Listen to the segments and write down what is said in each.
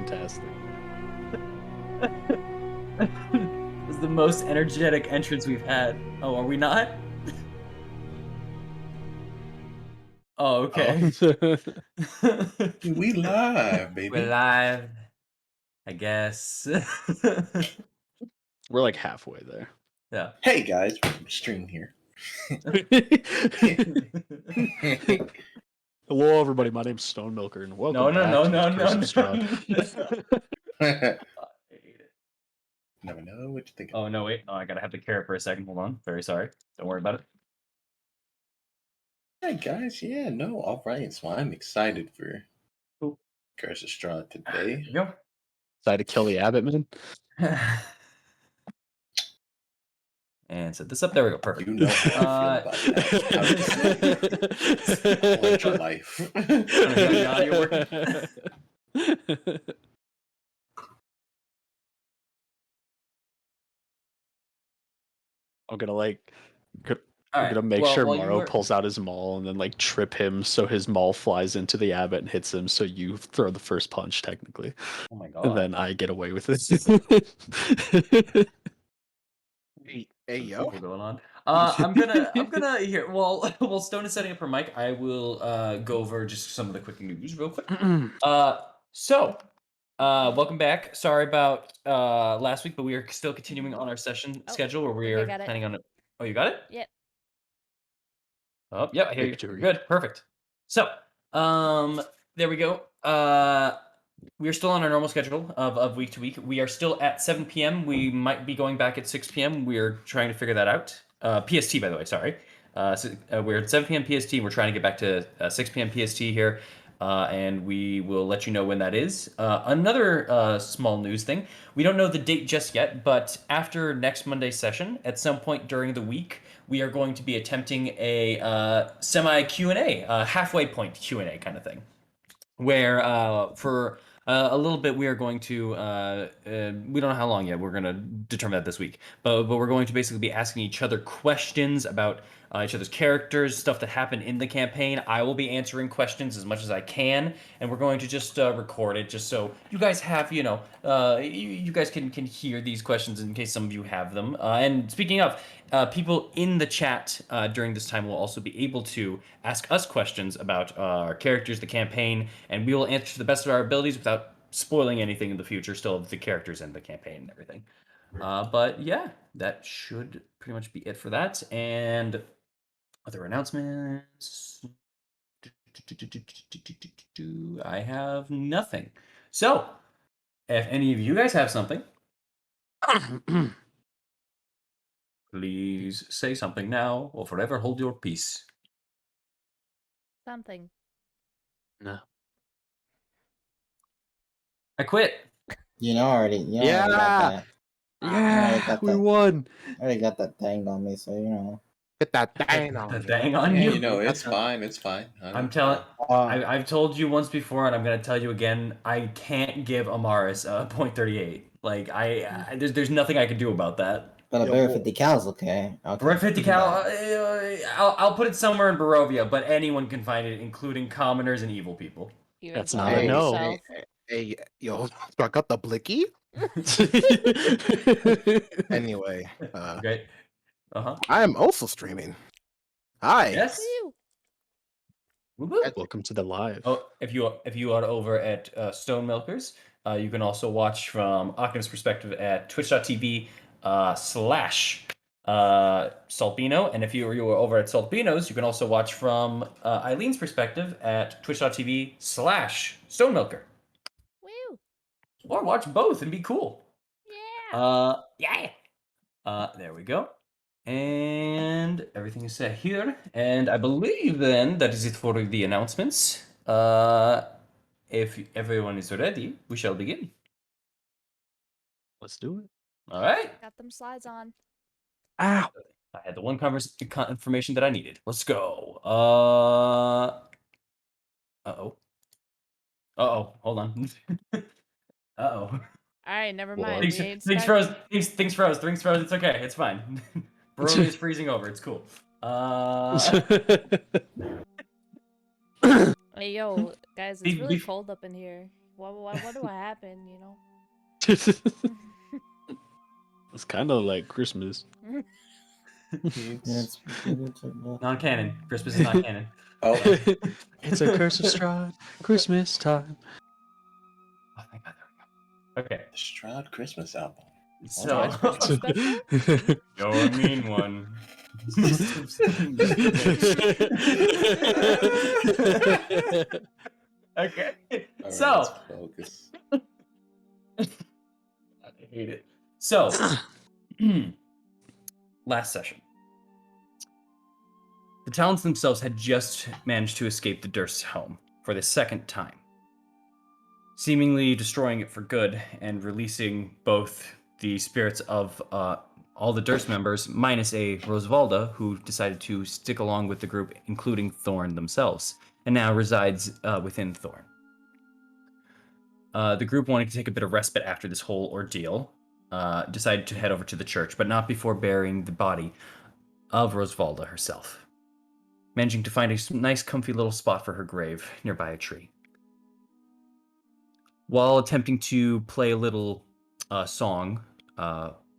fantastic. This is the most energetic entrance we've had. Oh, are we not? Oh, okay. We live, baby. We're live, I guess. We're like halfway there. Yeah. Hey guys, Stream here. Hello, everybody. My name's Stone Milker, and welcome No, back no, to no, the no, Curse no, of Strahd. no. I hate it. Never know what you think. Oh, no, wait. Oh, I gotta have the carrot for a second. Hold on. Very sorry. Don't worry about it. Hey guys, yeah, no, all right. So I'm excited for Cool. Curse of Strahd There today. you go. Decided to kill the Abbot, man. And set this up. There we go. Perfect. You know how I feel about that. I'll let your life. Now you're working. I'm gonna like, All I'm right. gonna make Well, sure while you Morrow were- pulls out his maul and then like trip him so his maul flies into the Abbot and hits him. So you throw the first punch technically, Oh my and god. then I get away with it. Hey yo. People going on. I'm gonna here. While Stone is setting up her mic, I will go over just some of the quick news real quick. Welcome back. Sorry about last week, but we are still continuing on our session schedule where we I are got it. planning on it. Oh, you got it? Yep. Oh, yeah, I hear you. Victory. Good, perfect. So, there we go. We are still on our normal schedule of week to week. We are still at 7 p.m. We might be going back at 6 p.m. We are trying to figure that out. PST, by the way, sorry. We're at 7 p.m. PST. We're trying to get back to 6 p.m. PST here, and we will let you know when that is. Another small news thing. We don't know the date just yet, but after next Monday's session, at some point during the week, we are going to be attempting a semi Q&A, halfway point Q&A kind of thing, where for a little bit we are going to we don't know how long yet. We're going to determine that this week, but we're going to basically be asking each other questions about each other's characters, stuff that happened in the campaign. I will be answering questions as much as I can, and we're going to just record it just so you guys have, you guys can hear these questions in case some of you have them. And speaking of, people in the chat during this time will also be able to ask us questions about our characters, the campaign, and we will answer to the best of our abilities without spoiling anything in the future, still of the characters and the campaign and everything. But yeah, that should pretty much be it for that. And other announcements. I have nothing. So, if any of you guys have something, please say something now or forever hold your peace. Something. No. I quit. You know, already got Yeah, that. we won. I already got that thing on me, so you know. Get that dang The on. dang on Yeah, you. you know, it's fine. It's fine. I'm telling. Uh, I've told you once before, and I'm gonna tell you again. I can't give Amaris a .38. Like there's nothing I can do about that. but a Yo, bear boy. 50 cals, okay. For 50 cal, I'll put it somewhere in Barovia, but anyone can find it, including commoners and evil people. Even That's so not a Hey, no. yourself. Hey, yo, so I got the blicky. Anyway, Okay. Uh-huh. I am also streaming. Hi. Yes. Woo. Woo-woo. Welcome to the live. Oh, if you are over at Stone Milkers, you can also watch from Occam's perspective at twitch.tv slash Saltbino. And if you are over at Saltbino's, you can also watch from Eileen's perspective at twitch.tv slash Stone Milker. Woo. Or watch both and be cool. Yeah. Yeah. There we go. And everything is set here. And I believe then that is it for the announcements. If everyone is ready, we shall begin. Let's do it. All right. Got them slides on. Ow. I had the one information that I needed. Let's go. Uh-oh. Uh-oh. Hold on. Uh-oh. All right, never Hold mind. on. We Things, ain't things stuck. froze. Things froze. Things froze. It's okay. It's fine. Barovia is freezing over. It's cool. Hey, yo, guys, it's Be- really be- cold up in here. what do I happen? You know. It's kind of like Christmas. It's Non-canon. Christmas is not canon. Oh, It's a curse of Strahd. Christmas time. Oh, thank God, there we go. Okay, the Strahd Christmas album. so Christmas special? you're a mean one. Okay, All right, so let's focus. I hate it. So, last session, the Talons themselves had just managed to escape the Durst's home for the second time, seemingly destroying it for good and releasing both the spirits of all the Durst members, minus a Rosvalda, who decided to stick along with the group, including Thorn themselves, and now resides within Thorn. The group, wanting to take a bit of respite after this whole ordeal, decided to head over to the church, but not before burying the body of Rosvalda herself, managing to find a nice, comfy little spot for her grave nearby a tree. While attempting to play a little song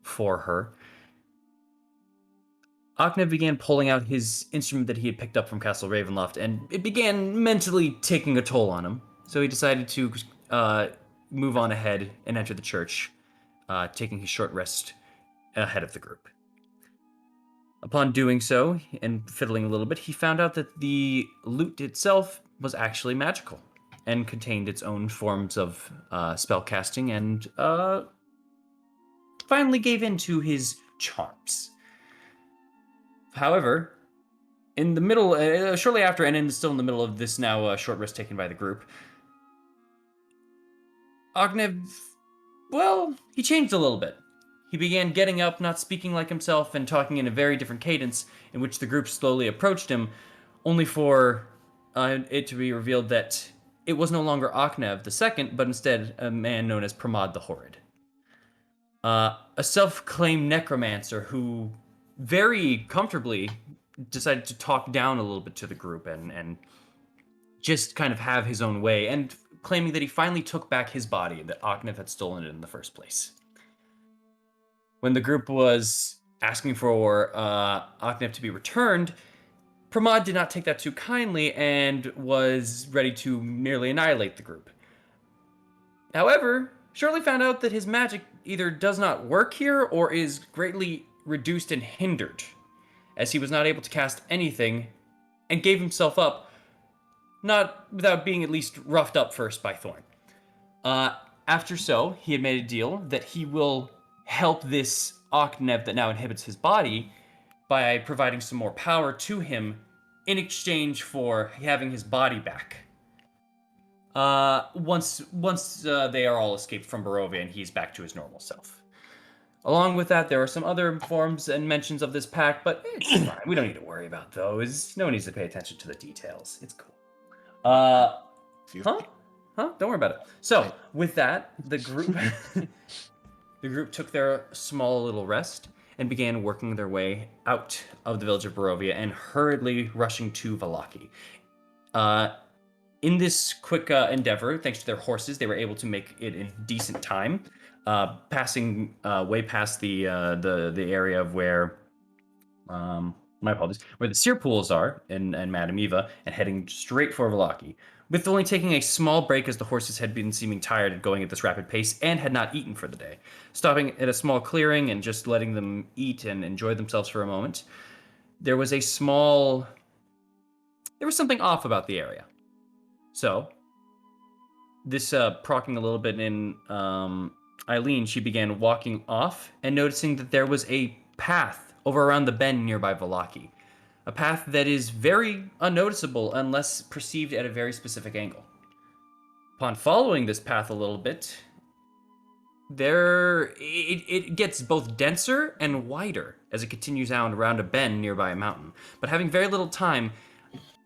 for her, Achnev began pulling out his instrument that he had picked up from Castle Ravenloft, and it began mentally taking a toll on him. So he decided to move on ahead and enter the church, taking his short rest ahead of the group. Upon doing so, and fiddling a little bit, he found out that the lute itself was actually magical and contained its own forms of spell casting, and finally gave in to his charms. However, in the middle, shortly after, and still in the middle of this now short rest taken by the group, Ognev, well, he changed a little bit. He began getting up, not speaking like himself, and talking in a very different cadence, in which the group slowly approached him, only for it to be revealed that it was no longer Achnev the Second, but instead a man known as Pramod the Horrid. A self-claimed necromancer who very comfortably decided to talk down a little bit to the group and just kind of have his own way, and claiming that he finally took back his body, that Achnev had stolen it in the first place. When the group was asking for Achnev to be returned, Pramod did not take that too kindly and was ready to nearly annihilate the group. However, shortly found out that his magic either does not work here or is greatly reduced and hindered, as he was not able to cast anything, and gave himself up, not without being at least roughed up first by Thorn. After so, he had made a deal that he will help this Achnev that now inhibits his body by providing some more power to him in exchange for having his body back. Once they are all escaped from Barovia and he's back to his normal self. Along with that, there are some other forms and mentions of this pact, but it's fine. We don't need to worry about those. No one needs to pay attention to the details. It's cool. Huh? Don't worry about it. So, with that, the group the group took their small little rest and began working their way out of the village of Barovia and hurriedly rushing to Vallaki. In this quick endeavor, thanks to their horses, they were able to make it in decent time, passing way past the area of where, my apologies, where the seer pools are and Madame Eva, and heading straight for Vallaki, with only taking a small break as the horses had been seeming tired and going at this rapid pace and had not eaten for the day. Stopping at a small clearing and just letting them eat and enjoy themselves for a moment, there was something off about the area. So, this procking a little bit in Eileen, she began walking off and noticing that there was a path over around the bend nearby Vallaki. A path that is very unnoticeable unless perceived at a very specific angle. Upon following this path a little bit, it gets both denser and wider as it continues out around a bend nearby a mountain. But having very little time,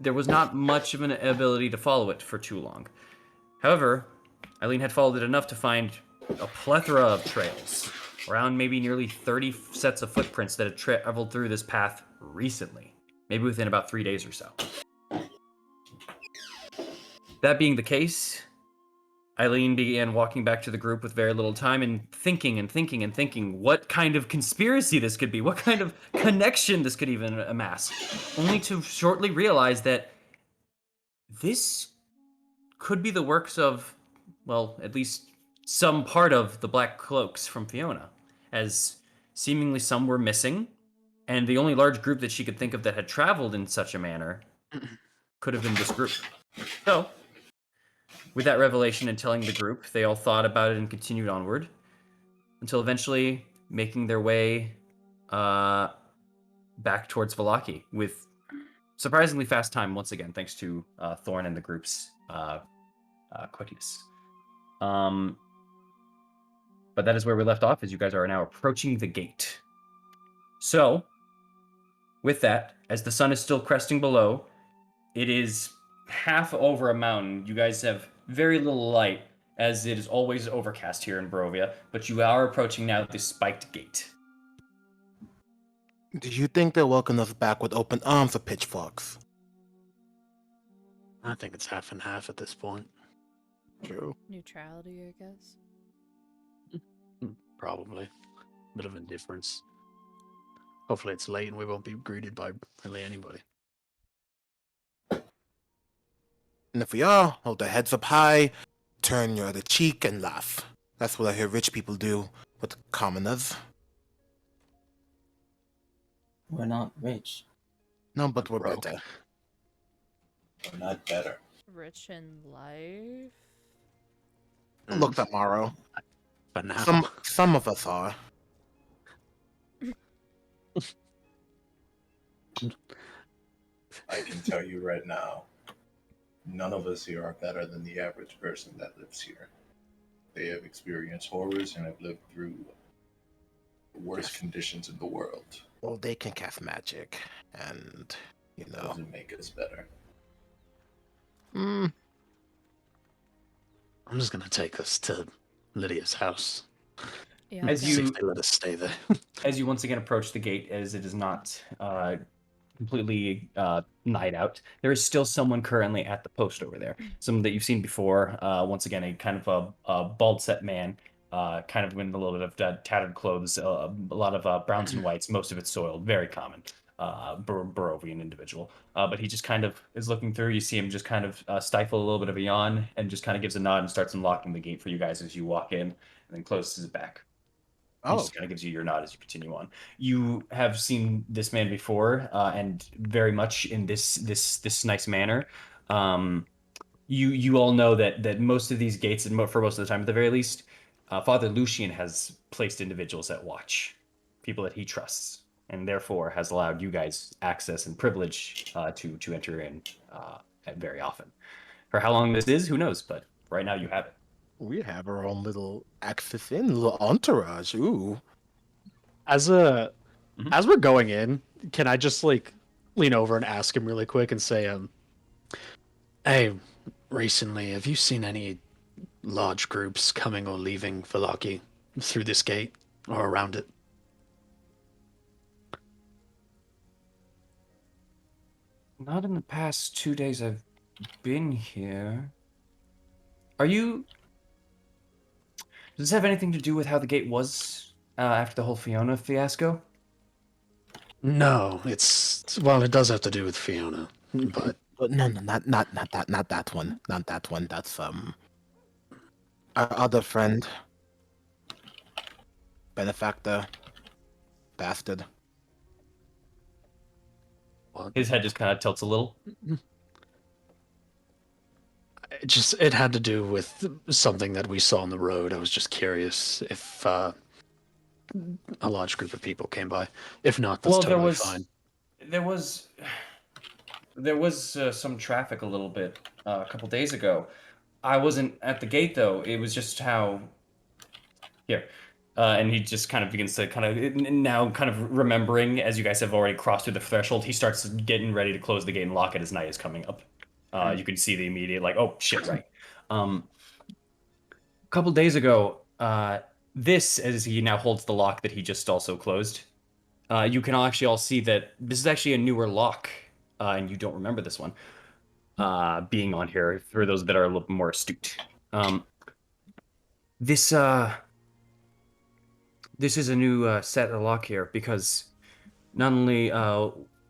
there was not much of an ability to follow it for too long. However, Eileen had followed it enough to find a plethora of trails, around maybe nearly 30 sets of footprints that had traveled through this path recently, maybe within about 3 days or so. That being the case, Eileen began walking back to the group with very little time and thinking and thinking and thinking what kind of conspiracy this could be, what kind of connection this could even amass, only to shortly realize that this could be the works of, well, at least some part of the Black Cloaks from Fiona, as seemingly some were missing, and the only large group that she could think of that had traveled in such a manner could have been this group. So, with that revelation and telling the group, they all thought about it and continued onward until eventually making their way back towards Valaki with surprisingly fast time once again, thanks to Thorn and the group's quickness. But that is where we left off, as you guys are now approaching the gate. So, with that, as the sun is still cresting below, it is half over a mountain. You guys have very little light, as it is always overcast here in Barovia, but you are approaching now the spiked gate. Do you think they'll welcome us back with open arms or pitchforks? I think it's half and half at this point. True. Neutrality, I guess. Probably. Bit of indifference. Hopefully it's late and we won't be greeted by really anybody. And if we are, hold our heads up high, turn your other cheek, and laugh. That's what I hear rich people do with commoners. We're not rich. No, but we're Broke. better. We're not better. Rich in life. Look, tomorrow. But now, Some of us are. I can tell you right now, none of us here are better than the average person that lives here. They have experienced horrors and have lived through the worst conditions in the world. Well, they can cast magic, and, you know. Doesn't make us better. Mm, I'm just gonna take us to Lydia's house. Yeah. As okay. See you- if they let us stay there. As you once again approach the gate, as it is not completely night out, there is still someone currently at the post over there. Someone that you've seen before. Once again, a kind of a bald set man, kind of in a little bit of tattered clothes, a lot of browns and whites, most of it soiled, very common. Barovian individual. But he just kind of is looking through. You see him just kind of stifle a little bit of a yawn and just kind of gives a nod and starts unlocking the gate for you guys as you walk in, and then closes it back. He oh, just kind of gives you your nod as you continue on. You have seen this man before, and very much in this nice manner. You all know that most of these gates, and for most of the time at the very least, Father Lucian has placed individuals at watch, people that he trusts, and therefore has allowed you guys access and privilege to enter in very often. For how long this is, who knows? But right now you have it. we have our own little access in, little entourage. Ooh. As we're going in, can I just like lean over and ask him really quick and say, hey, recently, have you seen any large groups coming or leaving Valaki through this gate or around it? Not in the past 2 days I've been here. Are you... Does this have anything to do with how the gate was after the whole Fiona fiasco? No, well, it does have to do with Fiona, but But no, not that one. Not that one. That's our other friend. Benefactor. Bastard. His head just kind of tilts a little. it had to do with something that we saw on the road. I was just curious if a large group of people came by. If not, that's totally fine. There was some traffic a little bit a couple days ago. I wasn't at the gate though. It was just how here. And he just kind of begins to now remembering, as you guys have already crossed through the threshold, he starts getting ready to close the gate and lock it as night is coming up. You can see the immediate, like, oh, shit, right. A couple days ago, this, as he now holds the lock that he just also closed, you can actually all see that this is actually a newer lock, and you don't remember this one being on here, for those that are a little more astute. This this is a new set of lock here because not only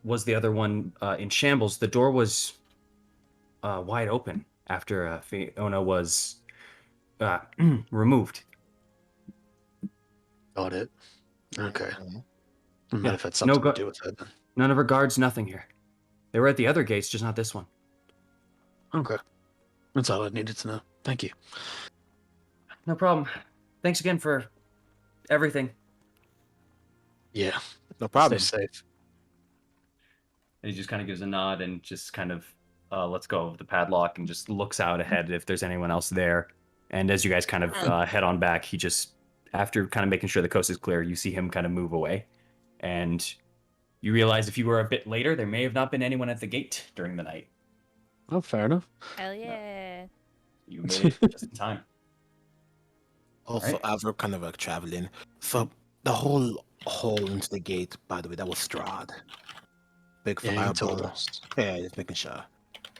was the other one in shambles, the door was wide open after Fiona was removed. Got it. Okay. Might Yeah, have had no something gu- to do with it. Then. None of her guards, nothing here. They were at the other gates, just not this one. Okay. That's all I needed to know. Thank you. No problem. Thanks again for everything. Yeah. No problem. Stay safe. And he just kind of gives a nod and just kind of lets go of the padlock and just looks out ahead if there's anyone else there. And as you guys kind of head on back, he just, after kind of making sure the coast is clear, you see him kind of move away. And you realize if you were a bit later, there may have not been anyone at the gate during the night. Oh, fair enough. Hell yeah. You made it just in time. Also, Right. as we're kind of like traveling, so the whole hole into the gate, by the way, that was Strahd. Big Yeah, you told fireball. us. Yeah, just making sure.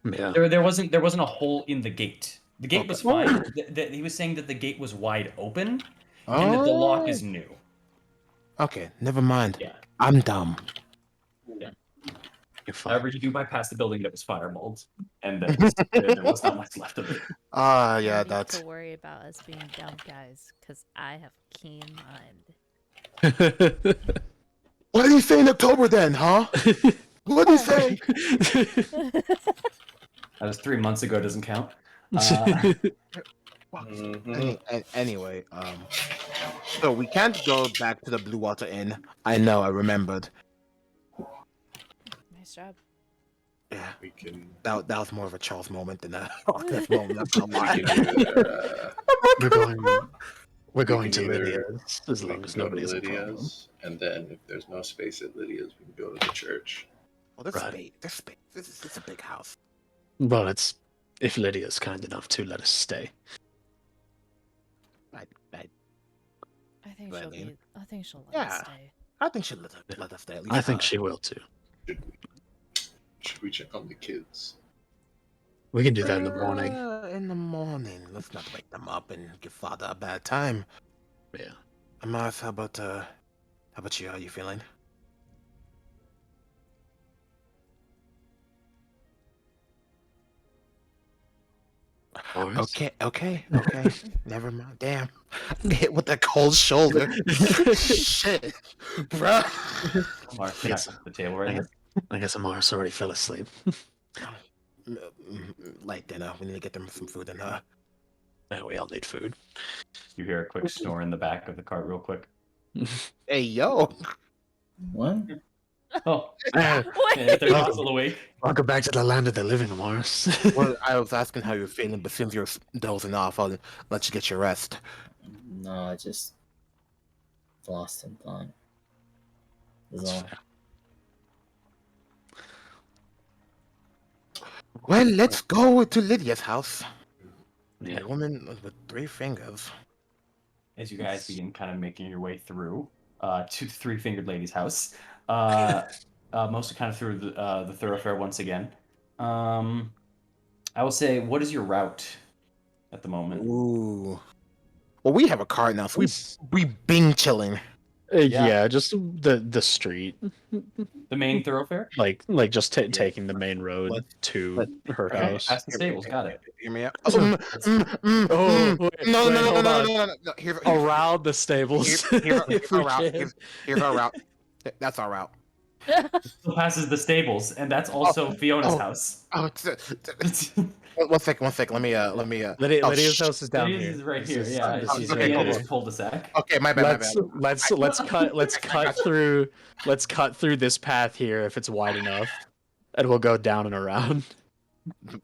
Yeah. There wasn't a hole in the gate. The gate Okay. was fine. He was saying that the gate was wide open and that the lock is new. Okay, never mind. Yeah. I'm dumb. You're fine. However, you do bypass the building that was fire mold, and there was not much left of it. Ah, yeah, No need that's. to worry about us being dumb guys, because I have a keen mind. What did he say in October then, huh? What did he say? That was 3 months ago. Doesn't count. Anyway, so we can't go back to the Blue Water Inn. I know, I remembered. Nice job. Yeah, We can. that was more of a Charles moment than a Arthur's moment. That's not We lie. can either, we're going to either- Lydia's as we long can as go to nobody has a problem. Lydia's, and then if there's no space at Lydia's, we can go to the church. Oh, there's Right. space. There's space. This is a big house. Well, it's if Lydia's kind enough to let us stay. I Really? think she'll let Yeah. us stay. I think she'll let us stay. At least I think she will too. Should we check on the kids? We can do that in the morning. In the morning. Let's not wake them up and give father a bad time. Yeah. Amaris, how about you? How you feeling? Boris? Okay. Never mind. Damn. I'm hit with that cold shoulder. Shit. Bruh. Mark, Yes. the table right here. I guess Amaris already fell asleep. Light dinner. We need to get them some food and Yeah, we all need food. You hear a quick snore in the back of the cart, real quick. Hey yo. What? Oh, Ah, if they're not still awake. welcome back to the land of the living, Amaris. Well, I was asking how you're feeling, but since you're dozing off, I'll let you get your rest. No, I just lost some time. That's all. Well, let's go to Lydia's house. Yeah. The woman with 3 fingers. As you guys begin kind of making your way through to the three-fingered lady's house, mostly kind of through the thoroughfare once again. I will say, what is your route at the moment? Ooh. Well, we have a car now, so we bing chilling. Yeah, just the street, The main thoroughfare? like just taking the main road What- to her Okay, house. past the stables, got it. Hear me out. So- Oh, wait, no, wait, no, no, hold no, on. no, no, no. Here's Around the stables. here's if our we route. can. Here's our route. That's our route. Still passes the stables, and that's also Fiona's oh. house. Oh, one second. Let me. Lydia's house is down Lydia's here. is right This here. is- Yeah, this she's is at okay, the end cool. of this cul-de-sac. Okay, my bad. Let's cut through this path here if it's wide enough, and we'll go down and around.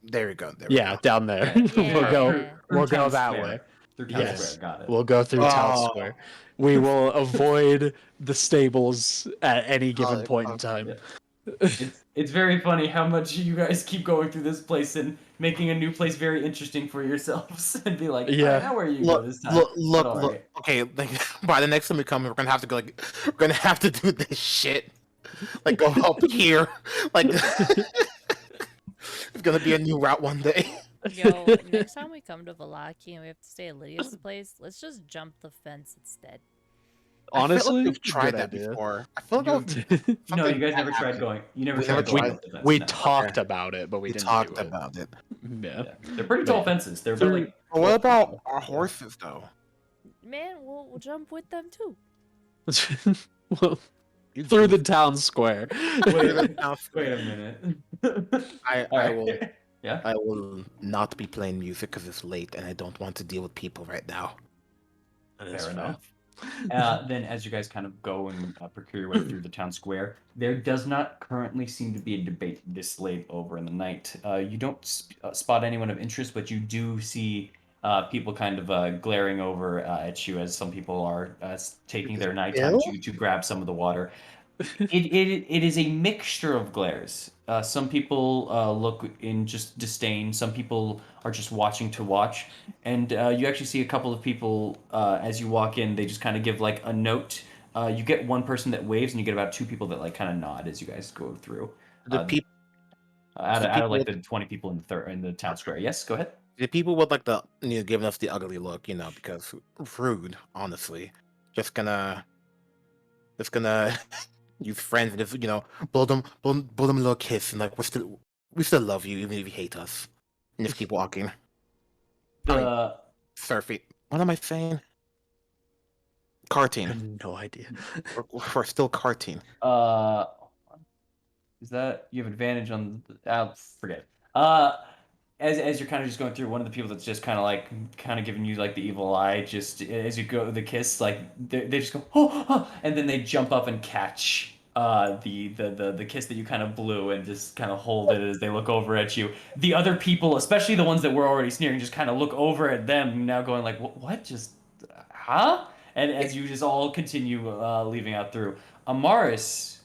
There we go. Yeah, down there. Yeah. We'll go Town that Square. way. Through Town Yes. Square, got it. We'll go through Town Oh. Square. We will avoid the stables at any given Oh, point in okay. time. It's very funny how much you guys keep going through this place and making a new place very interesting for yourselves and be like, Yeah. yeah, now where you go this time. Look. But alright. Okay, like, by the next time we come, we're gonna have to go. Like, we're gonna have to do this shit. Like, go up here. Like, it's gonna be a new route one day. Yo, next time we come to Valaki and we have to stay at Lydia's place, let's just jump the fence instead. I feel like Honestly, we've tried good that idea. before. I feel like No, you guys bad never tried happened. going. You never We never tried going tried. up the fence. We no. talked about it, but we We didn't talked do it. about it. Yeah. Yeah. They're pretty But tall yeah. fences. They're about like. But what about tall. our Yeah. horses, though? Man, we'll jump with them too. Well, through the town square. Wait, wait a minute. I Alright. will Yeah. I will not be playing music because it's late and I don't want to deal with people right now. Fair enough. Then, as you guys kind of go and procure your way through the town square, there does not currently seem to be a debate this late over in the night. You don't spot anyone of interest, but you do see people kind of glaring over at you as some people are taking their nighttime Ill? to grab some of the water. It is a mixture of glares. Some people look in just disdain. Some people are just watching to watch, and you actually see a couple of people as you walk in. They just kind of give like a note. You get one person that waves, and you get about two people that like kind of nod as you guys go through. The Uh, people out of like people- the 20 people in the town square. Yes, go ahead. the people with like the giving us the ugly look, because rude, honestly. Just gonna use friends and just blow them a little kiss and like we still love you even if you hate us. And just keep walking. The Surfing. What am I saying? Karting. No idea. We're still karting. Is that you have advantage on? Forget. As you're kind of just going through, one of the people that's just kind of giving you like the evil eye, just as you go the kiss, like they just go oh, and then they jump up and catch the kiss that you kind of blew and just kind of hold it as they look over at you. The other people, especially the ones that were already sneering, just kind of look over at them now, going like what just huh? And as you just all continue leaving out through, Amaris.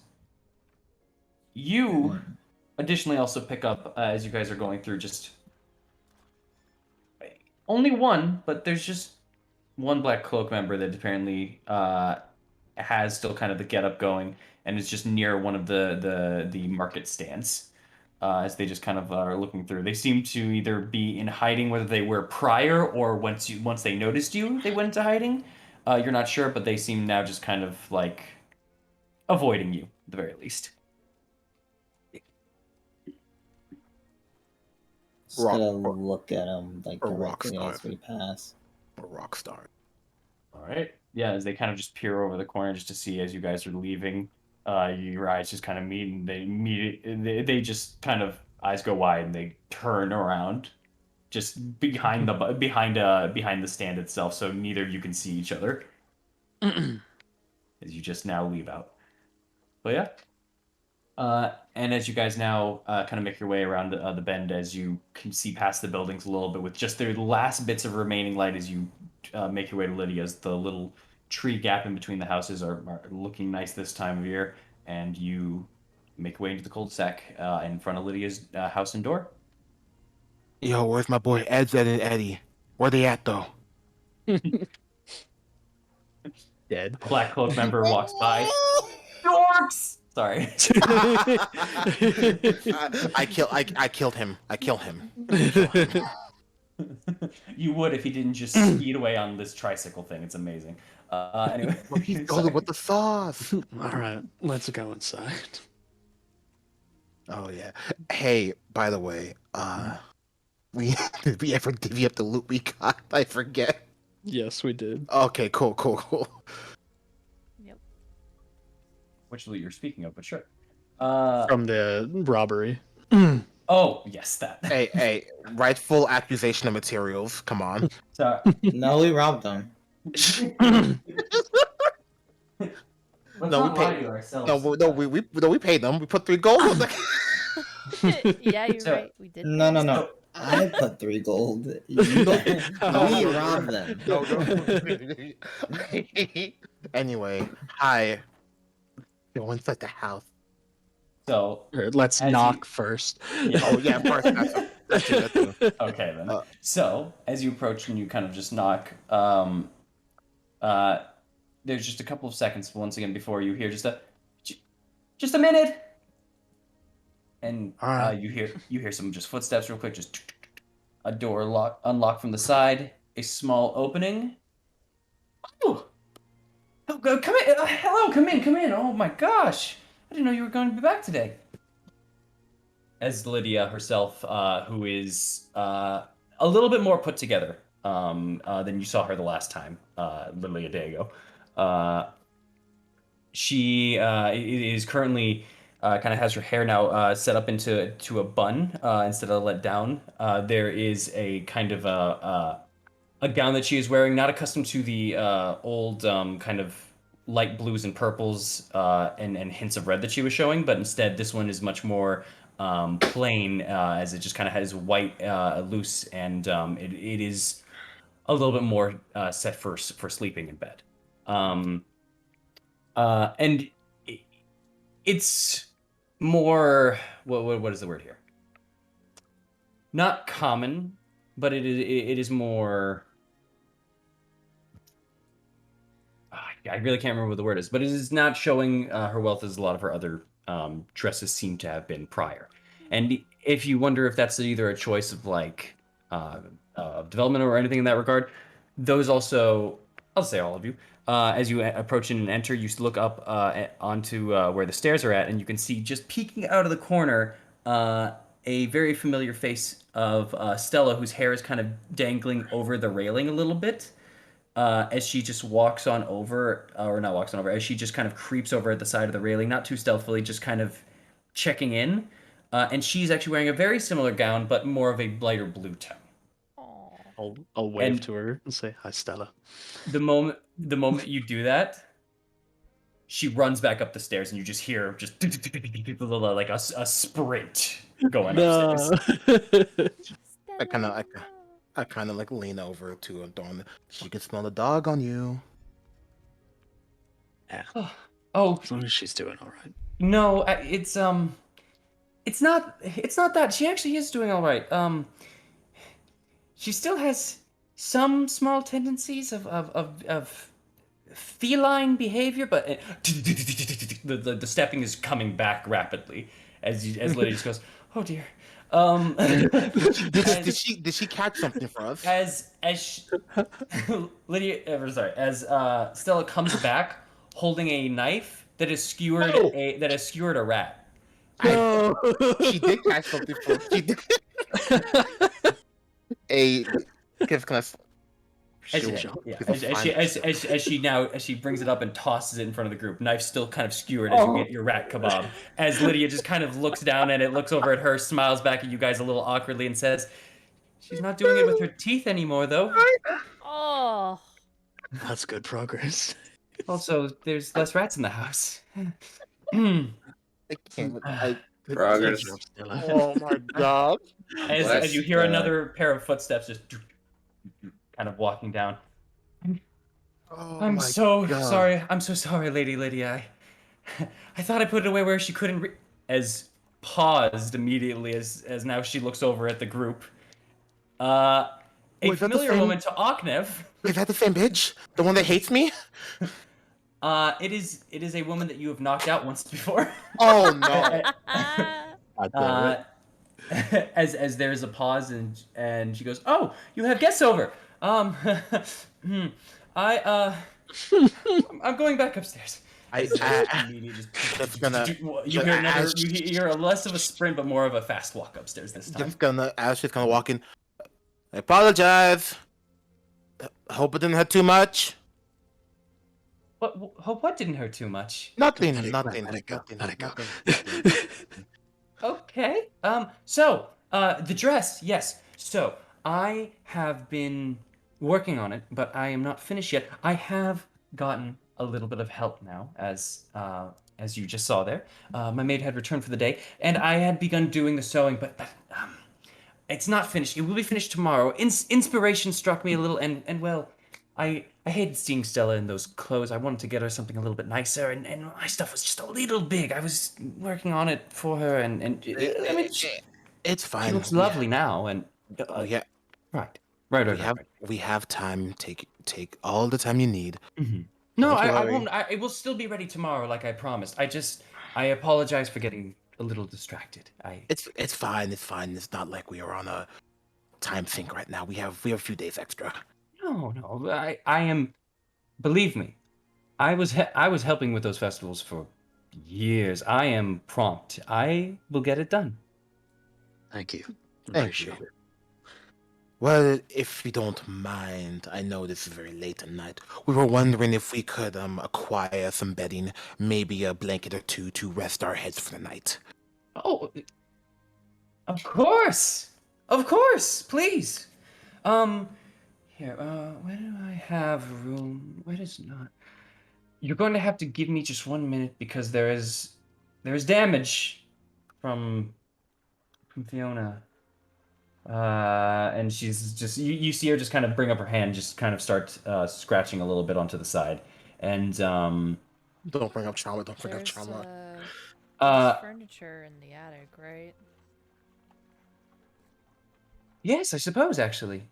You additionally also pick up as you guys are going through just only one, but there's just one Black Cloak member that apparently has still kind of the getup going and is just near one of the market stands as they just kind of are looking through. They seem to either be in hiding, whether they were prior or once they noticed you, they went into hiding. You're not sure, but they seem now just kind of like avoiding you at the very least. Just gonna look at him like or rock directly star. as we pass. A rock star. All right. Yeah, as they kind of just peer over the corner just to see as you guys are leaving, your eyes just kind of meet, and they just kind of eyes go wide and they turn around, just behind the stand itself, so neither of you can see each other as you just now leave out. But yeah. And as you guys now kind of make your way around the bend, as you can see past the buildings a little bit, with just the last bits of remaining light as you make your way to Lydia's, the little tree gap in between the houses are looking nice this time of year, and you make your way into the cul-de-sac in front of Lydia's house and door. Yo, where's my boy Ed and Eddie? Where they at though? Dead. A Black Cloak member walks by. Dorks! Sorry. I killed him. I kill him. You would if he didn't just speed away on this tricycle thing. It's amazing. Anyway, He's going with the sauce. All right, let's go inside. Oh yeah. Hey, by the way, did we ever divvy up the loot we got? I forget. Yes, we did. Okay, cool. Yep. which loot you're speaking of, but sure. From the robbery. Oh, yes, that. Hey, rightful accusation of materials. Come on. So, No, we robbed them. let's No, not we lie paid- to ourselves. We paid them. We put 3 gold on the. Yeah, you're So- right. We did. No, no, pass. no. I put 3 gold. You guys, we robbed them. No. Anyway, hi. Go inside the house. So, Let's As knock you- first. Yeah. Oh yeah, of course. That's it. okay then. Uh, So, as you approach and you kind of just knock, there's just a couple of seconds once again before you hear just a minute, and Alright. you hear some just footsteps real quick, just a door unlocked from the side, a small opening. Oh, come in. Hello, come in. Oh my gosh, I didn't know you were going to be back today. As Lydia herself, who is a little bit more put together than you saw her the last time, literally a day ago. She is currently kind of has her hair now set up into a bun instead of let down. There is a kind of a gown that she is wearing, not accustomed to the old kind of light blues and purples and hints of red that she was showing, but instead this one is much more plain, as it just kind of has white loose, and it is a little bit more set for sleeping in bed. And it's more what is the word here? Not common, but it is more. I really can't remember what the word is, but it is not showing her wealth as a lot of her other dresses seem to have been prior. And if you wonder if that's either a choice of like development or anything in that regard, those also, I'll say all of you, as you approach in and enter, you look up onto where the stairs are at, and you can see just peeking out of the corner a very familiar face of Stella, whose hair is kind of dangling over the railing a little bit. As she just walks on over, or not walks on over, as she just kind of creeps over at the side of the railing, not too stealthily, just kind of checking in. And she's actually wearing a very similar gown, but more of a lighter blue tone. I'll wave to her and say, "Hi, Stella." The moment you do that, she runs back up the stairs, and you just hear just like a sprint going upstairs. I kind of like lean over to Dawn. She can smell the dog on you. Yeah. Oh, As long as she's doing all right. no, it's not that. She actually is doing all right. She still has some small tendencies of feline behavior, but the stepping is coming back rapidly as Lydia just goes, "Oh dear." Did she catch something for us? As Stella comes back holding a knife that has skewered a rat. No. She did catch something for us. She did. As she brings it up and tosses it in front of the group, knife still kind of skewered as you get your rat kebab. As Lydia just kind of looks down at it, looks over at her, smiles back at you guys a little awkwardly, and says, "She's not doing it with her teeth anymore, though." Oh, That's good progress. Also, there's less rats in the house. I can't. Progress. Oh my god! As you hear another pair of footsteps just kind of walking down. Oh I'm my so God. sorry. I'm so sorry, Lady Lydia. I thought I put it away where she couldn't as paused immediately as now she looks over at the group. A Was that the familiar same- moment to Oknev. Is that the same bitch? The one that hates me? It is a woman that you have knocked out once before. Oh no! God damn it. As there's a pause and she goes, "Oh, you have guests over. I'm going back upstairs." That's gonna. You hear a less of a sprint, but more of a fast walk upstairs this time. She's gonna walk in. I apologize. Hope it didn't hurt too much. What didn't hurt too much? Nothing. Let it go. Okay. So, the dress, yes. So, I have been working on it, but I am not finished yet. I have gotten a little bit of help now, as you just saw there. My maid had returned for the day, and I had begun doing the sewing, but it's not finished. It will be finished tomorrow. Inspiration struck me a little, and well, I hated seeing Stella in those clothes. I wanted to get her something a little bit nicer, and my stuff was just a little big. I was working on it for her, and I mean, It's fine. she looks lovely now, and Yeah. right. We have time. Take all the time you need. Mm-hmm. No, Don't I worry. won't. It will still be ready tomorrow, like I promised. I apologize for getting a little distracted. It's fine. It's fine. It's not like we are on a time sink right now. We have a few days extra. No, I am. Believe me, I was helping with those festivals for years. I am prompt. I will get it done. Thank you. Thank Appreciate you. it. Well, if you don't mind, I know this is very late at night. We were wondering if we could acquire some bedding, maybe a blanket or two to rest our heads for the night. Oh, of course, please. Here. Where do I have room? Where is not? You're going to have to give me just 1 minute because there is damage from Fiona. And she's just you see her just kind of bring up her hand, just kind of start scratching a little bit onto the side, and Don't bring up trauma. Don't bring up There's trauma. furniture in the attic, right? yes, I suppose actually.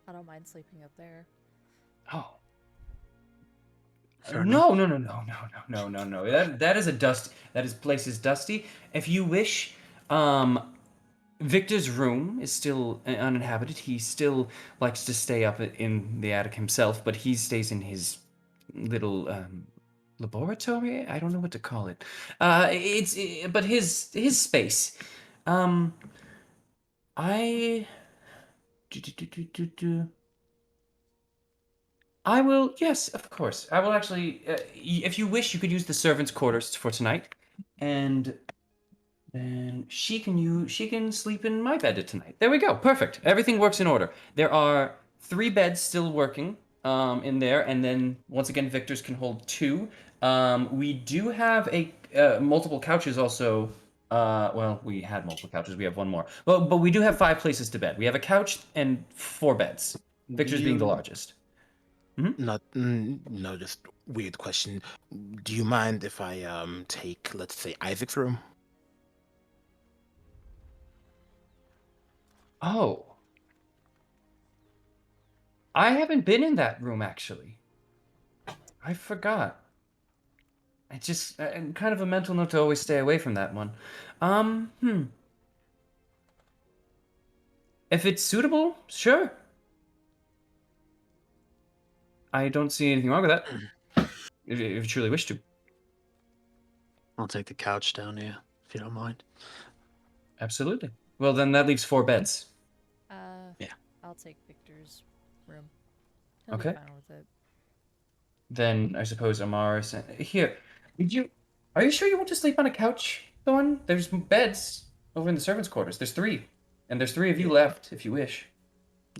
I don't mind sleeping up there. Oh. Fair No. That is a dust. Place is dusty. If you wish, Victor's room is still uninhabited. He still likes to stay up in the attic himself, but he stays in his little laboratory. I don't know what to call it. But his space. I. I will. Yes, of course. I will actually. If you wish, you could use the servants' quarters for tonight, and then she can sleep in my bed tonight. There we go. Perfect. Everything works in order. There are 3 beds still working in there, and then once again, Victor's can hold 2. We do have a multiple couches also. Well, we had multiple couches. We have 1 more. Well, but we do have 5 places to bed. We have a couch and 4 beds. Victor's being the largest. No, just weird question. Do you mind if I take, let's say, Isaac's room? Oh. I haven't been in that room, actually. I forgot. I just, kind of a mental note to always stay away from that one. If it's suitable, sure. I don't see anything wrong with that. If you truly wish to. I'll take the couch down here, if you don't mind. Absolutely. Well, then that leaves 4 beds. Yeah. I'll take Victor's room. He'll Okay. be fine with it. Then I suppose Amaris. Here, are you sure you want to sleep on a couch, Thorn? There's beds over in the servants' quarters. There's 3. And there's 3 of you left, if you wish.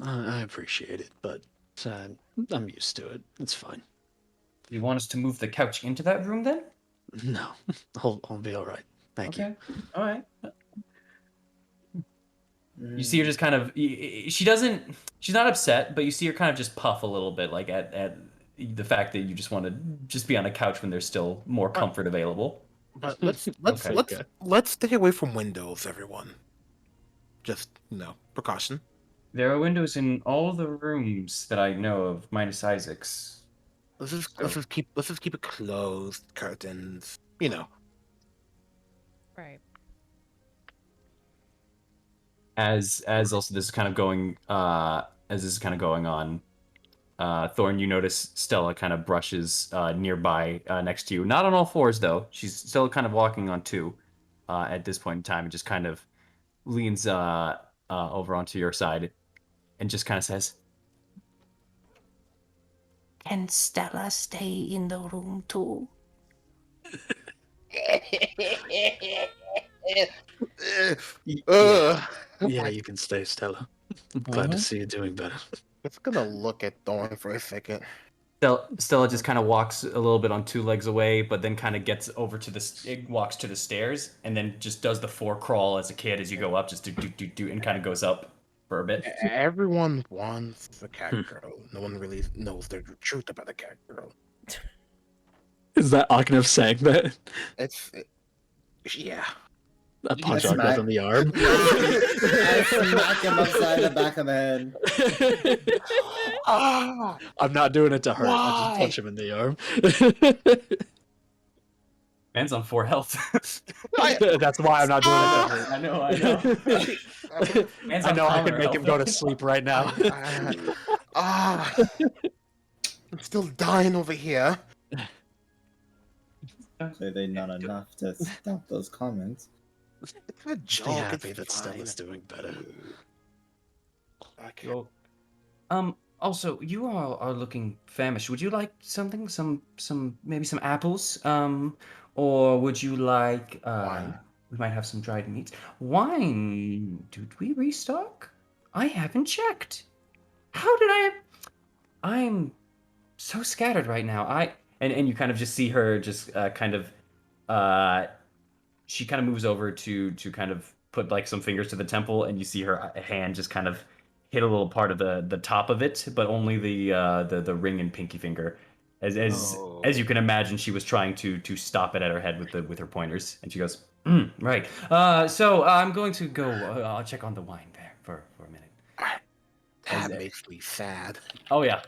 I appreciate it, but I'm used to it. It's fine. You want us to move the couch into that room then? No, I'll be all right. Thank you. Okay. All right. You see her just kind of. She's not upset, but you see her kind of just puff a little bit, like at the fact that you just want to just be on a couch when there's still more comfort available. But let's Okay. let's stay away from windows, everyone. Just precaution. There are windows in all the rooms that I know of, minus Isaac's. Let's just keep it closed, curtains. Right. As also this is kind of going on, Thorn, you notice Stella kind of brushes nearby next to you. Not on all 4s though. She's still kind of walking on 2 at this point in time, and just kind of leans over onto your side and just kind of says, Can Stella stay in the room too? Yeah, you can stay, Stella. Glad to see you doing better. Let's gonna look at Thorn for a second. Stella just kind of walks a little bit on 2 legs away, but then kind of gets over to walks to the stairs, and then just does the 4 crawl as a kid as you go up, just do, and kind of goes up for a bit. Everyone wants a cat girl. No one really knows the truth about a cat girl. Is that Aknev saying that? Yeah. A punch Aknev in the arm? I smack him upside the back of the head. I'm not doing it to hurt. I Why? just punch him in the arm. Man's on 4 health. That's why I'm not doing it. I know. Man's I on know I counter can make him health. go to sleep right now. I'm still dying over here. Clearly not enough to stop those comments. It's a Be joke. happy It's that fine. Stella's doing better. Okay. Well, also, you all are looking famished. Would you like something? Maybe some apples? Or would you like, Wine? we might have some dried meats. Wine? Did we restock? I haven't checked. How did I'm so scattered right now. And you kind of just see her just she kind of moves over to kind of put like some fingers to the temple, and you see her hand just kind of hit a little part of the top of it, but only the ring and pinky finger. As you can imagine, she was trying to stop it at her head with her pointers, and she goes, right. So I'm going to go. I'll check on the wine there for a minute. That makes me sad. Oh yeah.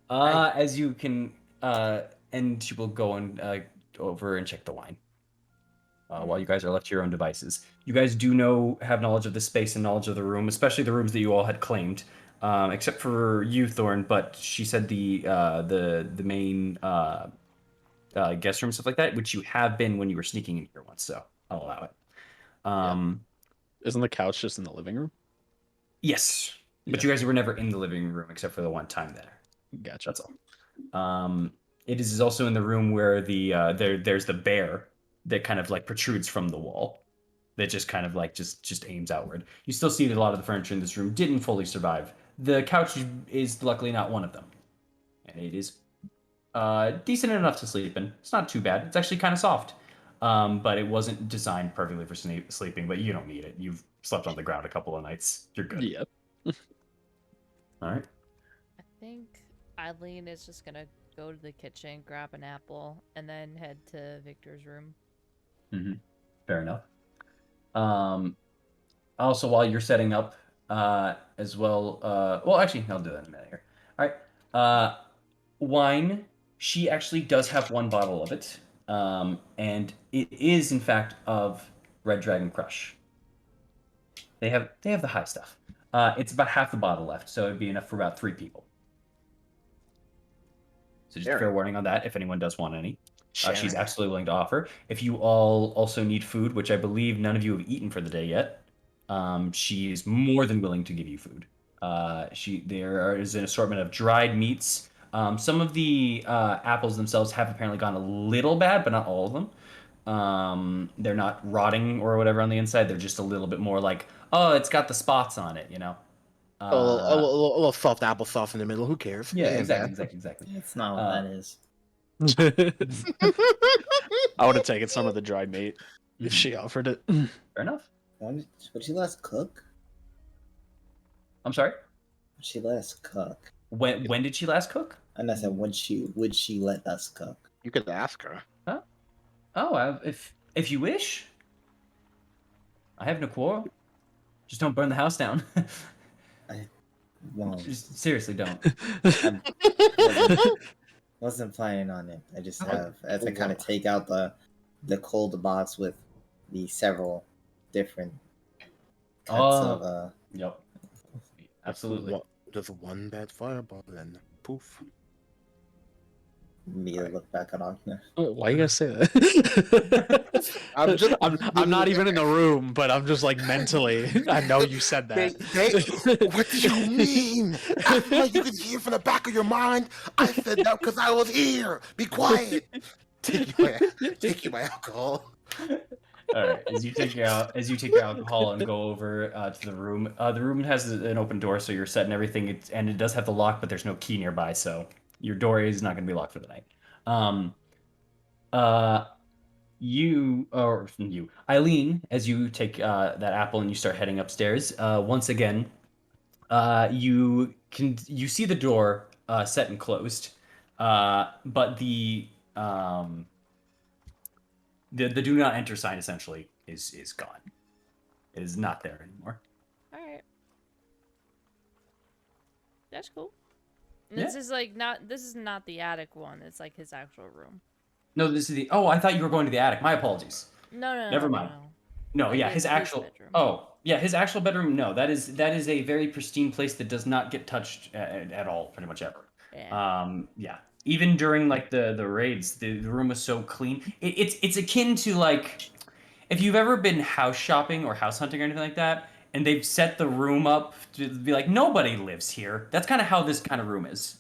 As you can, and she will go and over and check the wine. While you guys are left to your own devices, you guys do have knowledge of the space and knowledge of the room, especially the rooms that you all had claimed, except for you, Thorn. But she said the main guest room, stuff like that, which you have been when you were sneaking in here once, so I'll allow it. Isn't the couch just in the living room? Yes, but Yeah. you guys were never in the living room except for the one time there. Gotcha. That's all. It is also in the room where there's the bear that kind of like protrudes from the wall, that just kind of like just aims outward. You still see that a lot of the furniture in this room didn't fully survive. The couch is luckily not one of them, and it is decent enough to sleep in. It's not too bad. It's actually kind of soft, but it wasn't designed perfectly for sleeping. But you don't need it. You've slept on the ground a couple of nights. You're good. Yep. All right. I think Eileen is just gonna go to the kitchen, grab an apple, and then head to Victor's room. Mm-hmm. Fair enough. Also, while you're setting up, as well, well, actually, I'll do that in a minute here. All right. Wine. She actually does have one bottle of it, and it is in fact of Red Dragon Crush. They have the high stuff. It's about half the bottle left, so it'd be enough for about 3 people. So just a fair warning on that, if anyone does want any. She's absolutely willing to offer. If you all also need food, which I believe none of you have eaten for the day yet, she is more than willing to give you food. There is an assortment of dried meats. Some of the apples themselves have apparently gone a little bad, but not all of them. They're not rotting or whatever on the inside. They're just a little bit more like, oh, it's got the spots on it, you know. A little soft applesauce in the middle. Who cares? Yeah, It ain't bad. exactly. That's not what that is. I would have taken some of the dried meat if she offered it. Fair enough. Would she let us cook? I'm sorry. Would she let us cook? When did she last cook? And I said, would she let us cook? You could ask her. Oh, if you wish. I have no quarrel. Just don't burn the house down. I won't. Just seriously don't. Wasn't planning on it. I just have as I kind of take out the cold box with the several different cuts of Yep. Absolutely. Just one bad fireball and poof. me to look back at Ogner. Why you gotta say that? I'm not even in the room, but I'm just like mentally. I know you said that. What do you mean? Act like you could hear from the back of your mind. I said that because I was here. Be quiet. Take you my alcohol. All right. As you take your alcohol and go over to the room. The room has an open door, so you're setting everything. And it does have the lock, but there's no key nearby, so your door is not going to be locked for the night. Eileen, as you take that apple and you start heading upstairs, once again, you see the door set and closed, but the do not enter sign essentially is gone. It is not there anymore. All right. That's cool. Yeah. This is like not. This is not the attic one. It's like his actual room. No, this is the. Oh, I thought you were going to the attic. My apologies. No, Never mind. no. No, Like yeah, his actual. bedroom. Oh, yeah, his actual bedroom. No, that is a very pristine place that does not get touched at all, pretty much ever. Yeah. Yeah. Even during like the raids, the room was so clean. It's akin to like if you've ever been house shopping or house hunting or anything like that, and they've set the room up to be like nobody lives here. That's kind of how this kind of room is.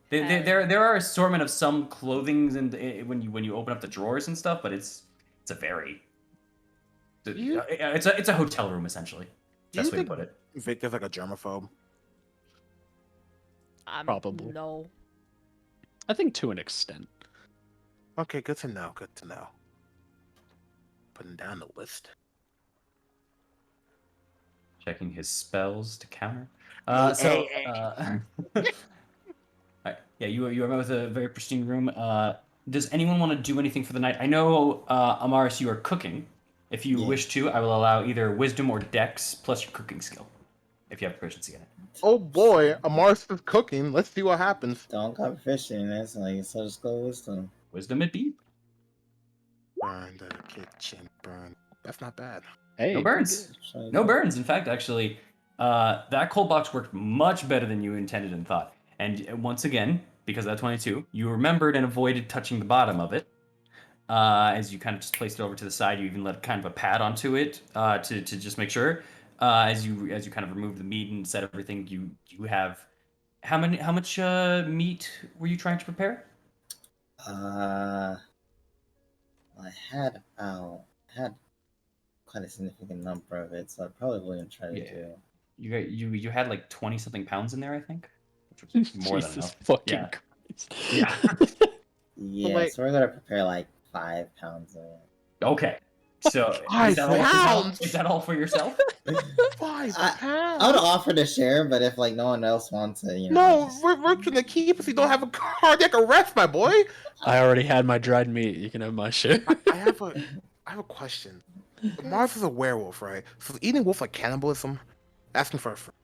There are assortment of some clothings and when you open up the drawers and stuff, but it's a very it's a hotel room essentially. Best way to put it. Victor's like a germaphobe. Probably. No. I think to an extent. Okay, good to know. Good to know. Putting down the list. Checking his spells to counter. Hey. Alright, yeah, you are met with a very pristine room. Does anyone want to do anything for the night? I know, Amaris, you are cooking. If you wish to, I will allow either wisdom or dex plus your cooking skill, if you have proficiency in it. Oh boy, Amars is cooking. Let's see what happens. Don't got fishing. That's like so. Just go wisdom. Wisdom it be. Burn the kitchen, burn. That's not bad. Hey, No burns. No burns. In fact, actually, that cold box worked much better than you intended and thought. And once again, because of that 22, you remembered and avoided touching the bottom of it. As you kind of just placed it over to the side, you even let kind of a pad onto it to just make sure. As you kind of remove the meat and set everything, you have how much meat were you trying to prepare? I had quite a significant number of it, so I probably wouldn't try to do. You had like 20 something pounds in there, I think, which was more than enough. Fucking Yeah. Yeah, wait. so we're gonna prepare like 5 pounds of it. Okay. So is that all for yourself? 5 I pounds. would offer to share, but if like no one else wants it, you know. No, we're gonna keep it so you don't have a cardiac arrest, my boy. I already had my dried meat. You can have my shit. I have a question. Mars is a werewolf, right? So is eating wolf like cannibalism? Asking for a friend.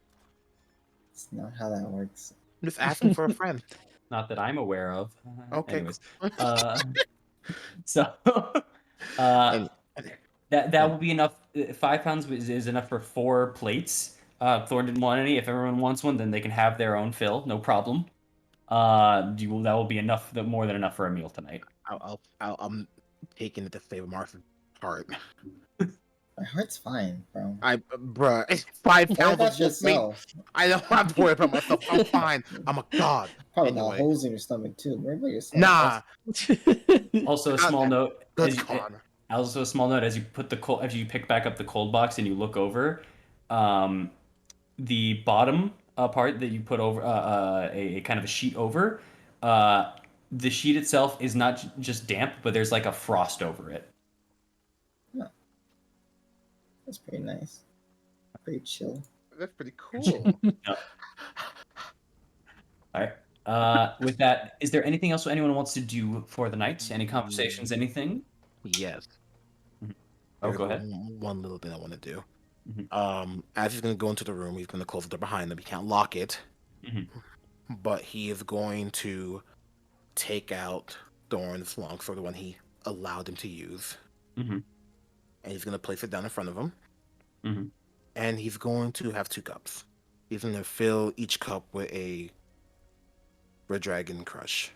It's not how that works. I'm just asking for a friend. Not that I'm aware of. Okay. Anyways, so And- that will be enough. 5 pounds is enough for 4 plates. Thorn didn't want any. If everyone wants one, then they can have their own fill. No problem. That will be enough. More than enough for a meal tonight. I'm taking it to save Martha's heart. My heart's fine, bro. Bruh, 5 Worry pounds about of wolf meat. yourself. I don't have to worry about myself. I'm fine. I'm a god. Probably Anyway. got holes in your stomach too. Worry about yourself. Nah. Also, a small note. Good con. Also, a small note: as you put as you pick back up the cold box and you look over, the bottom part that you put over a kind of a sheet over, the sheet itself is not just damp, but there's like a frost over it. That's pretty nice. Pretty chill. That's pretty cool. All right. With that, is there anything else anyone wants to do for the night? Any conversations? Anything? Yes. Oh, There's go ahead. One little thing I want to do. Mhm. As he's gonna go into the room, he's gonna close the door behind him. He can't lock it, but he is going to take out Thorn's longsword, the one he allowed him to use, Mhm. and he's gonna place it down in front of him. Mhm. And he's going to have 2 cups. He's gonna fill each cup with a Red Dragon Crush.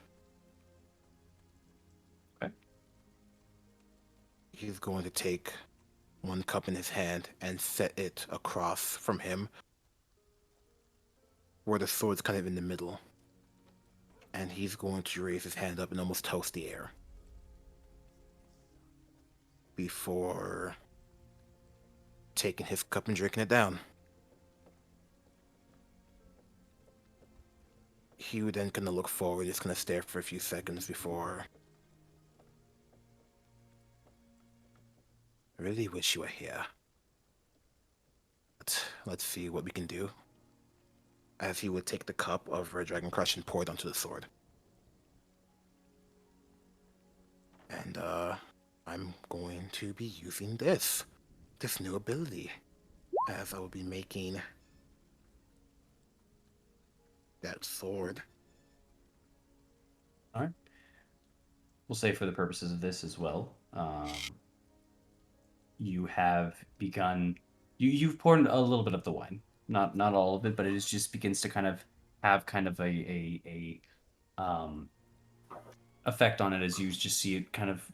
Okay. He's going to take 1 cup in his hand and set it across from him, where the sword's kind of in the middle. And he's going to raise his hand up and almost toast the air before taking his cup and drinking it down. He would then kind of look forward, just kind of stare for a few seconds before. I really wish you were here. But let's see what we can do. As he would take the cup of Red Dragon Crush and pour it onto the sword. And I'm going to be using this new ability, as I will be making that sword. All right. we'll say for the purposes of this as well, you have begun. You've poured a little bit of the wine, not all of it, but it just begins to kind of have kind of a effect on it as you just see it kind of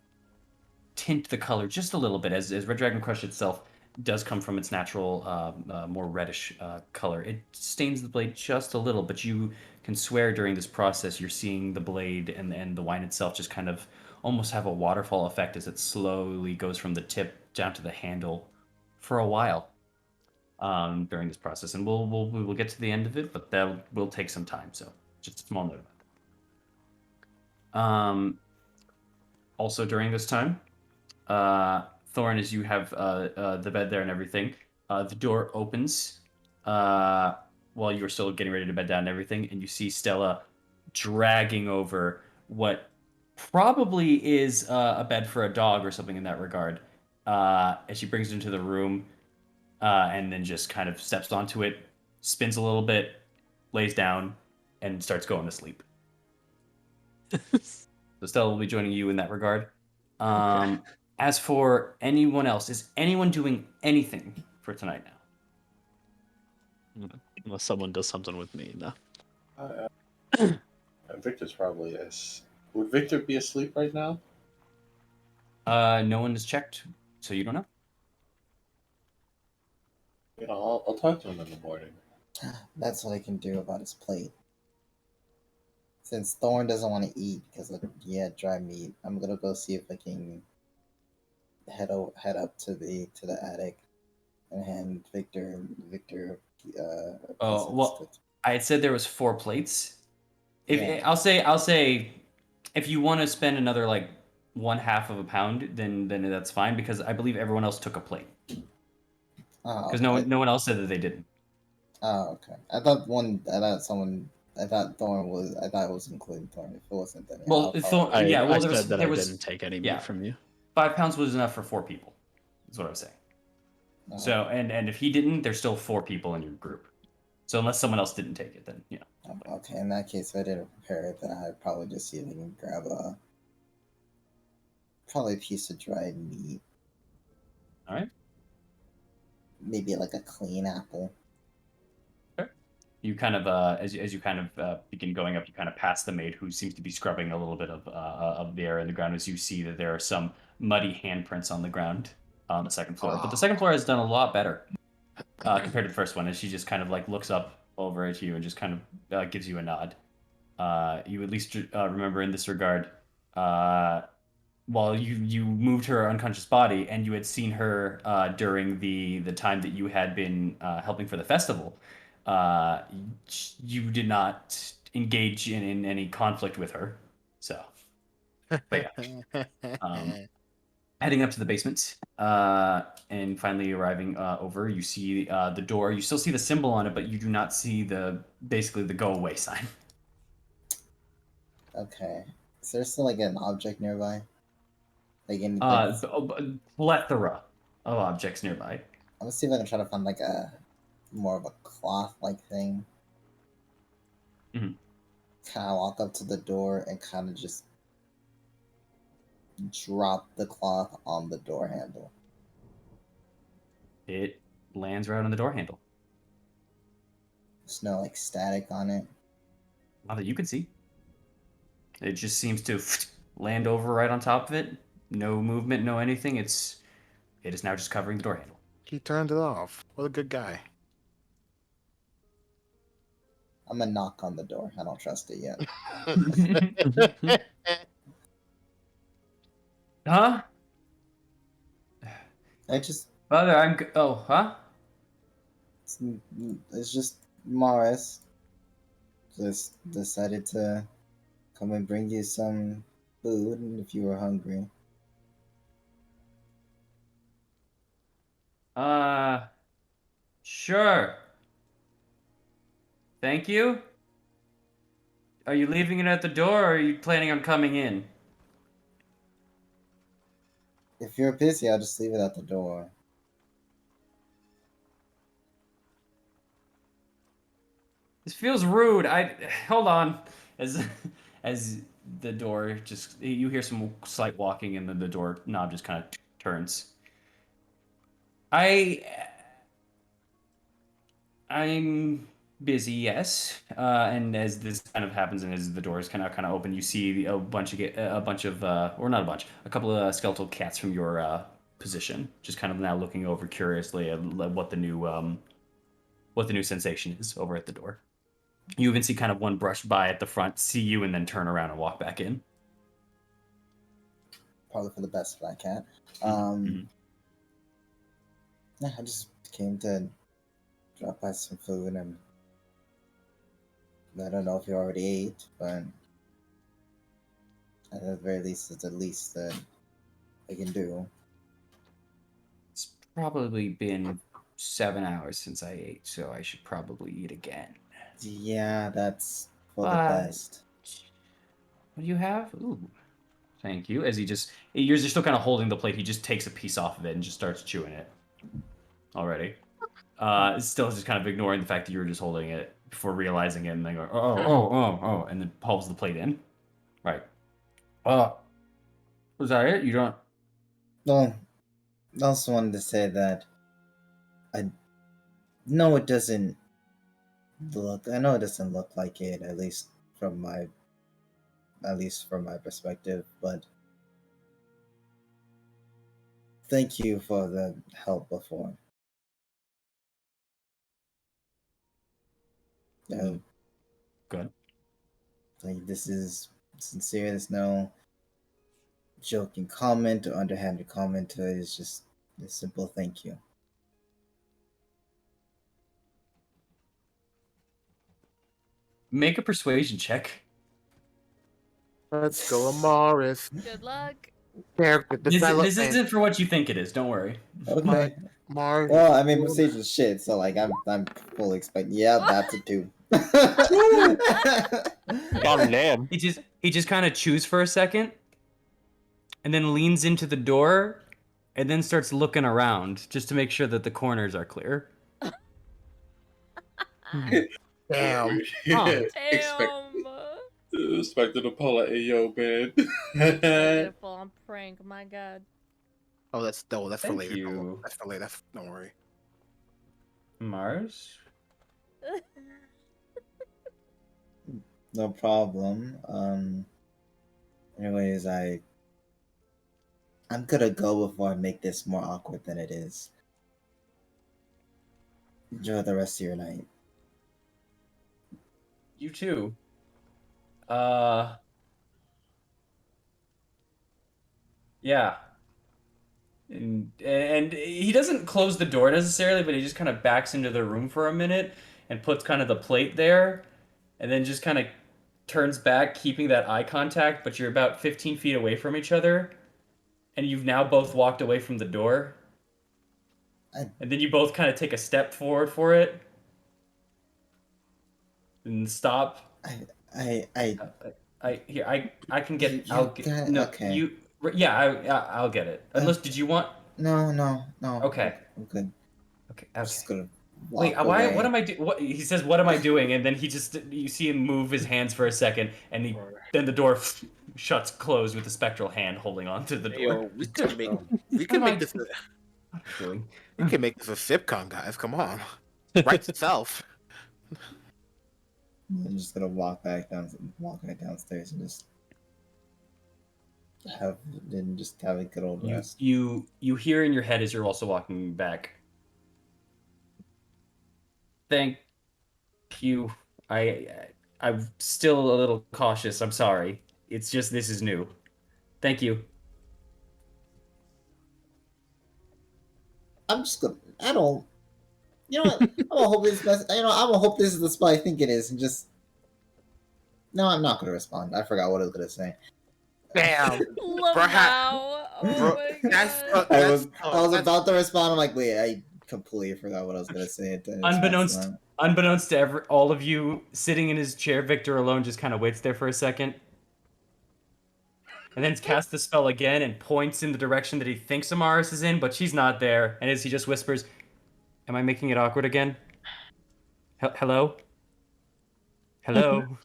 tint the color just a little bit as Red Dragon Crush itself does come from its natural, more reddish color. It stains the blade just a little, but you can swear during this process you're seeing the blade and the wine itself just kind of almost have a waterfall effect as it slowly goes from the tip down to the handle for a while during this process. And we will get to the end of it, but that will take some time. So just a small note about that. Also during this time, Thorn, as you have the bed there and everything, the door opens while you are still getting ready to bed down and everything, and you see Stella dragging over what probably is a bed for a dog or something in that regard. As she brings it into the room, and then just kind of steps onto it, spins a little bit, lays down, and starts going to sleep. So Stella will be joining you in that regard. Okay. As for anyone else, is anyone doing anything for tonight now? Unless someone does something with me, no. Victor's probably Would Victor be asleep right now? No one has checked, so you don't know. I'll talk to him in the morning. That's what I can do about his plate. Since Thorn doesn't want to eat because of dry meat, I'm gonna go see if I can head up to the attic and hand Victor. Oh well, I had said there was 4 plates. If Yeah. I'll say, if you want to spend another like 1/2 of a pound, then that's fine because I believe everyone else took a plate. Because no one else said that they didn't. Oh, okay. I thought Thorn was. I thought it was including Thorn. If it wasn't, then Well, Thorn, I well, said that there I was didn't take any meat from you. 5 pounds was enough for 4 people. Is what I was saying. So, and if he didn't, there's still 4 people in your group. So unless someone else didn't take it, then Okay, in that case, if I didn't prepare it, then I'd probably just see if I can grab probably a piece of dried meat. All right. Maybe like a clean apple. Sure. You kind of, as you kind of begin going up, you kind of pass the maid who seems to be scrubbing a little bit of the air in the ground as you see that there are some muddy handprints on the ground on the second floor. But the second floor has done a lot better compared to the first one, as she just kind of like looks up over at you and just kind of gives you a nod. You at least remember in this regard, while you moved her unconscious body and you had seen her during the time that you had been helping for the festival, you did not engage in any conflict with her. So, but yeah. Heading up to the basement, and finally arriving over, you see the door. You still see the symbol on it, but you do not see basically the go away sign. Okay. Is there still like an object nearby? Like anything? Plethora of objects nearby. I'm gonna see if I can try to find like more of a cloth-like thing. Mm-hmm. Kind of walk up to the door and kind of just drop the cloth on the door handle. It lands right on the door handle. There's no like static on it. Not that you can see. It just seems to land over right on top of it. No movement, no anything. It is now just covering the door handle. He turned it off. What a good guy. I'm gonna knock on the door. I don't trust it yet. Huh? I just. Brother, oh, huh? It's just Morris. Just decided to come and bring you some food, and if you were hungry. Sure. Thank you. Are you leaving it at the door, or are you planning on coming in? If you're busy, I'll just leave it at the door. This feels rude. Hold on. As the door just you hear some slight walking, and then the door knob just kind of turns. I'm busy, yes. And as this kind of happens, and as the doors kind of open, you see a bunch of or not a bunch, a couple of skeletal cats from your position, just kind of now looking over curiously at what the new sensation is over at the door. You even see kind of one brush by at the front, see you, and then turn around and walk back in. Probably for the best Black Cat. Mhm. Yeah, I just came to drop by some food, and I don't know if you already ate, but at the very least, it's the least that I can do. It's probably been 7 hours since I ate, so I should probably eat again. Yeah, that's for the But best. what do you have? Ooh, thank you. As you're still kind of holding the plate, he just takes a piece off of it and just starts chewing it. Already. Still just kind of ignoring the fact that you were just holding it before realizing it, and then going, oh, and then pulls the plate in. Right. Was that it? You don't. Well, I also wanted to say that I know it doesn't look. I know it doesn't look like it, from my, at least from my perspective. But thank you for the help before. Good. Like, this is sincere. There's no joking comment or underhanded comment to it. It's just a simple thank you. Make a persuasion check. Let's go, Morris. Good luck. Character This development. isn't for what you think it is. Don't worry. Okay. Morris. Well, I mean, precision's shit, so like I'm fully expecting. Yeah, that's a 2. God damn. He just kind of chews for a second, and then leans into the door, and then starts looking around just to make sure that the corners are clear. Damn. Expected to pull a yo, man. Ready to full on prank. My God. Oh, that's for Thank later. you. That's for later. Don't worry. Mars? No problem. Anyways, I'm gonna go before I make this more awkward than it is. Enjoy the rest of your night. You too. Yeah. And he doesn't close the door necessarily, but he just kind of backs into the room for a minute and puts kind of the plate there, and then just kind of turns back, keeping that eye contact, but you're about 15 feet away from each other, and you've now both walked away from the door. And then you both kind of take a step forward for it, and stop. I can get. I'll get. No, okay. you. Yeah, I'll get it. Unless, did you want? No. Okay. I'm good. Okay. I'm just gonna Wait, walk why? away. What am I doing? What he says? What am I doing? And then you see him move his hands for a second, and then the door shuts closed with a spectral hand holding onto the door. Yo, we can make this. Doing? We can make this a sitcom, guys. Come on. Write itself. I'm just gonna walk back downstairs and just have a good old rest. You hear in your head as you're also walking back. Thank you. I'm still a little cautious. I'm sorry. It's just this is new. Thank you. I'm just gonna. I don't. You know what? I'm gonna hope this. I'm gonna hope this is the spot I think it is, and just. No, I'm not gonna respond. I forgot what I was gonna say. Damn. Wow. Oh my God. I was about to respond. I'm like, wait, I completely forgot what I was gonna say. Unbeknownst to all of you, sitting in his chair, Victor alone just kind of waits there for a second, and then casts the spell again and points in the direction that he thinks Amaris is in, but she's not there. And as he just whispers, "Am I making it awkward again? Hello? Hello?"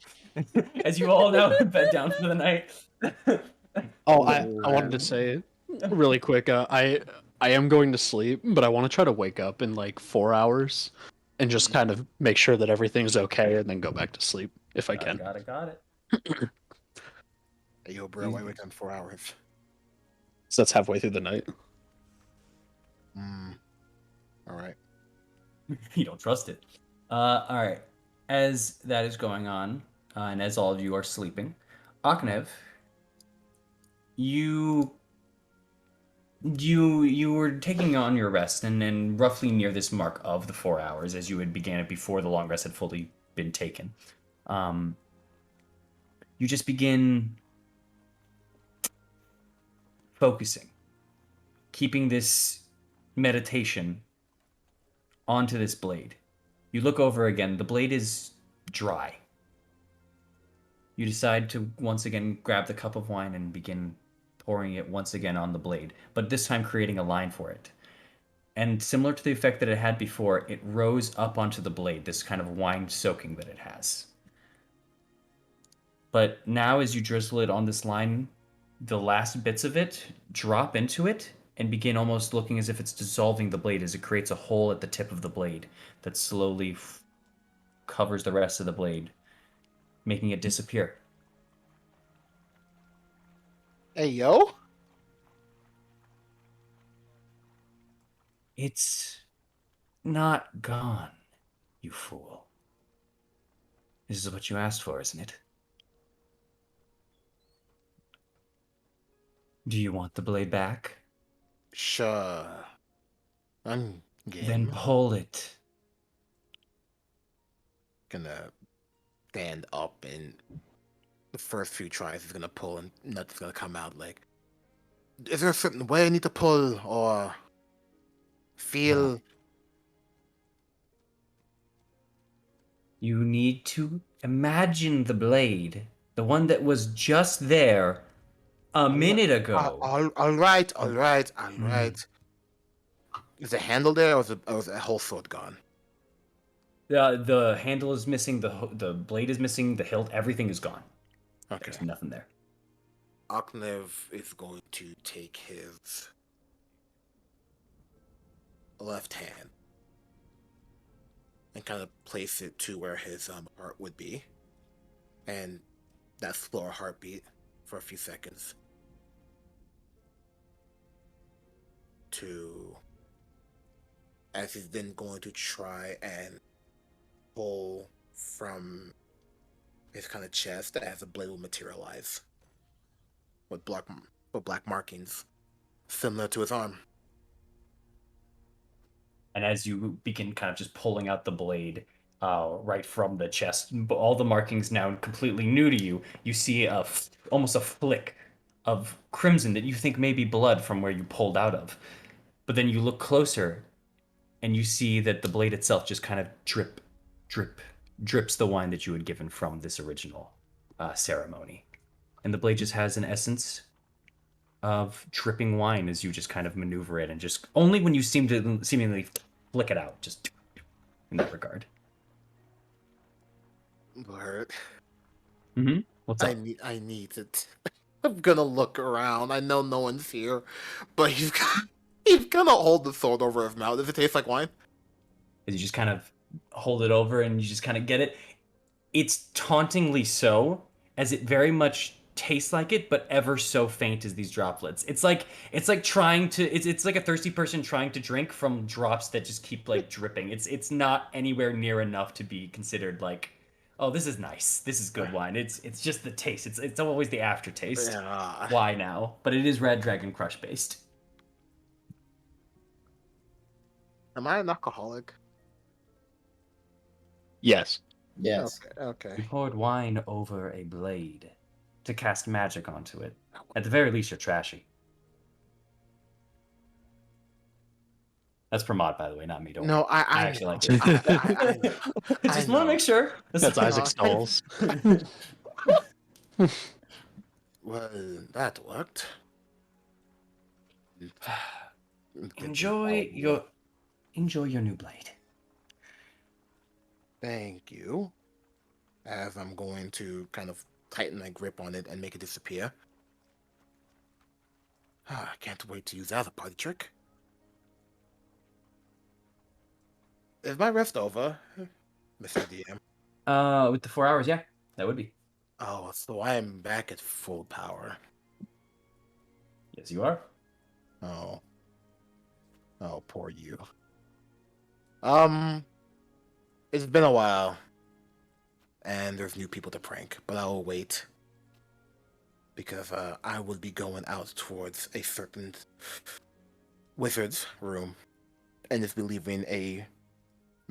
As you all now bed down for the night. Oh, I wanted to say really quick. I am going to sleep, but I want to try to wake up in like 4 hours and just kind of make sure that everything's okay, and then go back to sleep if I can. Got it. Hey, yo, bro, why wake up in 4 hours? So that's halfway through the night. All right. You don't trust it. All right. As that is going on, and as all of you are sleeping, Aknev, you were taking on your rest, and then roughly near this mark of the 4 hours, as you had began it before the long rest had fully been taken, you just begin focusing, keeping this meditation onto this blade. You look over again. The blade is dry. You decide to once again grab the cup of wine and begin pouring it once again on the blade, but this time creating a line for it. And similar to the effect that it had before, it rose up onto the blade, this kind of wine soaking that it has. But now as you drizzle it on this line, the last bits of it drop into it and begin almost looking as if it's dissolving the blade as it creates a hole at the tip of the blade that slowly covers the rest of the blade, making it disappear. Hey, yo. It's not gone, you fool. This is what you asked for, isn't it? Do you want the blade back? Sure. I'm Then game. pull it. Gonna stand up, and the first few tries is gonna pull, and nothing's gonna come out. Like, is there a certain way I need to pull, or feel? You need to imagine the blade, the one that was just there a minute ago. All right. Is the handle there, or is the whole sword gone? The handle is missing, the blade is missing, the hilt, everything is gone. Okay. There's nothing there. Aknev is going to take his left hand and kind of place it to where his heart would be, and that slower heartbeat for a few seconds to, as he's then going to try and pull from his kind of chest as the blade will materialize with black markings similar to his arm. And as you begin kind of just pulling out the blade right from the chest, all the markings now completely new to you, you see almost a flick of crimson that you think may be blood from where you pulled out of. But then you look closer and you see that the blade itself just kind of drips the wine that you had given from this original ceremony. And the blade just has an essence of dripping wine as you just kind of maneuver it, and just only when you seem to seemingly flick it out, just in that regard. Bert, What's up? I need it. I'm gonna look around. I know no one's here, but he's gonna hold the sword over his mouth. Does it taste like wine? As you just kind of hold it over and you just kind of get it. It's tauntingly so, as it very much tastes like it, but ever so faint as these droplets. It's like trying to it's like a thirsty person trying to drink from drops that just keep like dripping. It's not anywhere near enough to be considered like, oh, this is nice. This is good wine. It's just the taste. It's always the aftertaste. Yeah. Why now? But it is Red Dragon Crush based. Am I an alcoholic? Yes. Yes. Okay. You poured wine over a blade to cast magic onto it. At the very least, you're trashy. That's Pramod, by the way, not me. Don't No, worry. I actually like it. it. Just want to make sure. That's Isaac Stalls. Well, that worked. Enjoy your new blade. Thank you. as I'm going to kind of tighten my grip on it and make it disappear. I can't wait to use that as a party trick. Is my rest over, Mr. DM? With the 4 hours, yeah, that would be. Oh, so I am back at full power. Yes, you are. Oh. Oh, poor you. It's been a while, and there's new people to prank, but I will wait. Because I would be going out towards a certain wizard's room, and just be leaving a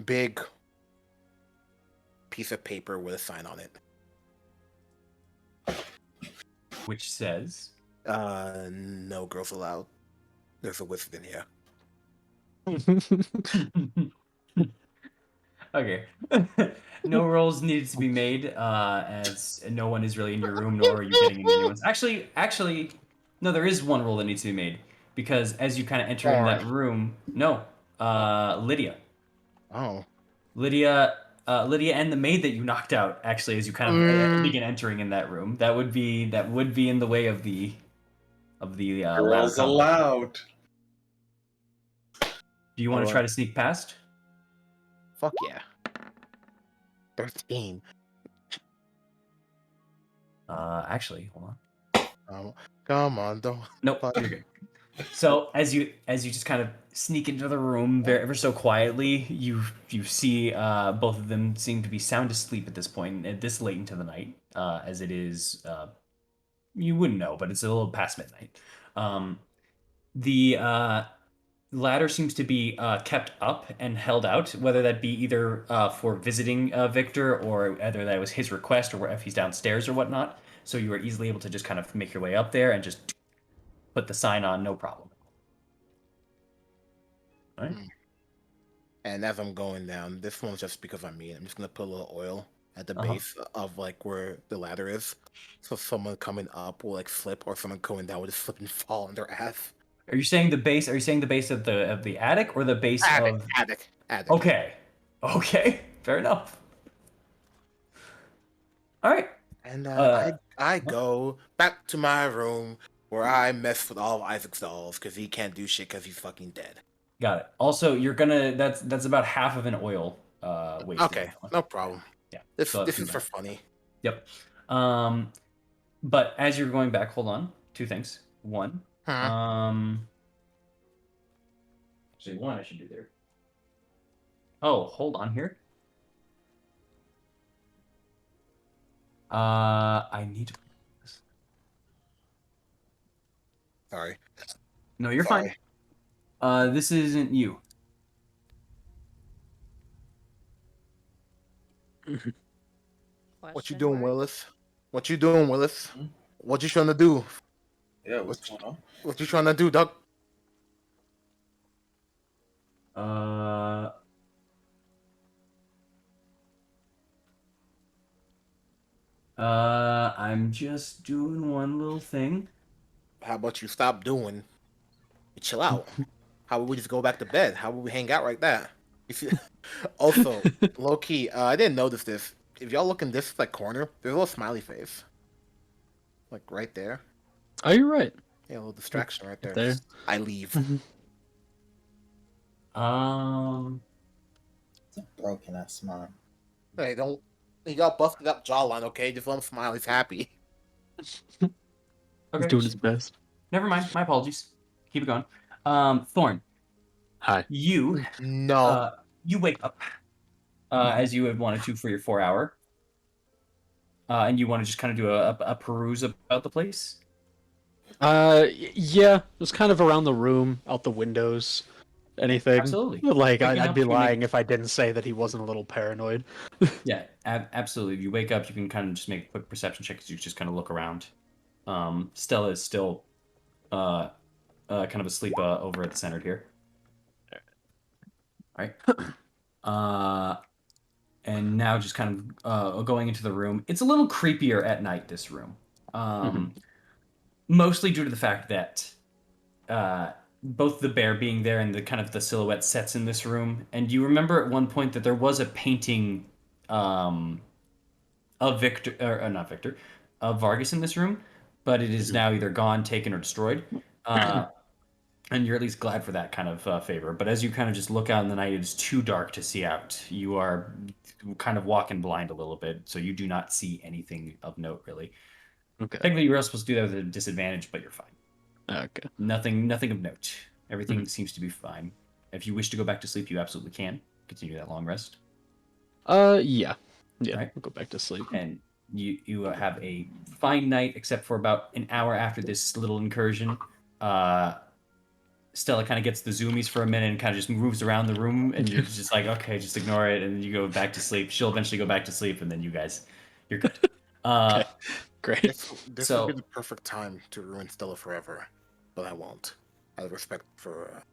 big piece of paper with a sign on it. Which says, No girls allowed. There's a wizard in here. okay. No rolls needed to be made, as no one is really in your room, nor are you getting into anyone's. Actually, no, there is one roll that needs to be made because as you kind of enter in that room, no, Lydia, Oh. Lydia and the maid that you knocked out. Actually, as you kind of begin entering in that room, that would be in the way of the ladder Girls combat. allowed. Do you want to try to sneak past? Fuck yeah. 13. Actually, hold on. Come on, don't. Nope, you're good. So as you just kind of sneak into the room ever so quietly, you see both of them seem to be sound asleep at this point, at this late into the night, as it is. You wouldn't know, but it's a little past midnight. The ladder seems to be kept up and held out, whether that be either for visiting Victor or whether that was his request or if he's downstairs or whatnot. So you are easily able to just kind of make your way up there and just put the sign on, no problem. All right. And as I'm going down, this one's just because I'm mean. I'm just gonna put a little oil at the base of like where the ladder is, so someone coming up will like slip, or someone going down will just slip and fall on their ass. Are you saying the base? Are you saying the base of the attic or the base of attic? Okay, fair enough. All right. And I go back to my room where I mess with all of Isaac's dolls because he can't do shit because he's fucking dead. Got it. Also, you're gonna that's about half of an oil waste. Okay, no problem. Yeah. This is for funny. Yep. But as you're going back, hold on. Two things. One. Actually, one I should do there. Oh, hold on here. I need to. Sorry. No, you're fine. This isn't you. What you doing, Willis? What you doing, Willis? What you trying to do? Yeah, what's going on? What you trying to do, Doc? I'm just doing one little thing. How about you stop doing? You chill out. How would we just go back to bed? How would we hang out like that? Also, low key, I didn't notice this. If y'all look in this like corner, there's a little smiley face, like right there. Oh, you're right. Yeah, a little distraction right there. There. I leave. It's a broken ass smile. Hey, don't. He got busted up jawline. Okay, just let him smile. He's happy. Okay. He's doing his best. Never mind. My apologies. Keep it going. Thorn. Hi. You. No. You wake up as you had wanted to for your 4 hour. And you want to just kind of do a peruse about the place? Yeah, it was kind of around the room, out the windows, anything. Absolutely. Like, Waking I'd up, be you can lying if I didn't say that he wasn't a little paranoid. Yeah, absolutely. If you wake up, you can kind of just make a quick perception check as you just kind of look around. Stella is still kind of asleep over at the center here. All right. And now just kind of going into the room. It's a little creepier at night, this room. Mostly due to the fact that both the bear being there and the kind of the silhouette sets in this room. And you remember at one point that there was a painting of Victor, or not Victor, of Vargas in this room, but it is now either gone, taken, or destroyed. And you're at least glad for that kind of favor. But as you kind of just look out in the night, it is too dark to see out. You are kind of walking blind a little bit, so you do not see anything of note, really. Okay. Technically, you were supposed to do that with a disadvantage, but you're fine. Okay. Nothing of note. Everything seems to be fine. If you wish to go back to sleep, you absolutely can. Continue that long rest. Yeah. Yeah, Right. I'll go back to sleep. And you have a fine night, except for about an hour after this little incursion. Stella kind of gets the zoomies for a minute and kind of just moves around the room, and you're just like, okay, just ignore it, and then you go back to sleep. She'll eventually go back to sleep, and then you're good. Okay. Great. This So- would be the perfect time to ruin Stella forever, but I won't. Out of respect for.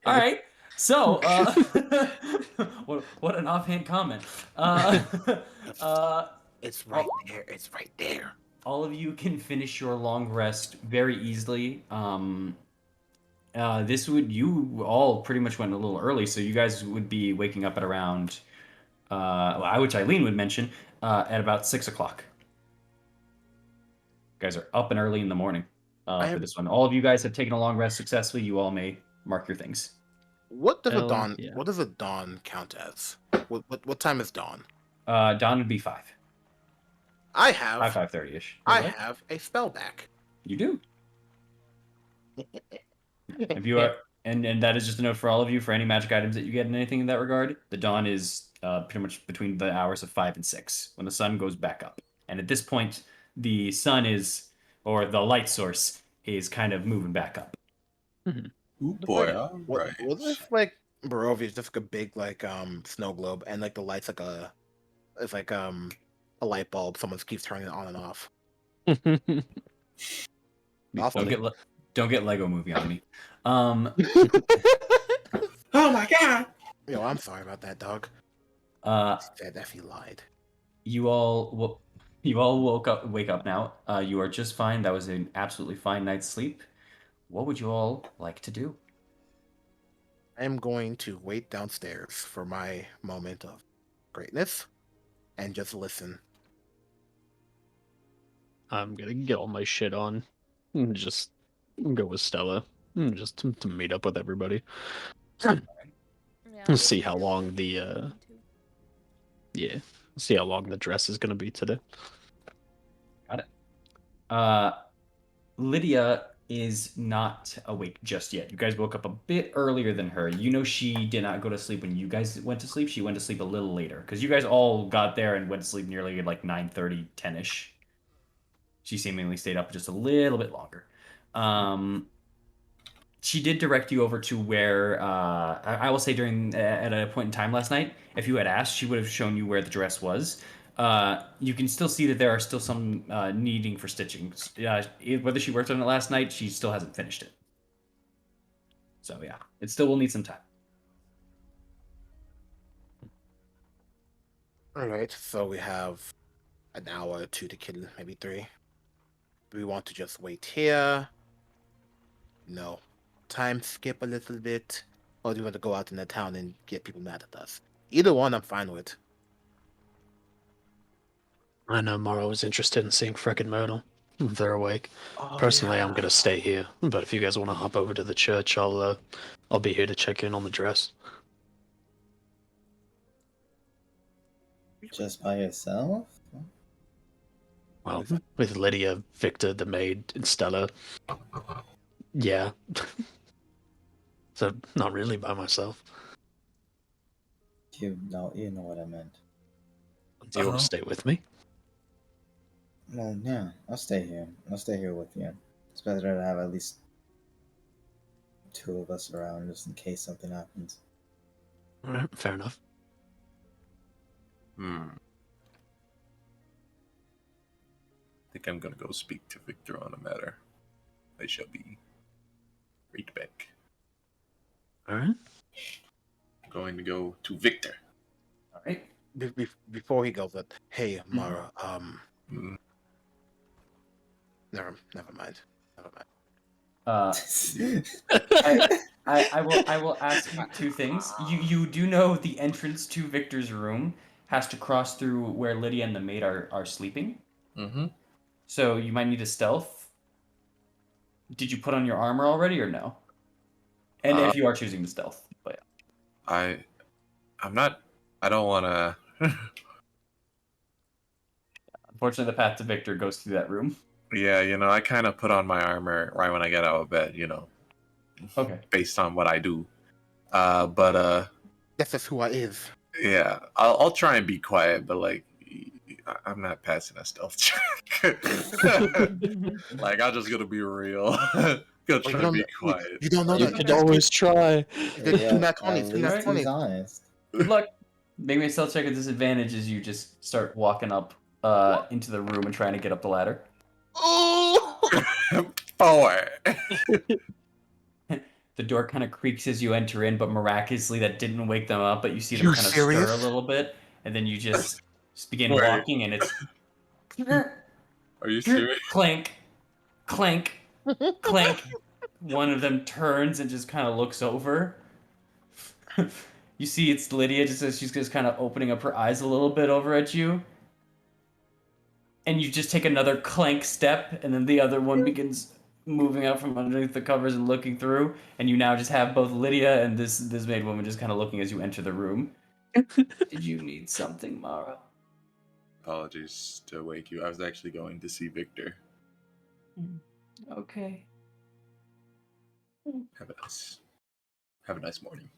All right. So, what an offhand comment. It's right there. It's right there. All of you can finish your long rest very easily. You all pretty much went a little early, so you guys would be waking up at around, which Eileen would mention, at about 6 o'clock. You guys are up and early in the morning for this one. All of you guys have taken a long rest successfully. You all may mark your things. What does a Hell dawn? yeah. What does a dawn count as? What time is dawn? Dawn would be 5. I have 5:30ish. I have a spell back. You do. If you are, and that is just a note for all of you for any magic items that you get in anything in that regard. The dawn is pretty much between the hours of 5 and 6 when the sun goes back up. And at this point, the sun or the light source is kind of moving back up. Ooh boy, all right. What if like Barovia is just like a big snow globe and like the lights it's like a light bulb. Someone keeps turning it on and off. Awesome. Don't get Lego Movie on me. Oh my god! Yo, I'm sorry about that, dog. Said that he lied. You all wake up now. You are just fine. That was an absolutely fine night's sleep. What would you all like to do? I am going to wait downstairs for my moment of greatness and just listen. I'm gonna get all my shit on and just go with Stella. Just to meet up with everybody. Yeah, I'll See be how here long with the you too. yeah. See how long the dress is gonna be today. Got it. Lydia is not awake just yet. You guys woke up a bit earlier than her. You know she did not go to sleep when you guys went to sleep. She went to sleep a little later because you guys all got there and went to sleep nearly like 9:30, 10ish. She seemingly stayed up just a little bit longer. She did direct you over to where I will say at a point in time last night. If you had asked, she would have shown you where the dress was. You can still see that there are still some needing for stitching. Whether she worked on it last night, she still hasn't finished it. So yeah, it still will need some time. All right, so we have an hour or two to kill, maybe 3. Do we want to just wait here? No. Time skip a little bit, or do we want to go out in the town and get people mad at us? Either one, I'm fine with. I know Morrow was interested in seeing frickin' Myrtle. If they're awake. Oh, Personally, I'm gonna stay here. But if you guys want to hop over to the church, I'll be here to check in on the dress. Just by yourself? Well, with Lydia, Victor, the maid, and Stella. Yeah. So not really by myself. You know what I meant. Do you want to stay with me? Well, yeah, I'll stay here. I'll stay here with you. It's better to have at least 2 of us around just in case something happens. All right, fair enough. I think I'm gonna go speak to Victor on a matter. I shall be right back. All right. Going to go to Victor. All right. Before he goes up, hey, Mara, Mm, never mind. Never mind. I will ask you two things. You do know the entrance to Victor's room has to cross through where Lydia and the maid are sleeping. Mm-hmm. So you might need a stealth. Did you put on your armor already or no? And if you are choosing to stealth, but I'm not. I don't want to. unfortunately, the path to Victor goes through that room. Yeah, I kind of put on my armor right when I get out of bed. Okay. Based on what I do. But This is who I is. yeah, I'll try and be quiet, but like, I'm not passing a stealth check. Like, I'm just gonna be real. Gonna try to be quiet. You don't know You that. could always try. Yeah, Not 20, at not least 20. he's honest. Good luck. Make me a stealth check at disadvantage as you just start walking up into the room and trying to get up the ladder. Oh! 4. The door kind of creaks as you enter in, but miraculously that didn't wake them up. But you see them You kind of serious? stir a little bit, and then you just begin Wait. walking, and it's Are you serious? clank, clank, clank. One of them turns and just kind of looks over. You see it's Lydia just as she's just kind of opening up her eyes a little bit over at you. And you just take another clank step, and then the other one begins moving out from underneath the covers and looking through. And you now just have both Lydia and this maid woman just kind of looking as you enter the room. Did you need something, Mara? Apologies to wake you. I was actually going to see Victor. Okay. Have a nice morning.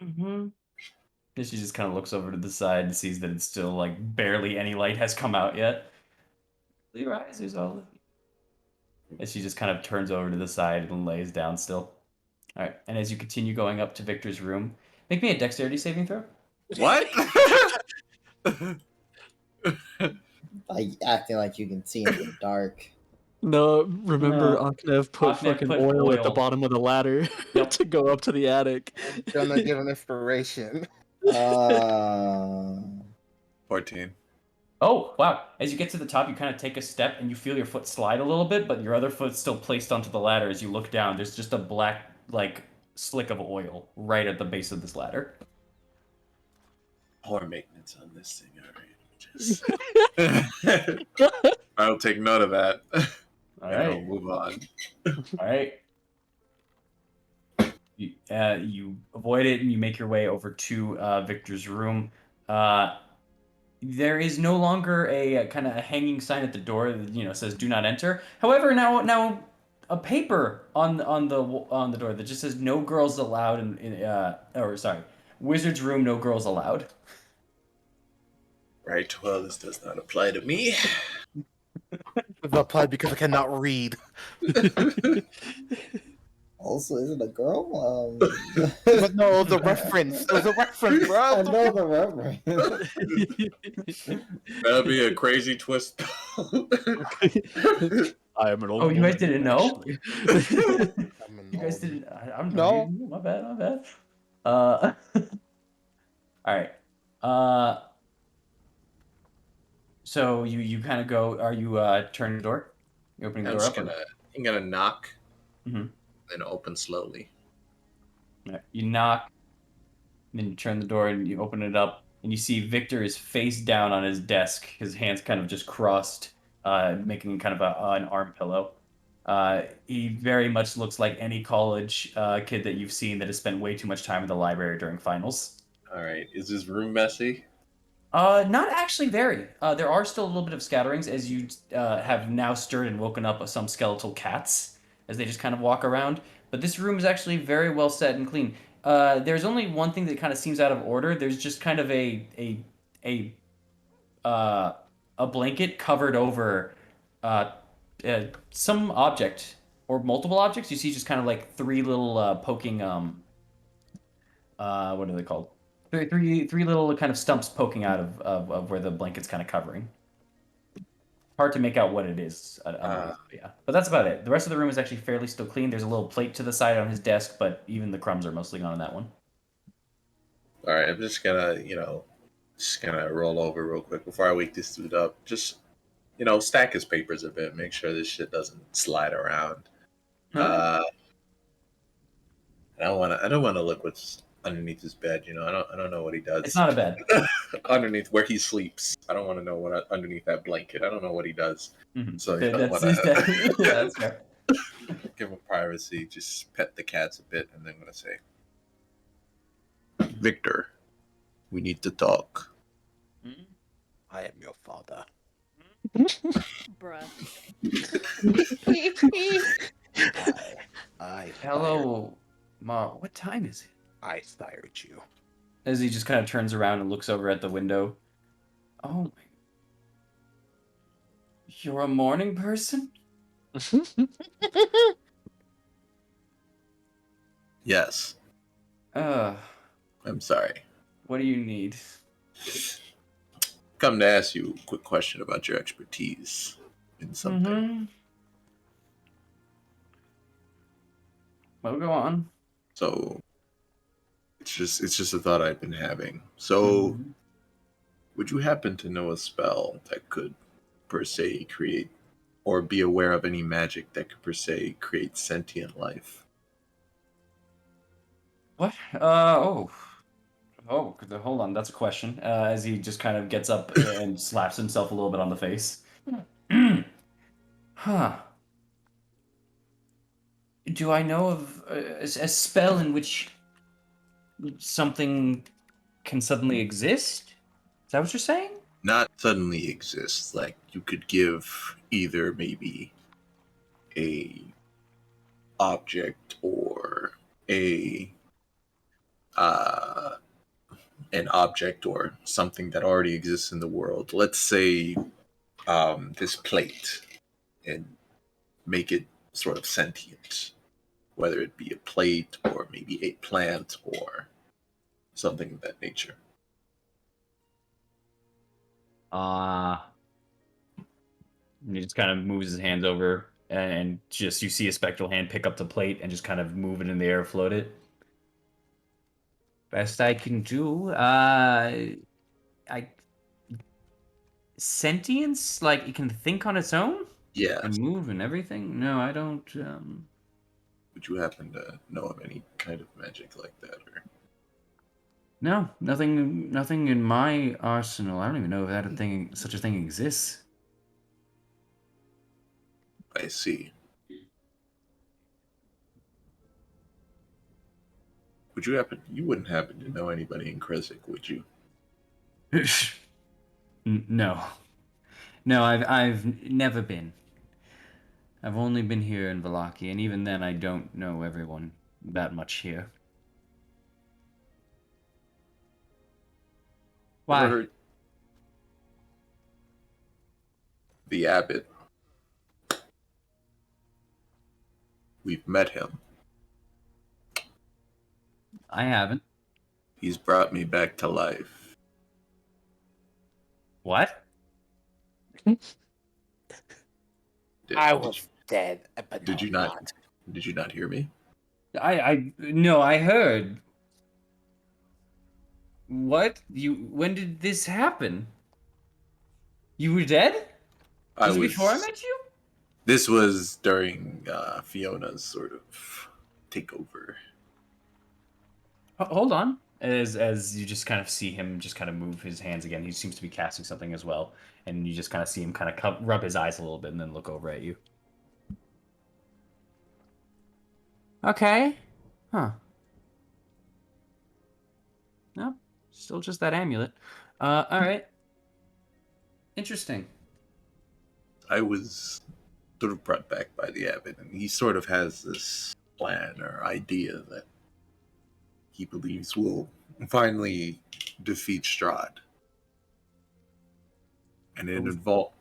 Mm-hmm. And she just kind of looks over to the side and sees that it's still like barely any light has come out yet. Your eyes is all of you. And she just kind of turns over to the side and lays down still. All right. And as you continue going up to Victor's room, make me a dexterity saving throw. What? Like acting like you can see in the dark. No, remember No. Aknev put Aknev fucking put oil at the oil. bottom of the ladder Yep. to go up to the attic. Gonna give an inspiration. 14. Oh, wow. As you get to the top, you kind of take a step and you feel your foot slide a little bit, but your other foot's still placed onto the ladder. As you look down, there's just a black, like, slick of oil right at the base of this ladder. Poor maintenance on this thing. Alright. I'll take note of that. All And right. I'll move on. All right. You avoid it and you make your way over to Victor's room. There is no longer a kind of a hanging sign at the door that says "Do not enter." However, now a paper on the door that just says "No girls allowed" Wizard's room, no girls allowed. Right, well, this does not apply to me. It's applied because I cannot read. Also, is it a girl? But no, the reference. It was a reference, bro. I know the reference. That'd be a crazy twist. I am an old. Oh, you guys didn't know? I'm an You guys old- didn't. I'm No. My bad. All right. So you kind of go. Are you turning the door? You opening the I'm door just up? I'm gonna knock, Mhm. then open slowly. Alright, you knock, then you turn the door and you open it up, and you see Victor is face down on his desk, his hands kind of just crossed, making kind of an arm pillow. He very much looks like any college kid that you've seen that has spent way too much time in the library during finals. All right, is this room messy? Not actually very. There are still a little bit of scatterings as you have now stirred and woken up some skeletal cats as they just kind of walk around. But this room is actually very well set and clean. There's only one thing that kind of seems out of order. There's just kind of a blanket covered over some object or multiple objects. You see just kind of like three little poking what are they called? Three little kind of stumps poking out of where the blanket's kind of covering. Hard to make out what it is. Yeah, but that's about it. The rest of the room is actually fairly still clean. There's a little plate to the side on his desk, but even the crumbs are mostly gone on that one. All right, I'm just gonna roll over real quick before I wake this dude up. Just stack his papers a bit. Make sure this shit doesn't slide around. I don't wanna look what's underneath his bed. I don't know what he does. It's not a bed. Underneath where he sleeps. I don't want to know what underneath that blanket. I don't know what he does. So I don't want to Yeah, that's fair. give him privacy. Just pet the cats a bit, and then I'm gonna say, Victor, we need to talk. I am your father. Bruh. I Hello, Ma. What time is it? I sired you. As he just kind of turns around and looks over at the window. Oh my. You're a morning person? Yes, Uh, I'm sorry. what do you need? Come to ask you a quick question about your expertise in something. Mm-hmm. Well, go on. So it's just a thought I've been having. So Mhm. would you happen to know a spell that could per se create or be aware of any magic that could per se create sentient life? What? Hold on. That's a question. As he just kind of gets up and slaps himself a little bit on the face. Huh. Do I know of a spell in which something can suddenly exist? Is that what you're saying? Not suddenly exists. Like you could give either maybe a object or a uh an object or something that already exists in the world. Let's say this plate, and make it sort of sentient, whether it be a plate or maybe a plant or something of that nature. He just kind of moves his hands over, and just you see a spectral hand pick up the plate and just kind of move it in the air, float it. Best I can do. I sentience, like it can think on its own Yeah. and move and everything. No, I don't. Would you happen to know of any kind of magic like that? Or No, nothing in my arsenal. I don't even know if such a thing exists. I see. You wouldn't happen to know anybody in Kresik, would you? No, no, I've never been. I've only been here in Valaki, and even then, I don't know everyone that much here. Why? Ever heard the abbot? We've met him. I haven't. He's brought me back to life. What? I was dead, but Did now you not? not. Did you not hear me? No, I heard. What? When did this happen? You were dead? Was it before I met you? This was during Fiona's sort of takeover. Hold on. As you just kind of see him just kind of move his hands again, he seems to be casting something as well, and you just kind of see him kind of rub his eyes a little bit and then look over at you. Okay. Huh. No, still just that amulet. All right. Interesting. I was sort of brought back by the abbot, and he sort of has this plan or idea that he believes will finally defeat Strahd. And it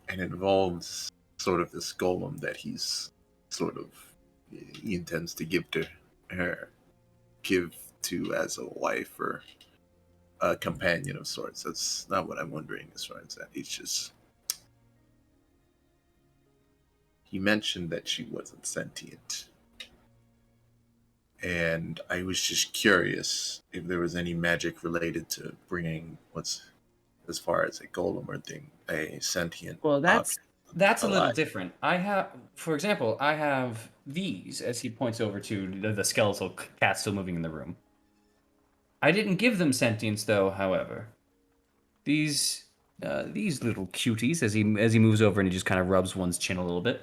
involves sort of this golem that he intends to give to as a wife or a companion of sorts. That's not what I'm wondering as far as that. He mentioned that she wasn't sentient. And I was just curious if there was any magic related to bringing as far as a golem or thing, a sentient Well, object. That's a little alive. different. I have, for example, I have these, as he points over to the skeletal cat still moving in the room. I didn't give them sentience, though. However, these little cuties, as he moves over and he just kind of rubs one's chin a little bit,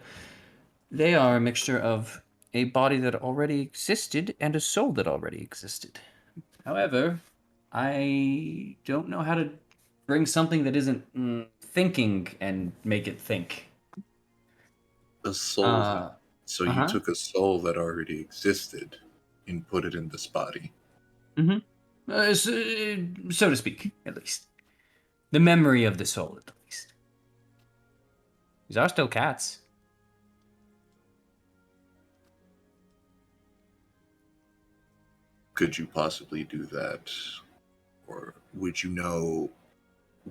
they are a mixture of a body that already existed and a soul that already existed. However, I don't know how to bring something that isn't thinking and make it think. A soul. So you uh-huh. took a soul that already existed and put it in this body. So to speak, at least. The memory of the soul, at least. These are still cats. Could you possibly do that? Or would you know,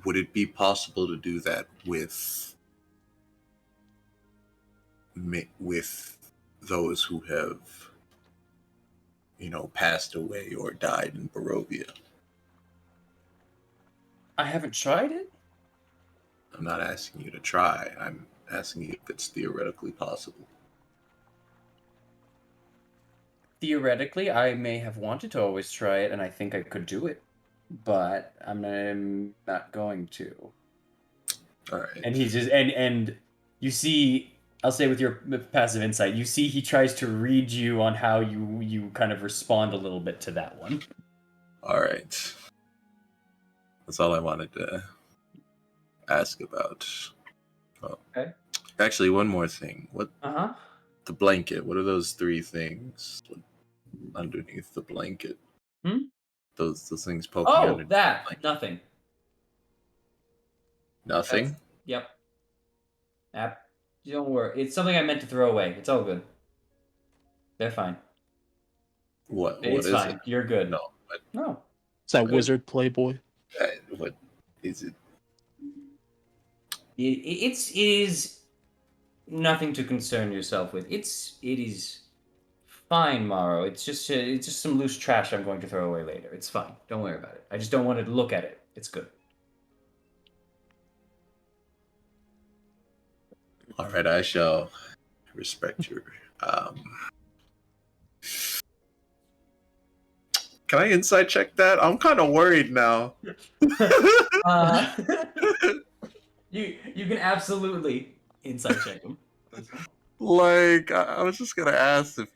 would it be possible to do that with those who have, passed away or died in Barovia? I haven't tried it. I'm not asking you to try. I'm asking you if it's theoretically possible. Theoretically, I may have wanted to always try it, and I think I could do it, but I'm not going to. All right. And he's just and you see, I'll say with your passive insight, you see he tries to read you on how you kind of respond a little bit to that one. All right. That's all I wanted to ask about. Oh. Okay. Actually, one more thing. What? Uh-huh. The blanket. What are those three things underneath the blanket? Those things poking underneath. That nothing. Nothing. Yep. Don't worry. It's something I meant to throw away. It's all good. They're fine. What It's is fine. it? You're good. No. No. It's that wizard playboy. What is it? It is nothing to concern yourself with. It is fine, Morrow. It's just some loose trash I'm going to throw away later. It's fine. Don't worry about it. I just don't want to look at it. It's good. All right, I shall respect your. Can I inside check that? I'm kind of worried now. You can absolutely inside check him. Like, I was just gonna ask if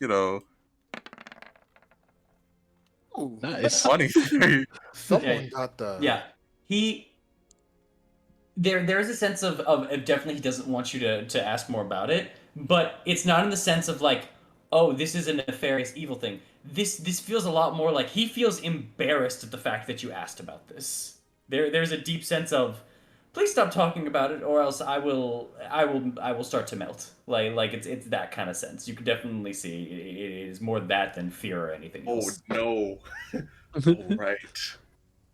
Oh, nice. Funny. Someone got the. Yeah, There's a sense of definitely he doesn't want you to ask more about it, but it's not in the sense of like, oh, this is a nefarious evil thing. This feels a lot more like he feels embarrassed at the fact that you asked about this. There's a deep sense of, please stop talking about it, or else I will start to melt. Like it's that kind of sense. You can definitely see it is more that than fear or anything else. Oh no! All right.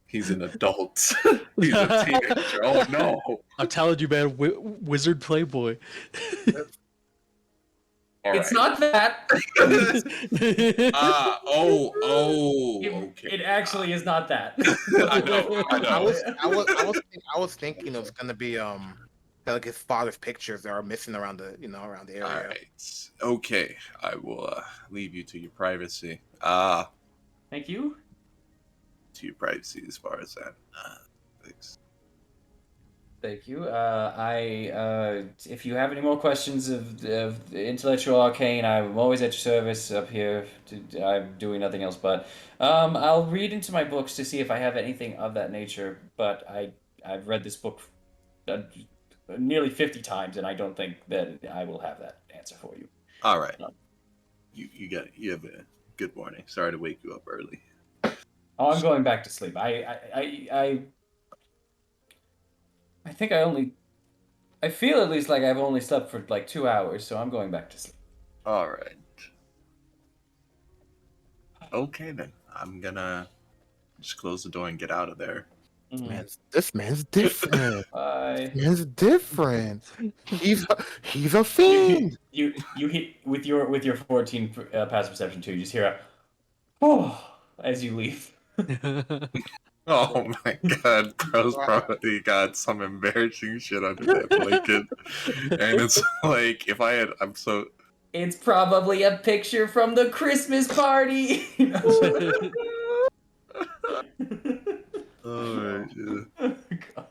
He's an adult. He's a teenager. Oh no! I'm telling you, man, wizard playboy. It's not that. Okay. It actually is not that. I know. I was thinking it was gonna be like his father's pictures that are missing around the around the area. All right. Okay. I will leave you to your privacy. Thank you. To your privacy as far as that. Thanks. Thank you. If you have any more questions of intellectual arcane, I'm always at your service up here. I'm doing nothing else, but I'll read into my books to see if I have anything of that nature. But I've read this book nearly 50 times, and I don't think that I will have that answer for you. All right. You have a good morning. Sorry to wake you up early. Oh, I'm going back to sleep. I think I feel at least like I've only slept for like 2 hours, so I'm going back to sleep. All right. Okay then. I'm gonna just close the door and get out of there. This man's different. Bye. This man's different. He's a fiend. You hit with your 14 passive perception too. You just hear a oh as you leave. Oh my god, bro's probably got some embarrassing shit under that blanket. And it's like, if I had, I'm so. It's probably a picture from the Christmas party. Oh, shit. God.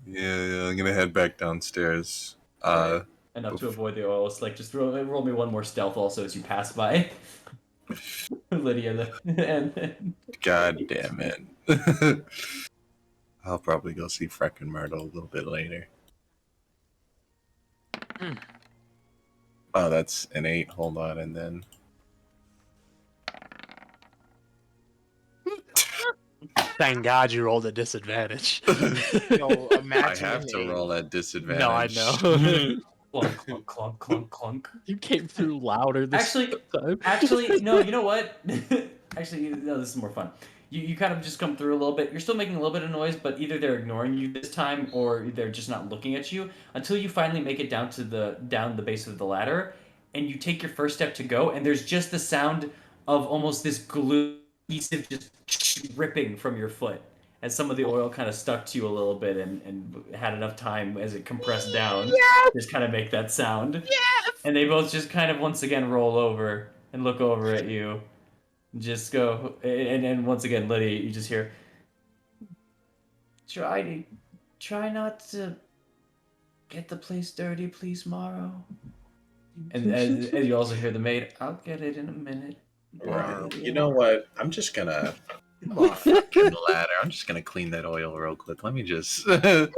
Yeah, I'm gonna head back downstairs. Alright. Enough to avoid the oil slick. Just roll me one more stealth also as you pass by. Lydia, and God damn it. I'll probably go see Freck and Myrtle a little bit later. Oh, that's an 8. Hold on, and then. Thank God you rolled a disadvantage. Yo, I imagine have an to 8. roll at disadvantage. No, I know. clunk, clunk, clunk, clunk, clunk. You came through louder this time. Actually, no. You know what? Actually, no. This is more fun. You kind of just come through a little bit. You're still making a little bit of noise, but either they're ignoring you this time or they're just not looking at you until you finally make it down to the base of the ladder, and you take your first step to go, and there's just the sound of almost this glue adhesive just ripping from your foot as some of the oil kind of stuck to you a little bit and had enough time as it compressed down, just kind of make that sound. And they both just kind of once again roll over and look over at you. Just go, and once again, Lydia, you just hear, try not to get the place dirty, please, Morrow. And you also hear the maid, I'll get it in a minute. Right. You know what? I'm just gonna Fucking ladder. I'm just gonna clean that oil real quick. Let me just. Like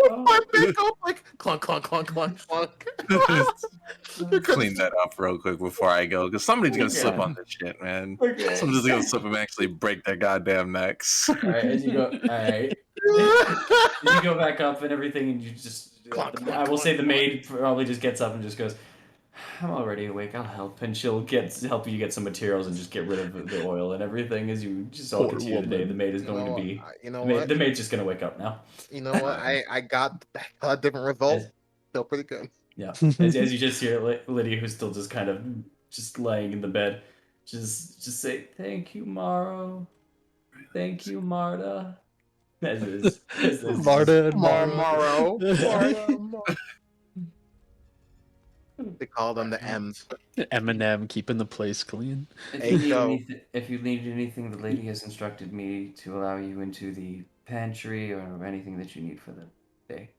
clunk, clunk, clunk, clunk, clunk. Clean that up real quick before I go, because somebody's gonna slip on this shit, man. Okay. Somebody's gonna slip and actually break their goddamn necks. Alright, as you go, alright. You go back up and everything, and you just. Clunk, clunk, I will say clunk, the maid probably just gets up and just goes, I'm already awake, I'll help. And she'll help you get some materials and just get rid of the oil and everything as you just all Poor continue the day. woman. The maid is going to be. You know The maid, what? the maid's just going to wake up now. You know what? I got a different result. As- Still pretty good. Yeah. As you just hear Lydia, who's still just kind of just laying in the bed, just say, thank you, Morrow. Thank you, Marta. As Marta and Morrow. Morrow. They call them the M's. Eminem keeping the place clean. If you need anything, the lady has instructed me to allow you into the pantry or anything that you need for the day.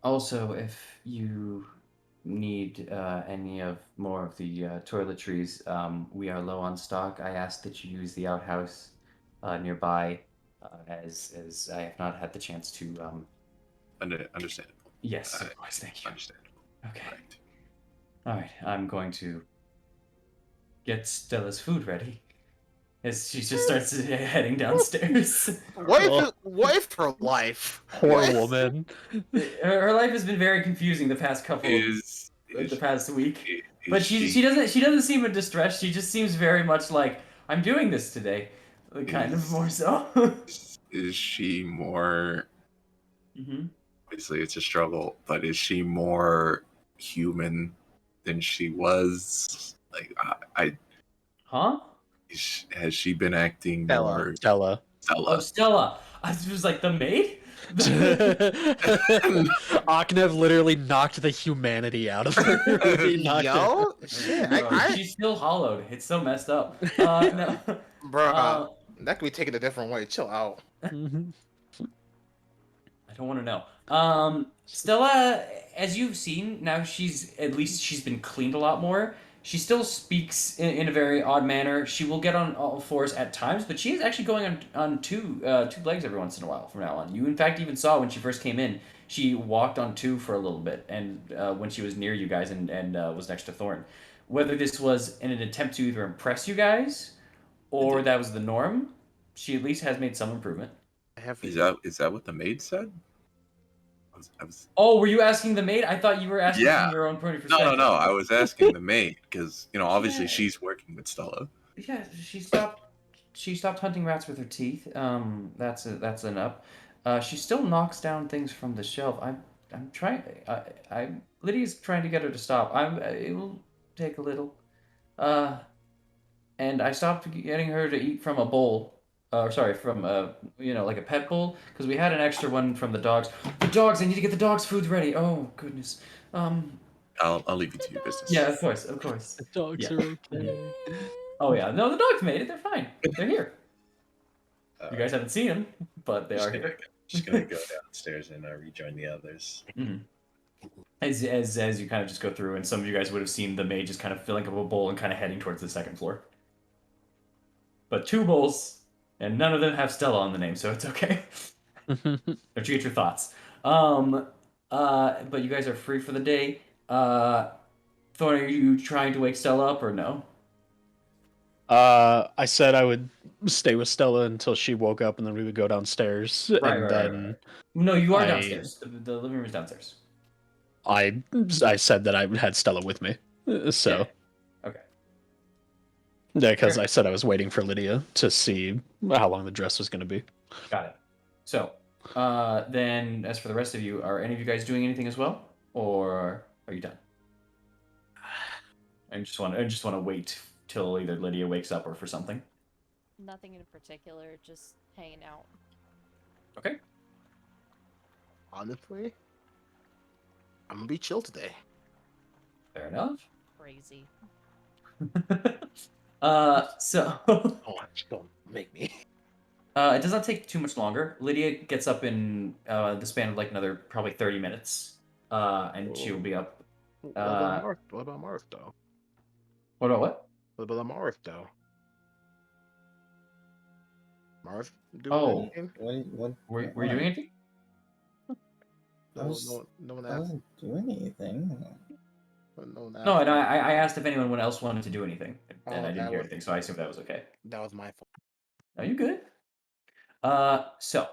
Also, if you need any of more of the toiletries, we are low on stock. I ask that you use the outhouse nearby, as I have not had the chance to. Understandable. Yes, of course. Thank you. Understandable. Okay. Right. All right. I'm going to get Stella's food ready. As she just starts heading downstairs. What if her life? Poor What? woman. Her life has been very confusing the past the past week. Is But she doesn't seem in distress. She just seems very much like, I'm doing this today. Kind of more so. Is she more? Mm-hmm. Obviously, it's a struggle, but is she more human than she was? Like, Huh? has she been acting Stella. more? Stella. Oh, Stella. I was like, the maid? Aknev literally knocked the humanity out of her. He knocked Yo, shit, She's still hollowed. It's so messed up. No. Bruh, that could be taken a different way. Chill out. Mhm. I don't want to know. Stella, as you've seen, now she's been cleaned a lot more. She still speaks in a very odd manner. She will get on all fours at times, but she is actually going on two legs every once in a while from now on. You, in fact, even saw when she first came in, she walked on two for a little bit, and when she was near you guys and was next to Thorn. Whether this was in an attempt to either impress you guys or that was the norm, she at least has made some improvement. Is that what the maid said? I was Oh, were you asking the maid? I thought you were asking from your own point of perspective. No. I was asking the maid because obviously she's working with Stella. Yeah, she stopped hunting rats with her teeth. That's enough. She still knocks down things from the shelf. I'm trying. Lydia's trying to get her to stop. It will take a little. And I stopped getting her to eat from a bowl. sorry, from like a pet bowl, because we had an extra one from the dogs. The dogs, I need to get the dogs' food ready. Oh goodness. I'll leave you to your business. Yeah, of course, of course. The dogs Yeah. are okay. Oh yeah, no, the dogs made it. They're fine. They're here. You guys haven't seen them, but they are here. Just gonna go downstairs and rejoin the others. Mhm. As you kind of just go through, and some of you guys would have seen the maid just kind of filling up a bowl and kind of heading towards the second floor. But 2 bowls, and none of them have Stella on the name, so it's okay. Don't you get your thoughts. But you guys are free for the day. Thorn, are you trying to wake Stella up or no? I said I would stay with Stella until she woke up, and then we would go downstairs. Right. No, you are I- downstairs. The living room is downstairs. I said that I had Stella with me, so Yeah. Okay. yeah, because Fair. I said I was waiting for Lydia to see how long the dress was going to be. Got it. So, then as for the rest of you, are any of you guys doing anything as well, or are you done? I just want to wait till either Lydia wakes up or for something. Nothing in particular, just hanging out. Okay. Honestly, I'm gonna be chill today. Fair enough. Crazy. So Don't make me. it does not take too much longer. Lydia gets up in the span of like another probably 30 minutes, and she'll be up. What about Marth? What about Marth though? What about what? What about Marth though? Marth doing Oh. anything? What? Were you doing anything? I No one asked. wasn't doing anything. No one asked. No, and I asked if anyone else wanted to do anything, and Oh, I didn't that hear was- anything, so I assumed that was okay. That was my fault. Are you good? So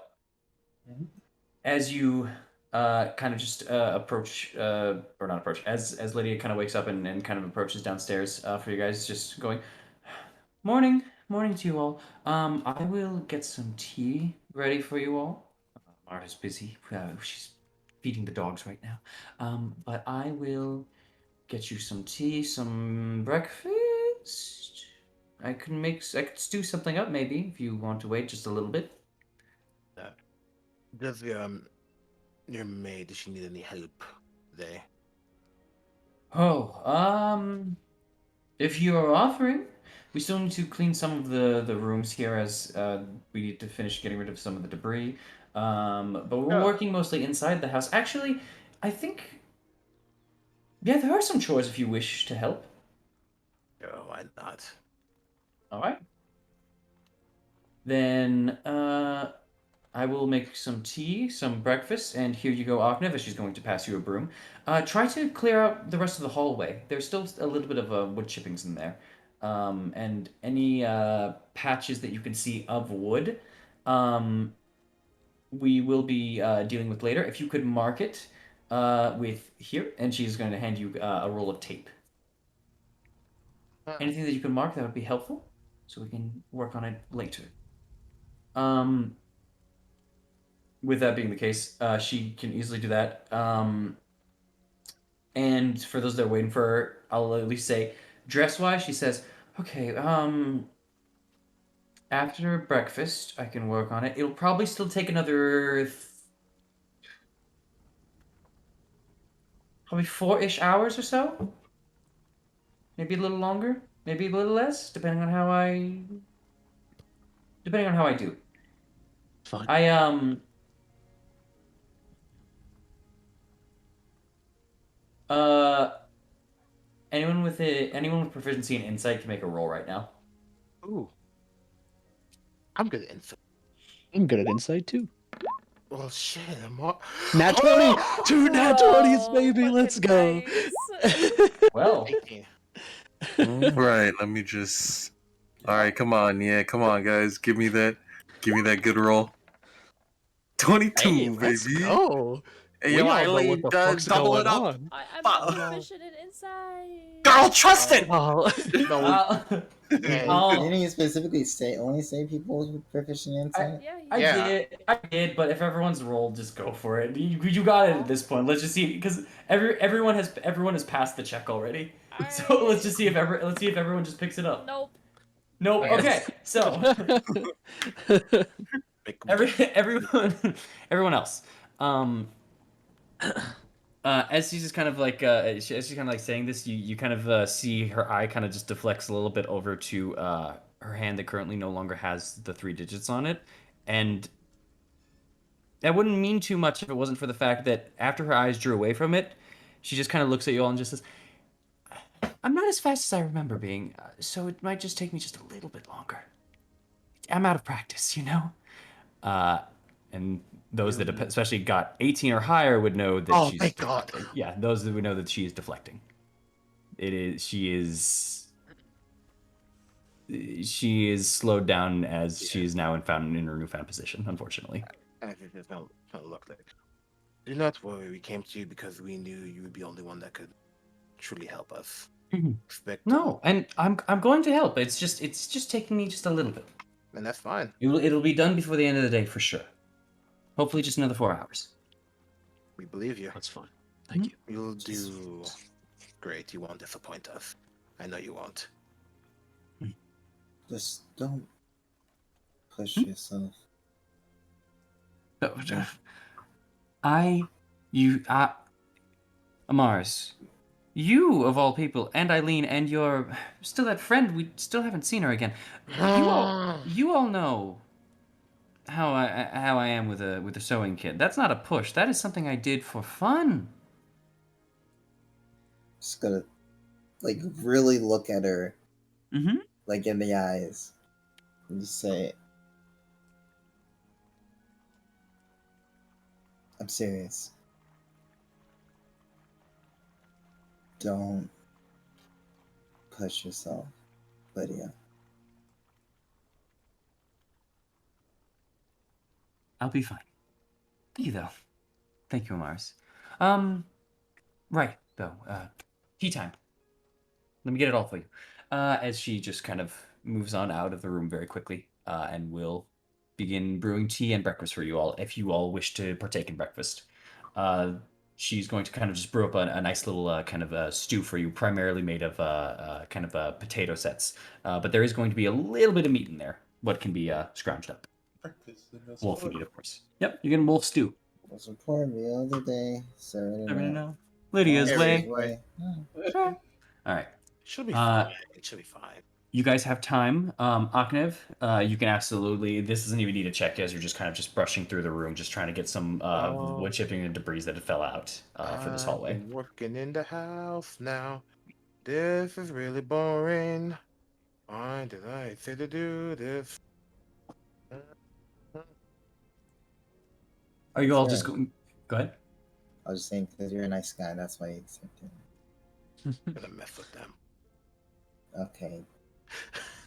as you kind of just approach, or not approach, as Lydia kind of wakes up and kind of approaches downstairs for you guys, just going, morning to you all. I will get some tea ready for you all. Marta's busy. She's feeding the dogs right now. But I will get you some tea, some breakfast. I could stew something up maybe if you want to wait just a little bit. Does your maid, does she need any help today? Oh, if you are offering, we still need to clean some of the rooms here as we need to finish getting rid of some of the debris. But we're Yeah. working mostly inside the house. Actually, I think, yeah, there are some chores if you wish to help. Oh, why not? All right. Then I will make some tea, some breakfast, and here you go, Agnev, as she's going to pass you a broom. Try to clear out the rest of the hallway. There's still a little bit of wood chippings in there. And any patches that you can see of wood, we will be dealing with later. If you could mark it with here, and she's going to hand you a roll of tape. Anything that you can mark that would be helpful, so we can work on it later. With that being the case, she can easily do that. And for those that are waiting for her, I'll at least say, dress-wise, she says, okay, after breakfast, I can work on it. It'll probably still take another probably 4-ish hours or so. Maybe a little longer, maybe a little less, depending on how I do. Fine. Anyone with proficiency in insight can make a roll right now. Ooh. I'm good at insight. I'm good at insight too. Well, shit, Nat 20! 2 Nat 20s, baby! Oh, Let's fucking go! nice. Well, 18. Right, let me just. All right, come on, guys, give me that good roll. 22, Hey, let's baby. go! Hey, We yo, all know Eileen, what the fuck's double going it up. on. I'm Fuck. proficient in insight. Girl, trust it. Oh. Didn't you specifically only say people with proficient insight? Yeah, I did, but if everyone's rolled, just go for it. You got it at this point. Let's just see, because everyone has passed the check already. So let's just see if everyone just picks it up. Nope. No. I Okay. guess. So everyone else. As she's just kind of like as she's kind of like saying this, you kind of see her eye kind of just deflects a little bit over to her hand that currently no longer has the 3 digits on it, and that wouldn't mean too much if it wasn't for the fact that after her eyes drew away from it, she just kind of looks at you all and just says, "I'm not as fast as I remember being, so it might just take me just a little bit longer. I'm out of practice, you know." And those that especially got 18 or higher would know that she's thank God. deflecting. Yeah, those that would know that she is deflecting. She is slowed down as she is now in her newfound position, unfortunately. I think it's gonna look like. Do not worry, we came to you because we knew you would be the only one that could truly help us. Expect No, and I'm going to help. It's just taking me just a little bit. and that's fine. It'll be done before the end of the day for sure. Hopefully, just another 4 hours. We believe you. That's fine. Thank you. You'll do great. You won't disappoint us. I know you won't. Just don't push yourself. Amaris, you of all people, and Eileen, and your still that friend, we still haven't seen her again. You all know how I am with a sewing kit. That's not a push. That is something I did for fun. Just gotta like really look at her, Mm-hmm. like in the eyes, and just say, "I'm serious. Don't push yourself, Lydia." I'll be fine. Thank you, though. Thank you, Amaris. Right, though. Tea time. Let me get it all for you. As she just kind of moves on out of the room very quickly, and will begin brewing tea and breakfast for you all, if you all wish to partake in breakfast. She's going to kind of just brew up a nice little kind of a stew for you, primarily made of kind of potato sets. But there is going to be a little bit of meat in there, what can be scrounged up. Breakfast. Wolf meat, of course. Yep, you're getting wolf stew. Most important meal of the day, serving Never it up. know. Lydia's Lydia's way. Oh. All right. Should be fine. It should be fine. You guys have time. Aknev, you can absolutely. This doesn't even need a check, as you're just kind of just brushing through the room, just trying to get some wood chipping and debris that fell out for this hallway. I'm working in the house now. This is really boring. Why did I say to do this? Are you all Sure. just going? Go ahead. I was just saying, because you're a nice guy, that's why you accepted. I'm gonna mess with them. Okay.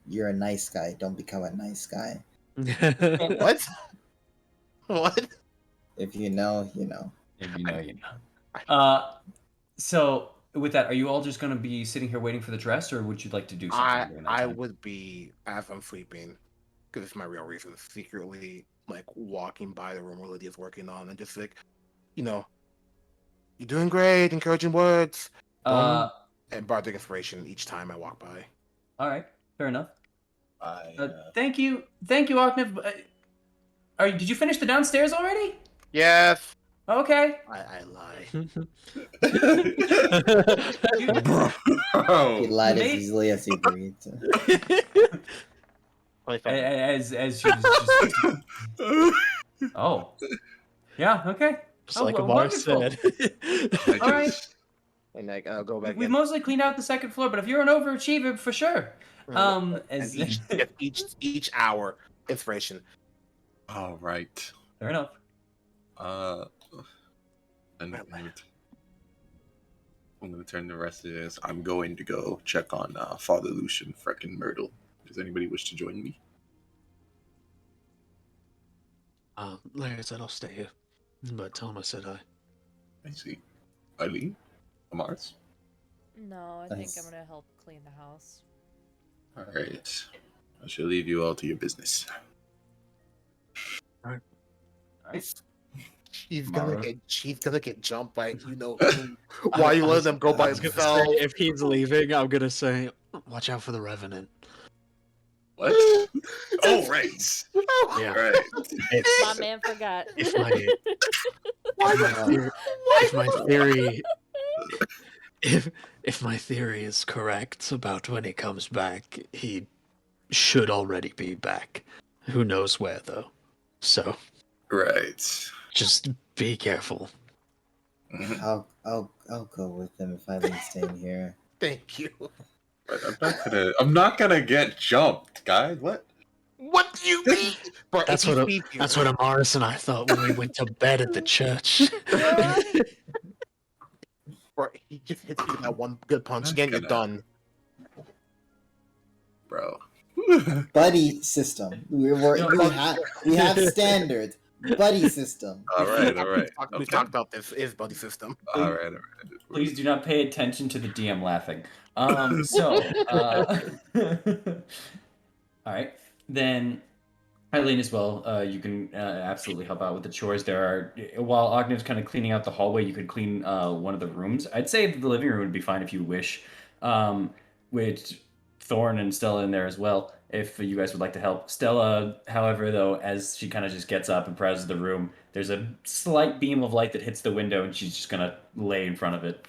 You're a nice guy. Don't become a nice guy. What? What? If you know, you know. If you know, you know. So with that, are you all just going to be sitting here waiting for the dress, or would you like to do something during that I time? would be, as I'm sleeping, because it's my real reason, secretly like walking by the room where Lydia's working on and just like, you're doing great, encouraging words. And bardic inspiration each time I walk by. All right, fair enough. Thank you, Aknev. Did you finish the downstairs already? Yes. Okay. I lie. He lied as easily as he breathed. As she was just... Oh. Yeah, okay. Just like Amar said. All right. And I'll go back We've in. mostly cleaned out the second floor, but if you're an overachiever, for sure. And each hour, inspiration. All right. Fair enough. I'm gonna turn the rest of this. I'm going to go check on Father Lucian, Frecken Myrtle. Does anybody wish to join me? Like I said, I'll stay here. But tell him I said hi. I see. Eileen? Amars? No, I think Nice. I'm gonna help clean the house. All right. I shall leave you all to your business. All right. She's Mara. gonna get jumped by why you let them go by I was gonna themselves. say, if he's leaving, I'm gonna say, watch out for the Revenant. What? Oh, right. Yeah. Right. My man forgot. If my theory if my theory is correct about when he comes back, he should already be back. Who knows where though? So Right. just be careful. Mhm. I'll go with them if Eileen's staying here. Thank you. But I'm not gonna get jumped, guys. What? What do you mean? Bro, That's if what he sees you- that's what Amaris and I thought when we went to bed at the church. Bro, he just hits you with that one good punch. Again, you're done. Bro. Buddy system. We have standards. Buddy system. All right. We've talked about this. Is buddy system. All right. Please do not pay attention to the DM laughing. All right. Then, Eileen, as well, you can absolutely help out with the chores. While Ognev's kind of cleaning out the hallway, you could clean one of the rooms. I'd say the living room would be fine if you wish. With Thorn and Stella in there as well, if you guys would like to help. Stella, however, though, as she kind of just gets up and prowls the room, there's a slight beam of light that hits the window, and she's just gonna lay in front of it.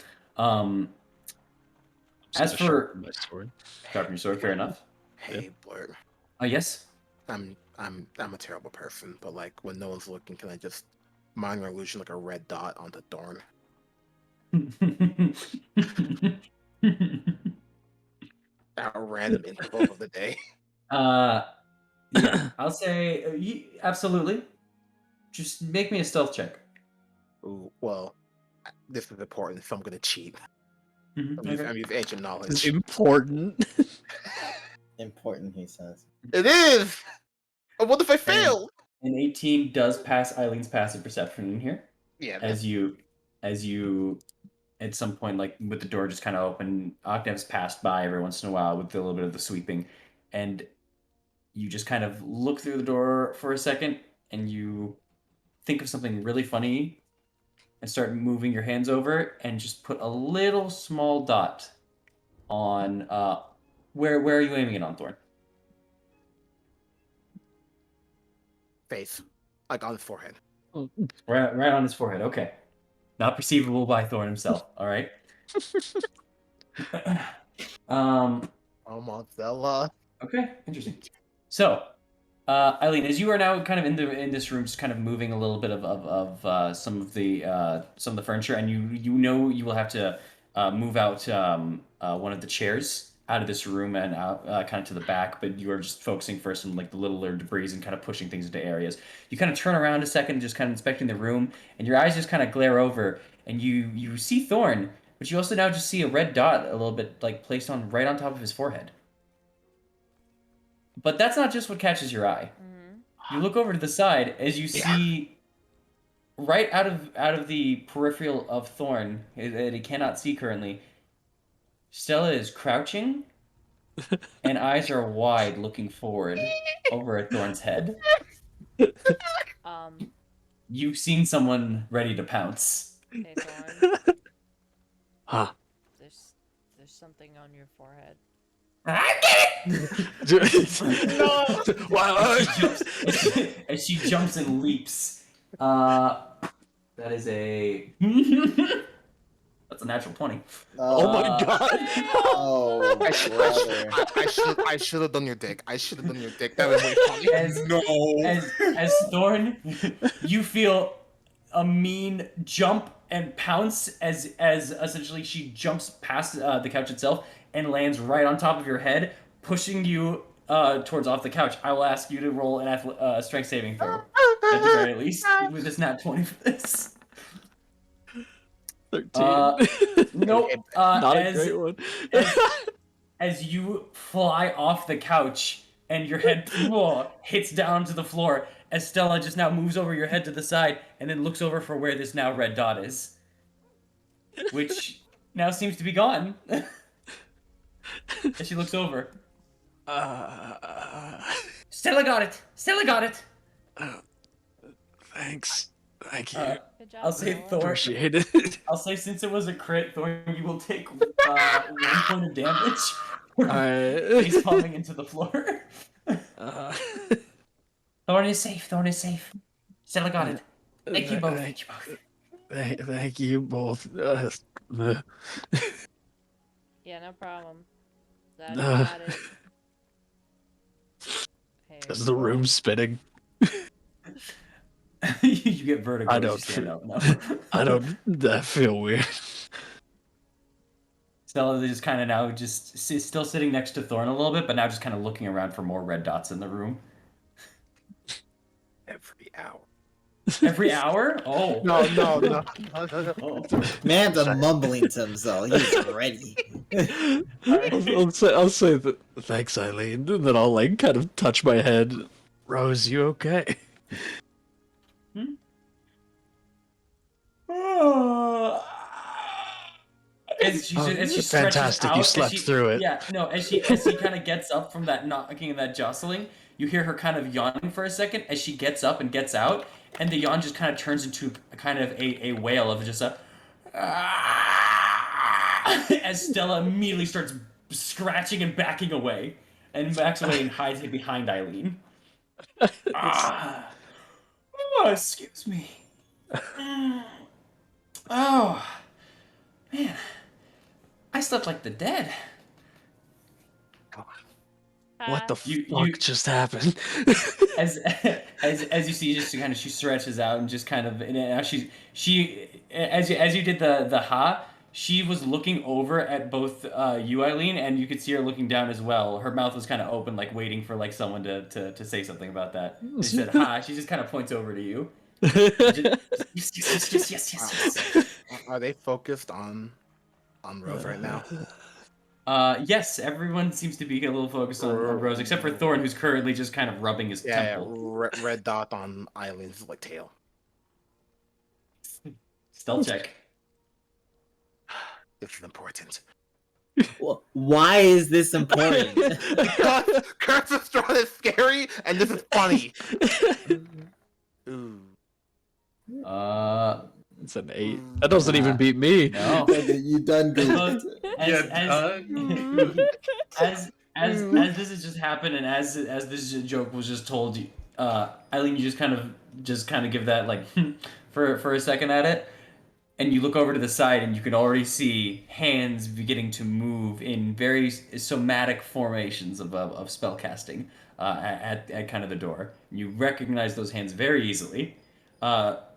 As for my sword. sharpen your sword, fair enough. Hey, Blur. Yes. I'm a terrible person, but like when no one's looking, can I just minor illusion like a red dot onto Thorn? At a random interval of the day. Yeah, I'll say absolutely. Just make me a stealth check. Ooh, well, this is important, so I'm gonna cheat. Okay. I use ancient knowledge. It's important. Important, he says. It is. Oh, what if I fail? An 18 does pass Eileen's passive perception in here. Yeah. As you, at some point, like with the door just kind of open, Octave's passed by every once in a while with a little bit of the sweeping, and you just kind of look through the door for a second, and you think of something really funny, and start moving your hands over it, and just put a little small dot on where are you aiming it on, Thorn? Face, like on his forehead. Right on his forehead. Okay, not perceivable by Thorn himself. All right. Oh, Monstella. Okay, interesting. So, Eileen, as you are now kind of in this room, just kind of moving a little bit of some of the furniture, and you know you will have to move out one of the chairs out of this room and out kind of to the back, but you are just focusing first on like the littler debris and kind of pushing things into areas. You kind of turn around a second, just kind of inspecting the room, and your eyes just kind of glare over, and you see Thorn, but you also now just see a red dot a little bit like placed on right on top of his forehead. But that's not just what catches your eye. Mm-hmm. You look over to the side as you see right out of the peripheral of Thorn that he cannot see currently. Stella is crouching, and eyes are wide, looking forward over at Thorn's head. You've seen someone ready to pounce. Hey Thorn. Huh. There's something on your forehead. I get it! No! Wow. As she jumps and leaps. That is a... That's a natural 20. Oh my god! Oh, brother. I should have done your dick. I should have done your dick. That was way funny. As Thorn, you feel a mean jump and pounce as essentially she jumps past the couch itself and lands right on top of your head, pushing you towards off the couch. I will ask you to roll an strength saving throw at the very least with this nat 20 for this. 13. Nope. Not a great one. As you fly off the couch and your head hits down to the floor, as Stella just now moves over your head to the side and then looks over for where this now red dot is, which now seems to be gone. As she looks over. Stella got it. Stella got it. Thanks. Thank you. Good job. I'll say Noah. Thorn. Appreciate it. I'll say since it was a crit, Thorn, you will take 1 point of damage Face palming into the floor. Thorn is safe. Thorn is safe. Stella got it. Thank you both. Thank you both. Thank you both. Yeah, no problem. Glad you got it. Hey. Is the room spinning? You get vertigo I as you don't stand feel- up. No. I don't. That feel weird. Stella is just kind of now just still sitting next to Thorn a little bit, but now just kind of looking around for more red dots in the room. Every hour. Every hour? Oh. No. Oh. Man's a mumbling to himself. He's ready. I'll say that. Thanks, Eileen. And then I'll like kind of touch my head. Rose, you okay? As she stretches Fantastic, out, you slept through it. Yeah, no. As she kind of gets up from that knocking and that jostling, you hear her kind of yawning for a second as she gets up and gets out, and the yawn just kind of turns into a kind of a wail of just a. As Stella immediately starts scratching and backing away, and backs away and hides behind Eileen. Oh, excuse me. Oh, man. I slept like the dead. What the You- fuck just happened? As you see, just kind of she stretches out and just kind of and now she as you did the ha, she was looking over at both you, Eileen, and you could see her looking down as well. Her mouth was kind of open, like waiting for like someone to say something about that. And she said ha. She just kind of points over to you. Yes. Are they focused on Rose right now? Yes, everyone seems to be a little focused on Rose, except for Thorn, who's currently just kind of rubbing his temple. Red dot on Eileen's like tail. Stealth check. This is important. Well, why is this important? Curse of Strahd is scary, and this is funny. Ooh. It's an 8. That doesn't even beat me. No. You done goofed. As this has just happened, and as this joke was just told, Eileen, you just kind of give that like for a second at it, and you look over to the side, and you can already see hands beginning to move in very somatic formations of spell casting at kind of the door. You recognize those hands very easily.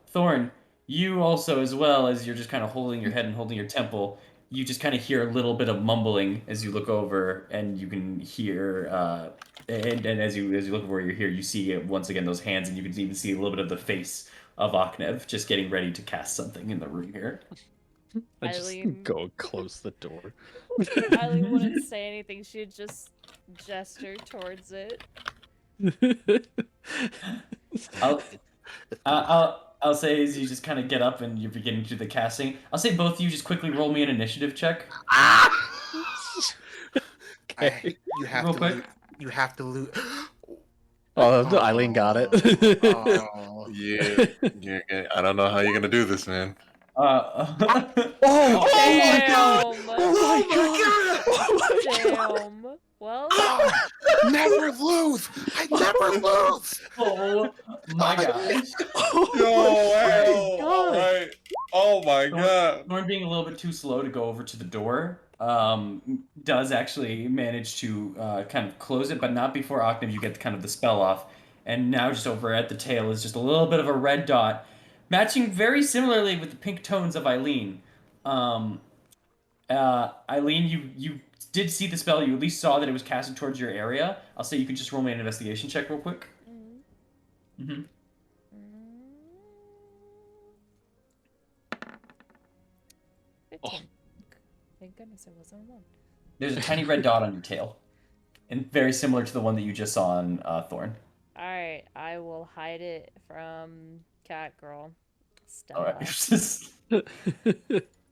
Thorn, you also, as well as you're just kind of holding your head and holding your temple, you just kind of hear a little bit of mumbling as you look over, and you can hear, and as you look over where you hear, you see once again those hands, and you can even see a little bit of the face of Aknev just getting ready to cast something in the room here. I just Eileen- go close the door. Eileen wouldn't say anything. She'd just gesture towards it. I'll say as you just kind of get up and you're beginning to do the casting. I'll say both of you just quickly roll me an initiative check. Okay. You have Real to quick. loot. You have to loot. Oh, Eileen got it. Oh. Yeah. I don't know how you're gonna do this, man. Oh Damn! Oh Damn. Well, Never lose! I never lose! Oh my gosh. Oh my god. Thorn being a little bit too slow to go over to the door, does actually manage to kind of close it, but not before Octave you get kind of the spell off. And now just over at the tail is just a little bit of a red dot, matching very similarly with the pink tones of Eileen. Eileen, you did see the spell. You at least saw that it was casted towards your area. I'll say you could just roll me an investigation check real quick. Mm-hmm. 15. Thank goodness it wasn't one. There's a tiny red dot on your tail, and very similar to the one that you just saw on Thorn. Alright, I will hide it from Cat Girl. All Stella. right.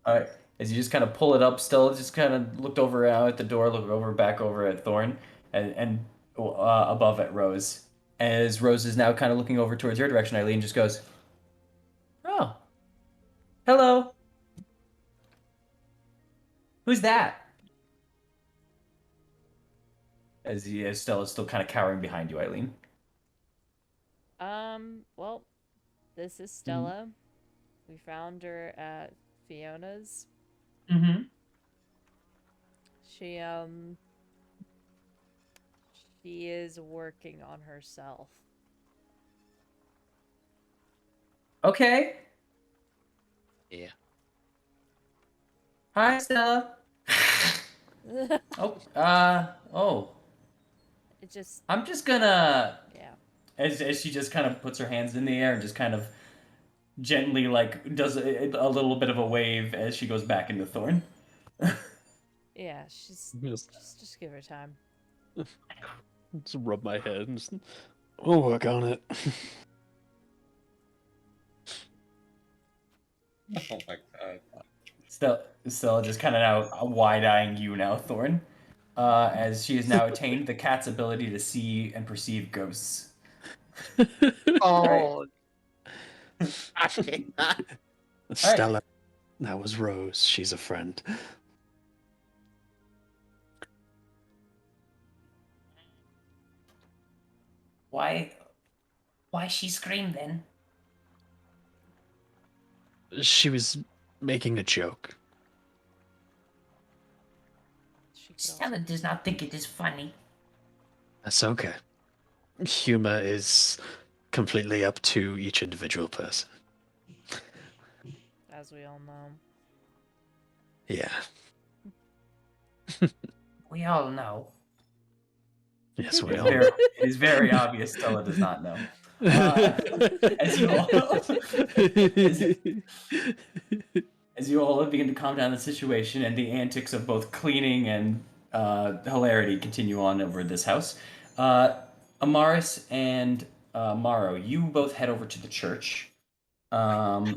All right. As you just kind of pull it up, Stella just kind of looked over out at the door, looked over back over at Thorn, and above at Rose. As Rose is now kind of looking over towards your direction, Eileen just goes, "Oh, hello. Who's that?" as Stella's still kind of cowering behind you, Eileen. Well, this is Stella. We found her at Fiona's. Mm-hmm. She is working on herself. Okay. Yeah. Hi, Stella. Oh. It just, I'm just gonna, yeah. as she just kind of puts her hands in the air and just kind of gently, like, does a little bit of a wave as she goes back into Thorn. Yeah, she's, Just, just give her time. just rub my head and just, we'll work on it. Oh my god. Stella just kind of now wide-eyeing you now, Thorn, as she has now attained the cat's ability to see and perceive ghosts. Oh. Stella, that was Rose. She's a friend. Why she scream then? She was making a joke. She could Stella also, does not think it is funny. That's okay. Humor is completely up to each individual person. as we all know. Yeah. We all know. Yes, we It's all. very, it is very obvious Stella does not know. As you all, as you all begin to calm down the situation and the antics of both cleaning and hilarity continue on over this house, Amaris and Maro, you both head over to the church. No.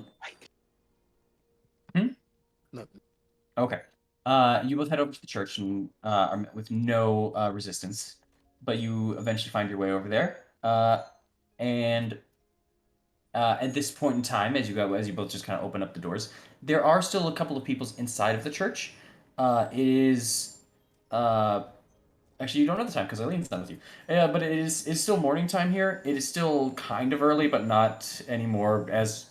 Okay. You both head over to the church and are met with no resistance, but you eventually find your way over there. And at this point in time, as you both just kind of open up the doors, there are still a couple of people inside of the church. It is actually you don't know the time because Eileen's not with you. Yeah, but it's still morning time here. It is still kind of early, but not anymore as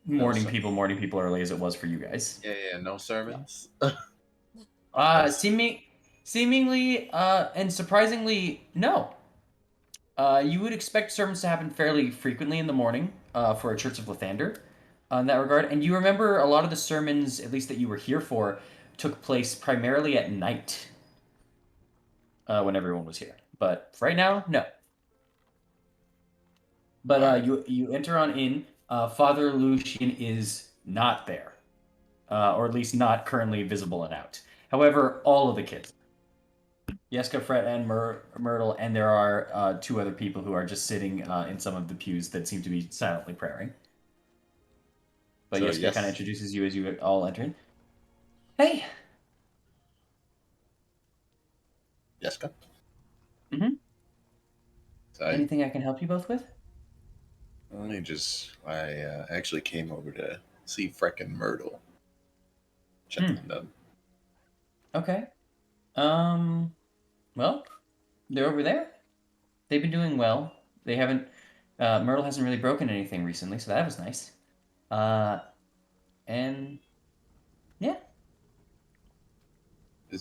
morning people early as it was for you guys. Yeah, no sermons. Seemingly, and surprisingly, no. You would expect sermons to happen fairly frequently in the morning for a Church of Lathander in that regard. And you remember a lot of the sermons, at least that you were here for, took place primarily at night when everyone was here. But right now, no. But Alright. you enter on in. Father Lucian is not there, or at least not currently visible and out. However, all of the kids, Yeska, Fred, and Myrtle, and there are two other people who are just sitting in some of the pews that seem to be silently praying. But So, Yeska yes. kind of introduces you as you all enter in. Hey! Yeska? Mm-hmm. So Anything I can help you both with? I actually came over to see Freck and Myrtle. Check on them. Okay. Well, they're over there. They've been doing well. They haven't. Myrtle hasn't really broken anything recently, so that was nice. And yeah. I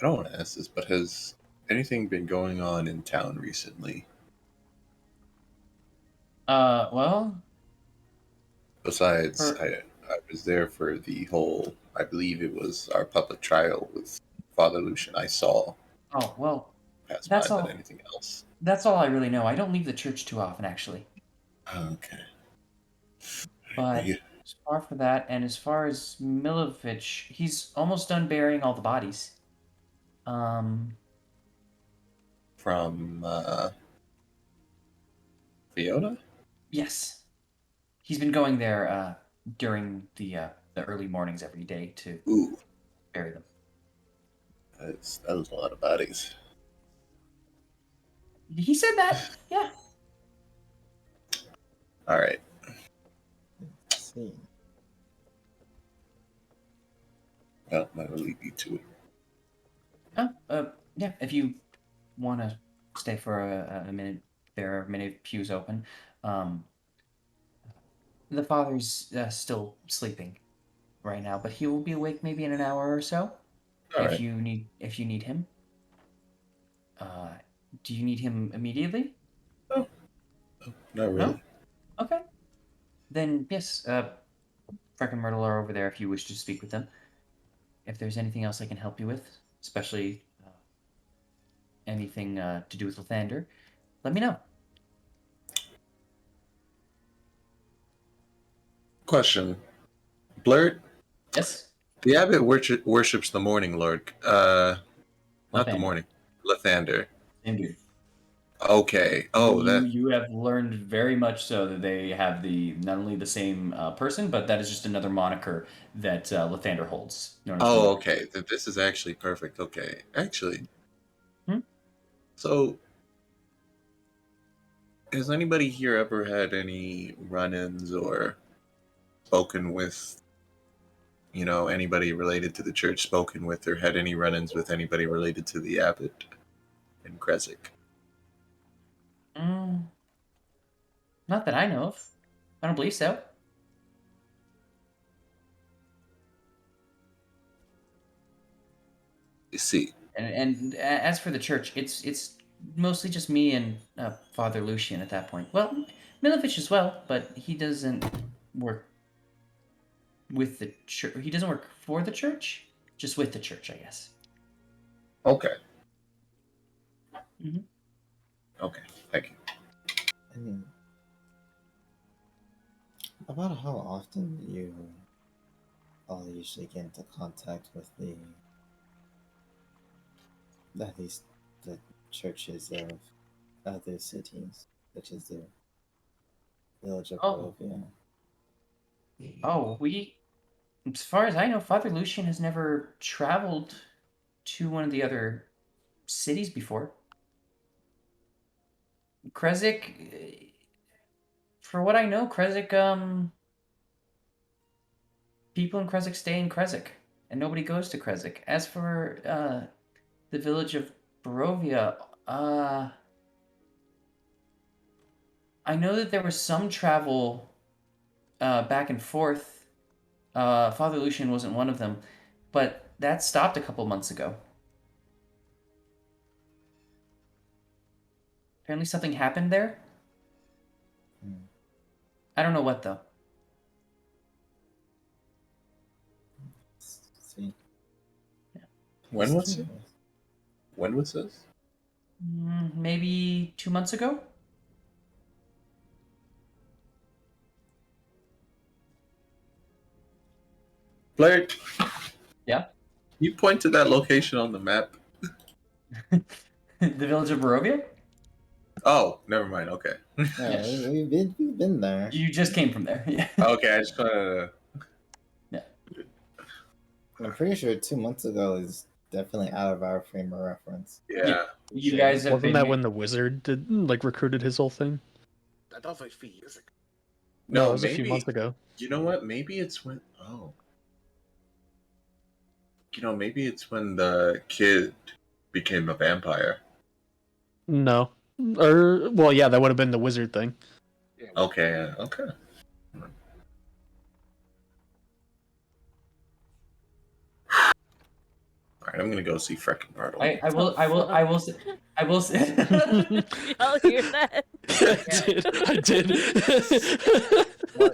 don't want to ask this, but has anything been going on in town recently? Well. Besides, For, I was there for the whole, I believe it was our public trial with Father Lucian. I saw oh well. pass by, That's but all. anything else? That's all I really know. I don't leave the church too often, actually. Okay. But Yeah. as far for that, and as far as Milovich, he's almost done burying all the bodies. From Fiona? Yes, he's been going there during the early mornings every day to Ooh, bury them. that was a lot of bodies. He said that. Yeah. All right. Let's see. Well, I will leave you to it. Oh, Yeah, if you want to stay for a minute, there are many pews open. Um, the father's still sleeping right now, but he will be awake maybe in an hour or so. All right. If you need him, uh, do you need him immediately? Oh, not No. really. Okay. Then yes, Frank and Myrtle are over there if you wish to speak with them. If there's anything else I can help you with, especially anything to do with Lathander, let me know. Question, Blurt. Yes, The abbot worships the morning lord. Not the Lathander. morning. Lathander. Indeed. Okay. Oh, that. You have learned very much so that they have the not only the same person, but that is just another moniker that Lathander holds, known as the Oh, Morning. okay. This is actually perfect. Okay. Actually, Hmm? so has anybody here ever had any run-ins or spoken with, anybody related to the church, spoken with or had any run-ins with anybody related to the abbot in Kresik? Mm, not that I know of. I don't believe so. You see. And as for the church, it's mostly just me and Father Lucian at that point. Well, Milovich as well, but he doesn't work with the church. He doesn't work for the church, just with the church, I guess. Okay. Mm-hmm. Okay. Thank you. I mean, about how often do you all usually get into contact with at least the churches of other cities, such as the village of Oh, Barovia? we. As far as I know, Father Lucian has never traveled to one of the other cities before. Kresik, for what I know, Kresik, people in Kresik stay in Kresik, and nobody goes to Kresik. As for the village of Barovia, I know that there was some travel back and forth. Father Lucian wasn't one of them, but that stopped a couple months ago. Apparently, something happened there. Hmm. I don't know what though. See, When was it? When was this? Maybe 2 months ago. Blurt, Yeah. you point to that location on the map. The village of Barovia? Oh, never mind. Okay. Yeah, Yes. we've been there. You just came from there. Yeah. Okay, I just wanted to. Yeah. I'm pretty sure 2 months ago is definitely out of our frame of reference. Yeah. You guys have Wasn't been that when the wizard did recruited his whole thing? That was like 3 years ago. No, it No, was a few months maybe. ago. You know what? Maybe it's when. Oh. Maybe it's when the kid became a vampire. No, or well, yeah, that would have been the wizard thing. Yeah, Okay. Okay. All right, I'm gonna go see Freaking Myrtle. I will say Y'all hear that? I did.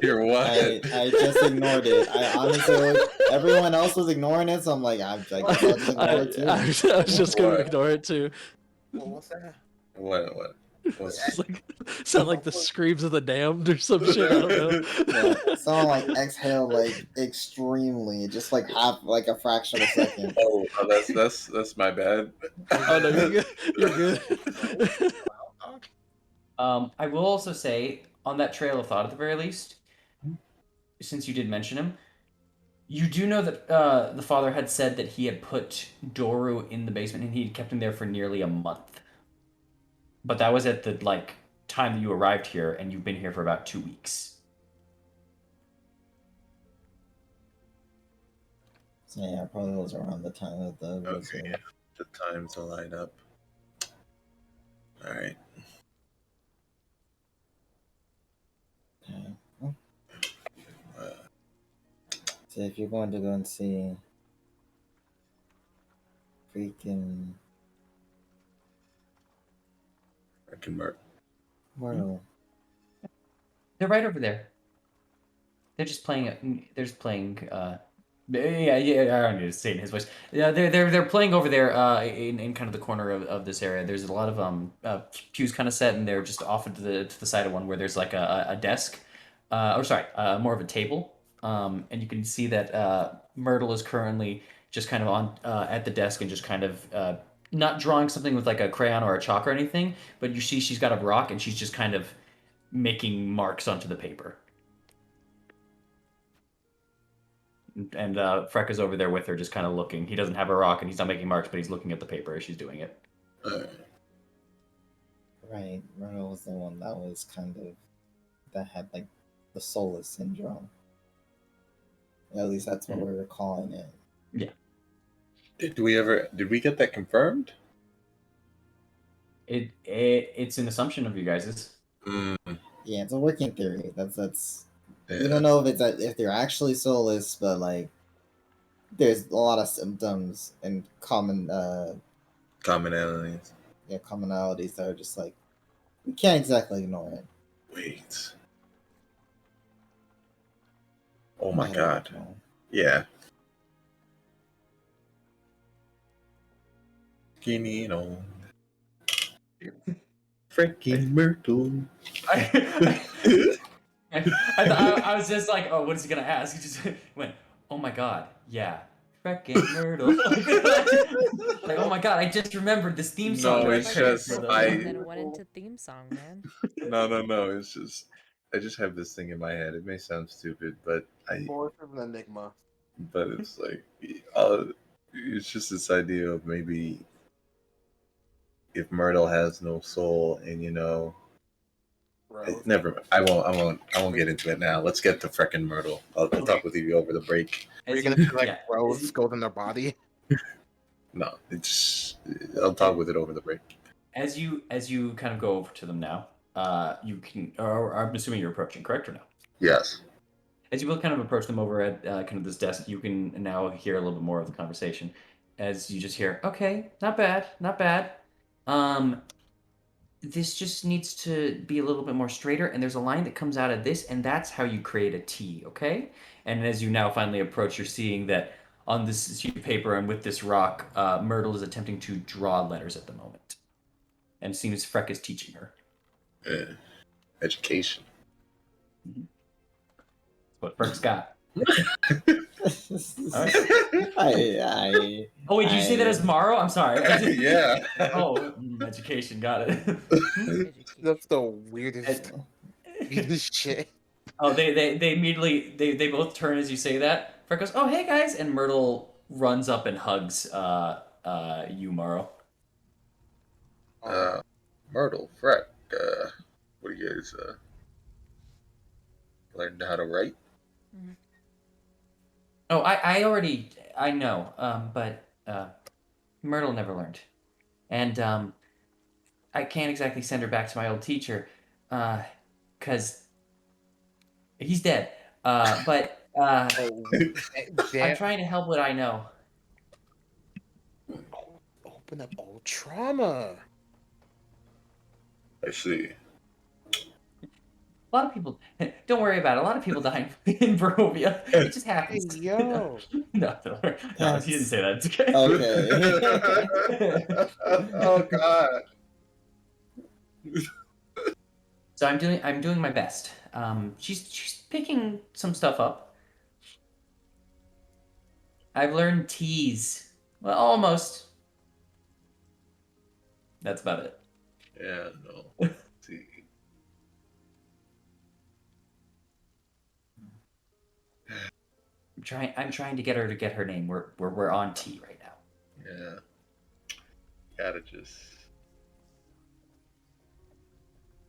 You're what? I just ignored it. I honestly, everyone else was ignoring it, so I'm like, I guess I'll just ignore it too. I was just gonna What? ignore it too. what was that? What? It's like sound like the screams of the damned or some shit. I don't know. Yeah, someone like exhaled like extremely, just like half, like a fraction of a second. Oh, that's my bad. Oh no, you're good. You're good. I will also say on that trail of thought at the very least, since you did mention him, you do know that the father had said that he had put Doru in the basement and he had kept him there for nearly a month. But that was at the time that you arrived here, and you've been here for about 2 weeks. So yeah, probably was around the time of the Okay. wizard. the time to line up. All right. Okay. Well, Uh, so if you're going to go and see freaking I can mark. Myrtle, They're right over there. They're just playing. They're just playing. Yeah. I don't need to say it in his voice. Yeah, they're playing over there. In kind of the corner of this area. There's a lot of pews kind of set, and they're just off to the side of one where there's like a desk, or sorry, more of a table. And you can see that Myrtle is currently just kind of on at the desk and just kind of not drawing something with like a crayon or a chalk or anything, but you see she's got a rock and she's just kind of making marks onto the paper. And Freck is over there with her, just kind of looking. He doesn't have a rock, and he's not making marks, but he's looking at the paper as she's doing it. right? Myrtle was the one that was kind of that had like the soulless syndrome. At least that's what we were calling it. Yeah. Did we get that confirmed? It's an assumption of you guys's. Yeah, it's a working theory. That's Yeah. you don't know if they're actually soulless, but like there's a lot of symptoms and Commonalities. commonalities that are just like we can't exactly ignore it. Wait. Oh I'm my headed god. now. Yeah. Skinny on. Freaking Myrtle. I was just like, oh, what is he gonna ask? He just went, oh my god, yeah, Frickin' Myrtle. Like, oh my god, I just remembered this theme song. No, that I it's created just for them. And then it went into theme song, man. No. It's just I just have this thing in my head. It may sound stupid, but More of an enigma. but it's like it's just this idea of maybe if Myrtle has no soul, and Bro. never. I won't get into it now. Let's get to frickin' Myrtle. I'll talk with you over the break. Are you As gonna you- feel like yeah. Rose goes in their body? No, I'll talk with it over the break. As you kind of go over to them now, you can, or I'm assuming you're approaching, correct or no? Yes. As you both kind of approach them over at kind of this desk, you can now hear a little bit more of the conversation. As you just hear, okay, not bad, not bad. This just needs to be a little bit more straighter, and there's a line that comes out of this, and that's how you create a T, okay? And as you now finally approach, you're seeing that on this sheet of paper and with this rock, Myrtle is attempting to draw letters at the moment. And it seems Freck is teaching her. Education. That's what Freck's got. I Oh wait, did you say that as Morrow? I'm sorry. Yeah. Oh, education, got it. That's the weirdest shit. Oh, they immediately they both turn as you say that. Freck goes, "Oh, hey guys," and Myrtle runs up and hugs you, Morrow. Myrtle, Freck, what do you guys learned how to write? Oh, I know, but Myrtle never learned, and I can't exactly send her back to my old teacher, cause he's dead. But I'm trying to help what I know. Open up old trauma. I see. A lot of people, don't worry about it. A lot of people die in Barovia. It just happens. Hey, yo. No, he didn't say that. It's okay. Okay. Oh god. So I'm doing my best. She's picking some stuff up. I've learned T's. Well, almost. That's about it. Yeah, no. Let's see. I'm trying to get her name. We're on T right now. Yeah. Gotta just.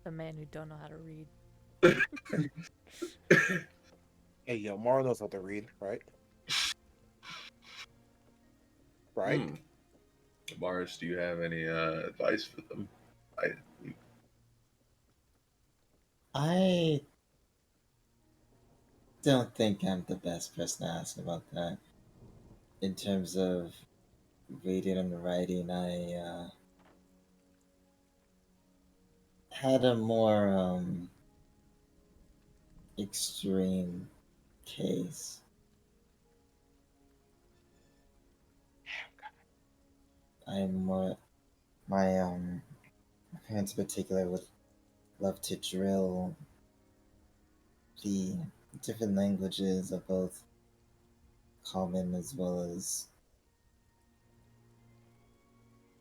The man who don't know how to read. Hey, yo, Mara knows how to read, right? Right? Morris, do you have any advice for them? I don't think I'm the best person to ask about that. In terms of reading and writing, I had a more extreme case. I'm more my parents in particular would love to drill the different languages of both common as well as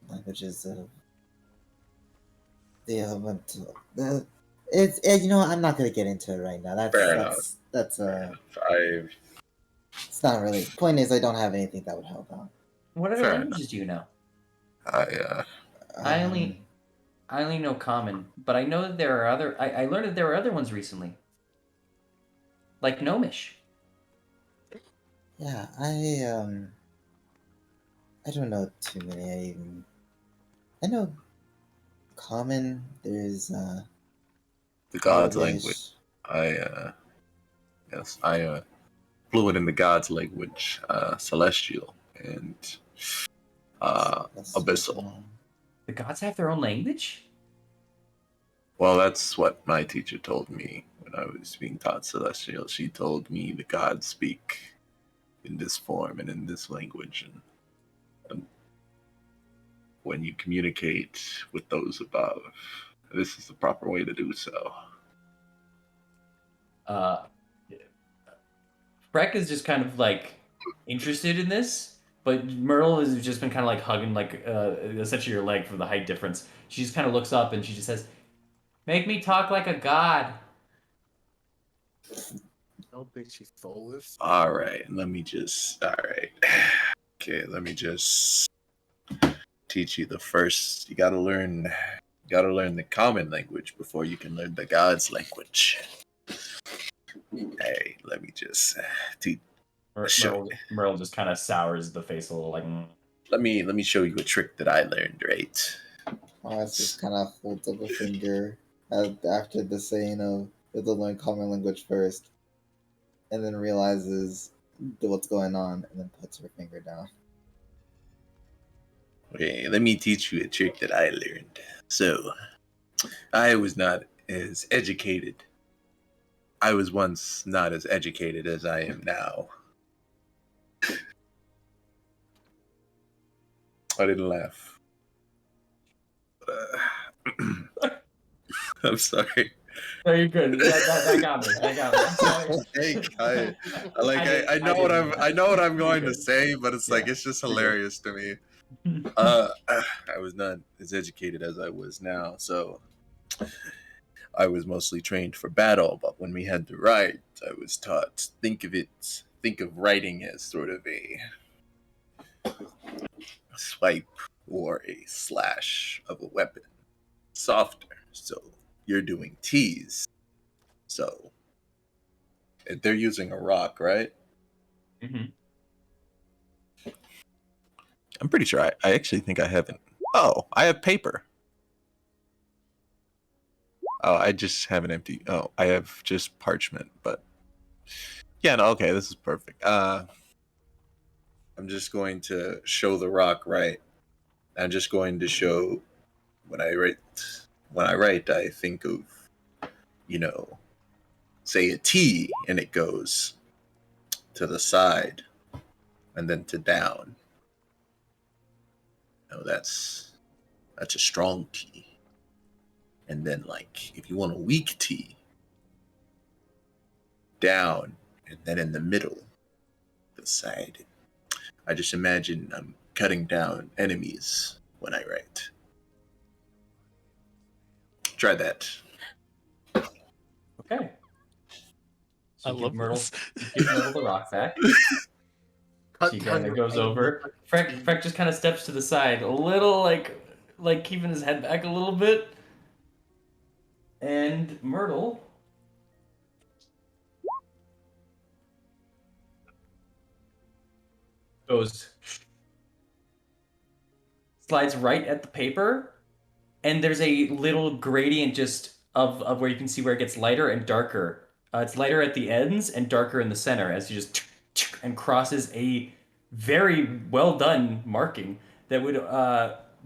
languages of the elemental. You know what, I'm not gonna get into it right now. Fair enough. That's I've it's not really. Point is, I don't have anything that would help out. What other Fair languages do you know? I I only know common, but I know that there are other. I learned that there are other ones recently, like Gnomish. Yeah, I don't know too many. I know common. There's the God's language. Elvish. I fluent in the God's language, celestial and abyssal. The gods have their own language? Well, that's what my teacher told me when I was being taught celestial. She told me the gods speak in this form and in this language, and when you communicate with those above, this is the proper way to do so. Freck is just kind of like interested in this, but Myrtle has just been kind of like hugging like essentially your leg for the height difference. She just kind of looks up and she just says, "Make me talk like a god." I don't think she stole this. All right, okay, let me just teach you the first. You gotta learn the common language before you can learn the God's language. Hey, let me just teach. Myrtle just kind of sours the face a little, like. Let me show you a trick that I learned. Right. Mars just kind of holds up a finger after the saying of you have to learn common language first, and then realizes what's going on, and then puts her finger down. Okay, let me teach you a trick that I learned. So, I was not as educated. I was once not as educated as I am now. I didn't laugh. I'm sorry. No, you're good. That got me. That got me. I'm sorry. I know what I'm going to say, but it's like it's just hilarious to me. I was not as educated as I was now, so I was mostly trained for battle. But when we had to write, I was taught think of writing as sort of a swipe or a slash of a weapon, softer. So you're doing T's. So they're using a rock, right? Mm-hmm. I'm pretty sure I actually think I haven't. Oh, I have paper. Oh, I just have an empty. Oh, I have just parchment, but yeah, no, okay, this is perfect. I'm just going to show the rock, right? I'm just going to show when I write. When I write, I think of, say a T, and it goes to the side and then to down. That's a strong T. And then, like, if you want a weak T, down and then in the middle, the side. I just imagine I'm cutting down enemies when I write. Try that. Okay. So I love this. give Myrtle the rock back. She kind of goes over. Freck just kind of steps to the side, a little like keeping his head back a little bit. And Myrtle goes slides right at the paper, and there's a little gradient just of where you can see where it gets lighter and darker. It's lighter at the ends and darker in the center as you just and crosses a very well done marking that would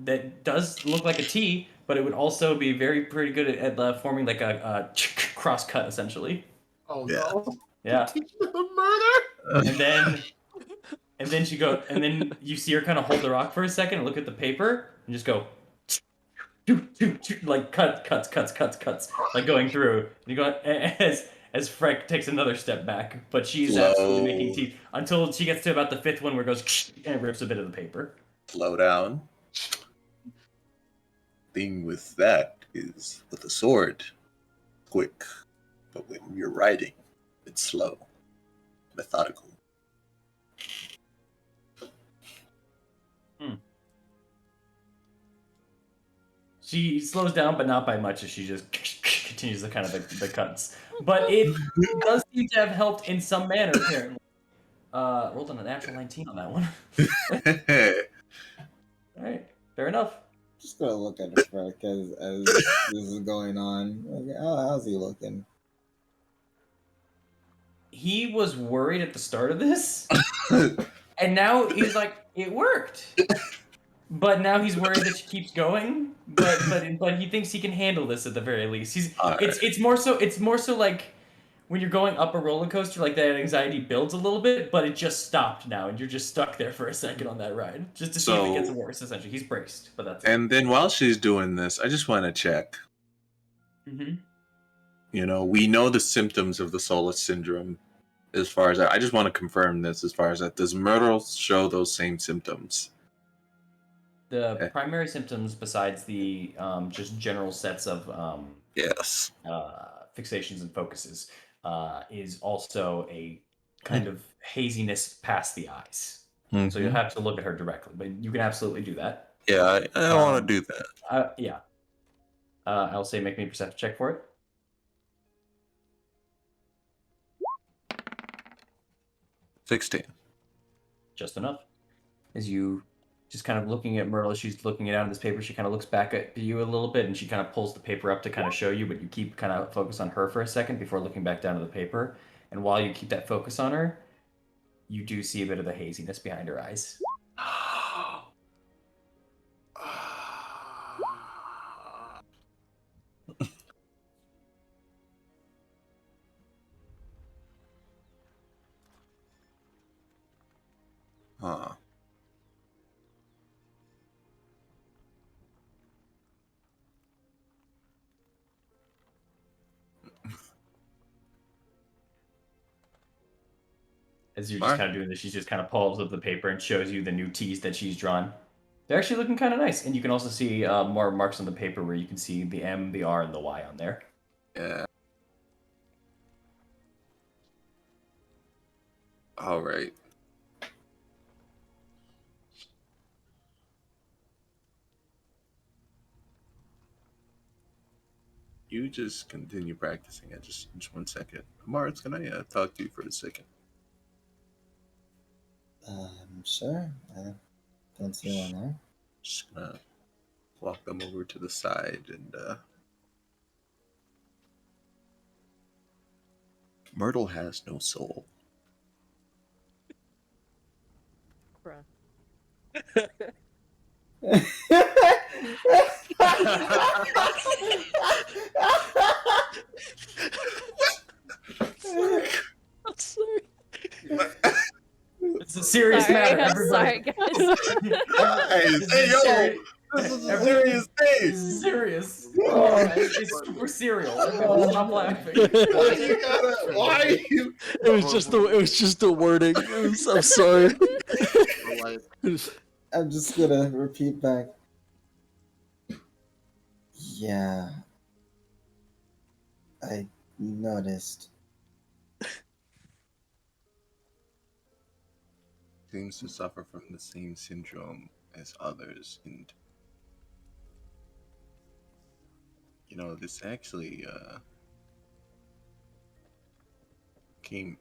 that does look like a T, but it would also be pretty good at forming like a cross cut essentially. Oh Yeah. no. Yeah. The murder. And then she goes, and then you see her kind of hold the rock for a second and look at the paper and just go, like cuts, like going through. And you go as Frank takes another step back, but she's absolutely making teeth until she gets to about the fifth one where it goes and it rips a bit of the paper. Slow down. Thing with that is with a sword, quick, but when you're writing, it's slow, methodical. She slows down, but not by much as she just continues the kind of the cuts. But it does seem to have helped in some manner, apparently. Rolled on a natural 19 on that one. All right, fair enough. Just gonna look at the Frank as this is going on. Like, oh, how's he looking? He was worried at the start of this, and now he's like, it worked. But now he's worried that she keeps going. But he thinks he can handle this at the very least. It's more so like when you're going up a roller coaster, like that anxiety builds a little bit, but it just stopped now, and you're just stuck there for a second on that ride, just to see if it gets worse. Essentially, he's braced, but that's. And then while she's doing this, I just want to check. Mm-hmm. You know, we know the symptoms of the Solus syndrome. As far as I just want to confirm this. As far as that, does Myrtle show those same symptoms? The primary symptoms, besides the just general sets of yes fixations and focuses, is also a kind of haziness past the eyes. Mm-hmm. So you'll have to look at her directly, but you can absolutely do that. Yeah, I want to do that. Yeah. I'll say make me a perception check for it. 16. Just enough. As you just kind of looking at Myrtle, she's looking it out in this paper. She kind of looks back at you a little bit, and she kind of pulls the paper up to kind of show you, but you keep kind of focus on her for a second before looking back down to the paper. And while you keep that focus on her, you do see a bit of the haziness behind her eyes. Huh. As you're just kind of doing this, she just kind of pulls up the paper and shows you the new T's that she's drawn. They're actually looking kind of nice, and you can also see more marks on the paper where you can see the M, the R, and the Y on there. Yeah. All right. You just continue practicing. Just 1 second. Mars, can I talk to you for a second? Sure. I don't see one there. Just gonna walk them over to the side and Myrtle has no soul. Bruh. I'm sorry. It's a serious matter, everybody. Sorry, guys. Hey, yo! This is a serious This thing! is serious. It's super serial. Everybody stop laughing. Why you? It was just the wording. I'm sorry. I'm just gonna repeat back. Yeah. I noticed. Seems to suffer from the same syndrome as others, and you know, this actually came.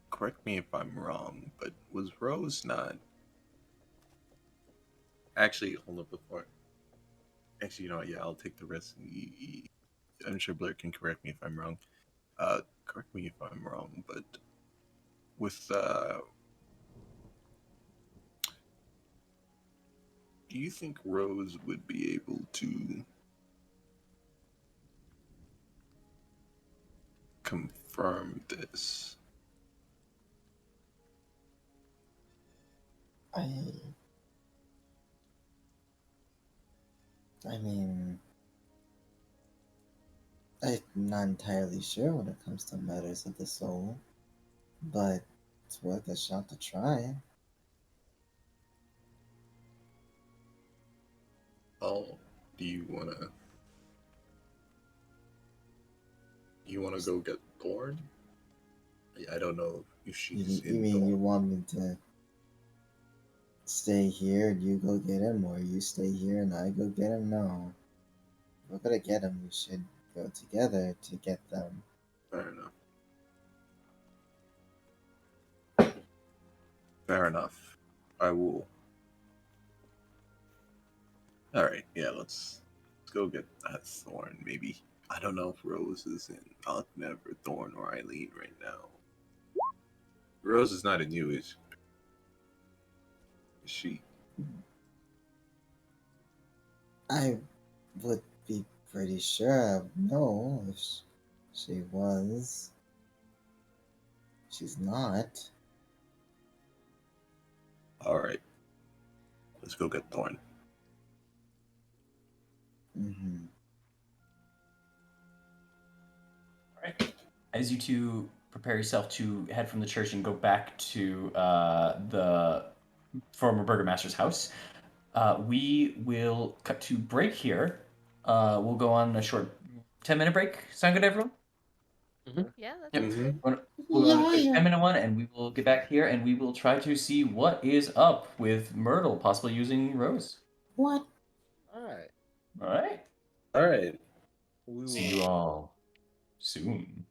Correct me if I'm wrong, but was Rose not Actually, hold up before. Actually, you know what? Yeah, I'll take the risk. I'm sure Blair can correct me if I'm wrong. Correct me if I'm wrong, but with do you think Rose would be able to confirm this? I mean, I'm not entirely sure when it comes to matters of the soul, but it's worth a shot to try. Oh, do you wanna go get Thorn? I don't know if she's You in mean you Thorn. want me to stay here and you go get him, or you stay here and I go get him? No. If we're gonna get him, we should go together to get them. Fair enough. Fair enough. I will. All right, yeah, let's go get that Thorn. Maybe I don't know if Rose is in Never Thorn or Eileen right now. Rose is not in you, is she? I would be pretty sure I'd know if she was. She's not. All right, let's go get Thorn. Mm-hmm. All right. As you two prepare yourself to head from the church and go back to the former burgomaster's house, we will cut to break here. We'll go on a short 10-minute break. Sound good, everyone? Yeah, that Yep. sounds good. We'll go on a quick Yeah. 10-minute one, and we will get back here, and we will try to see what is up with Myrtle, possibly using Rose. What? All right. All right. All right. See you all soon.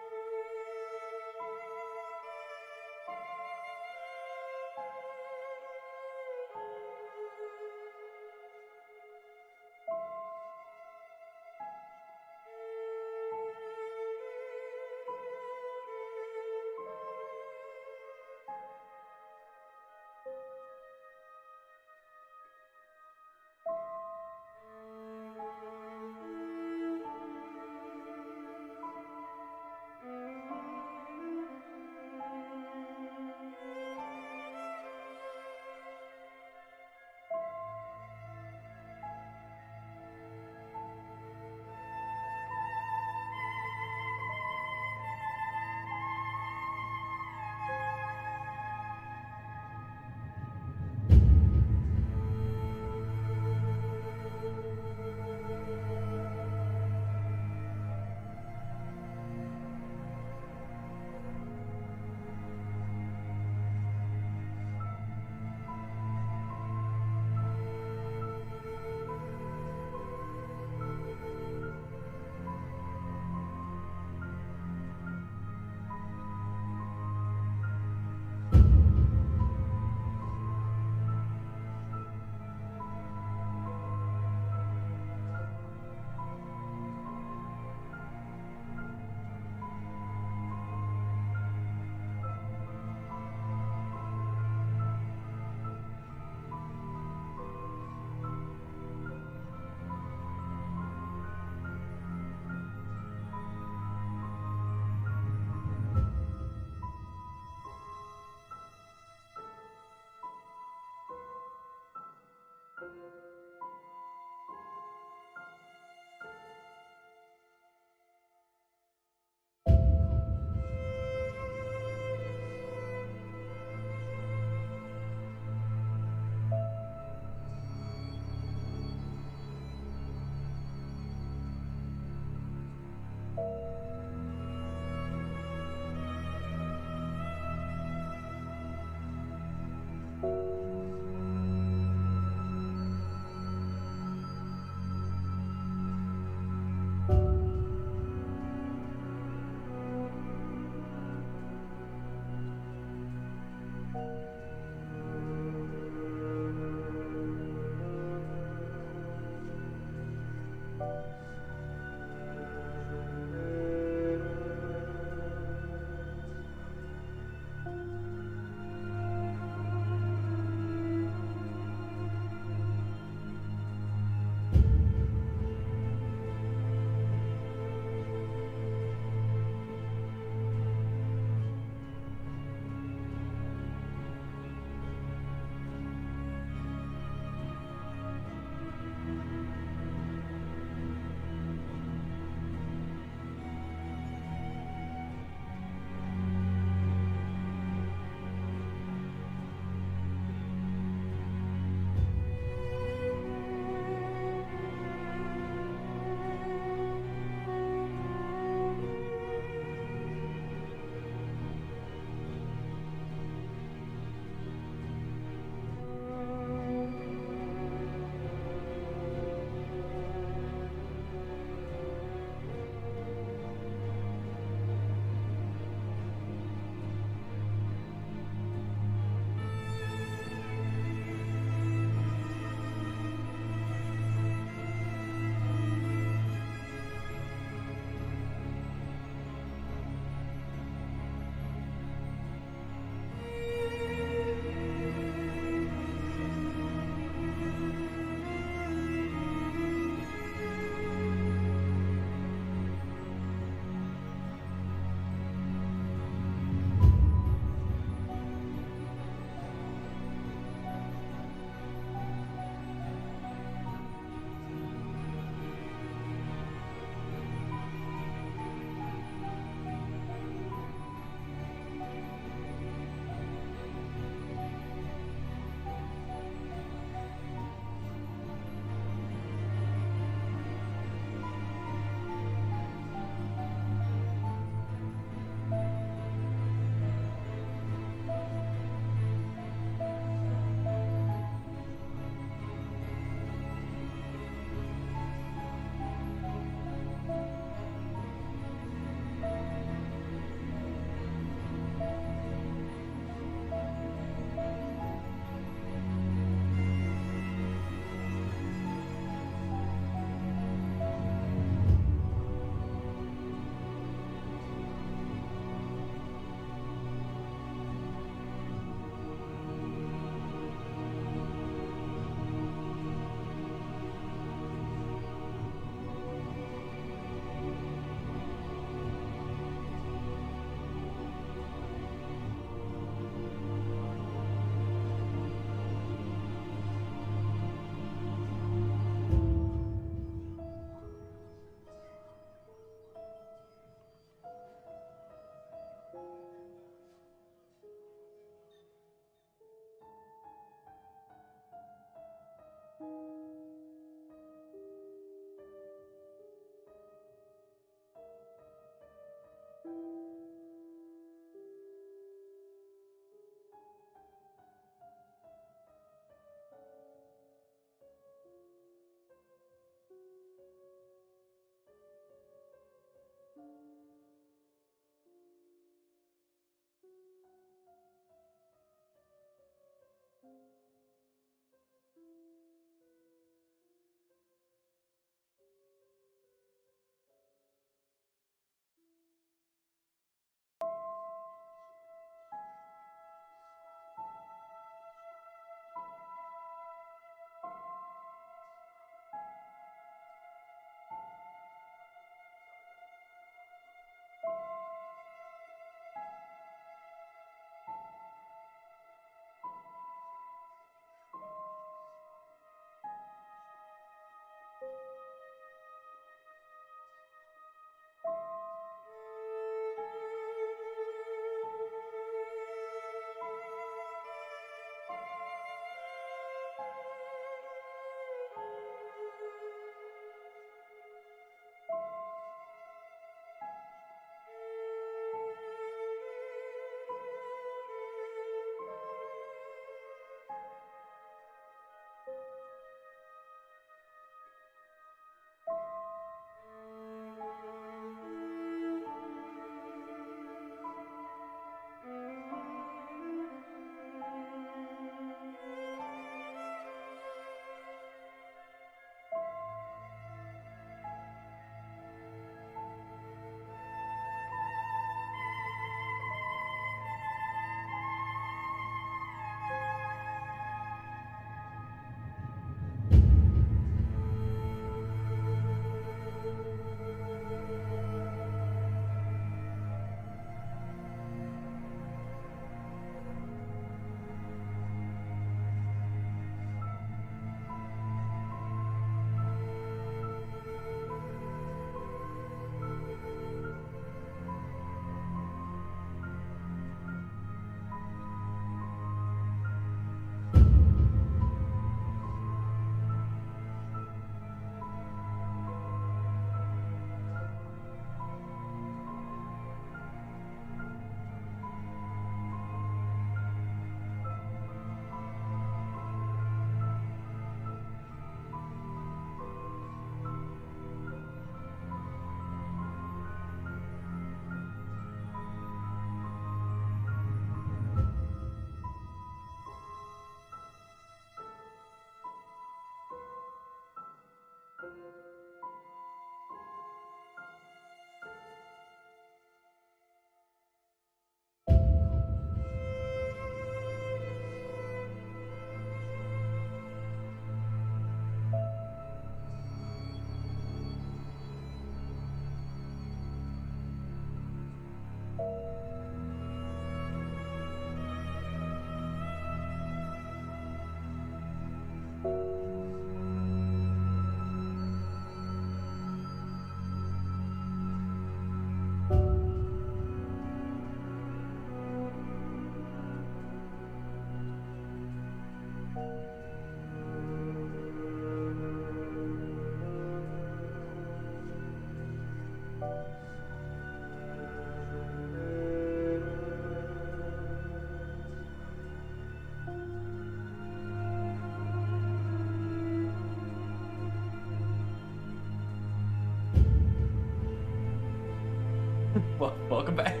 Welcome back.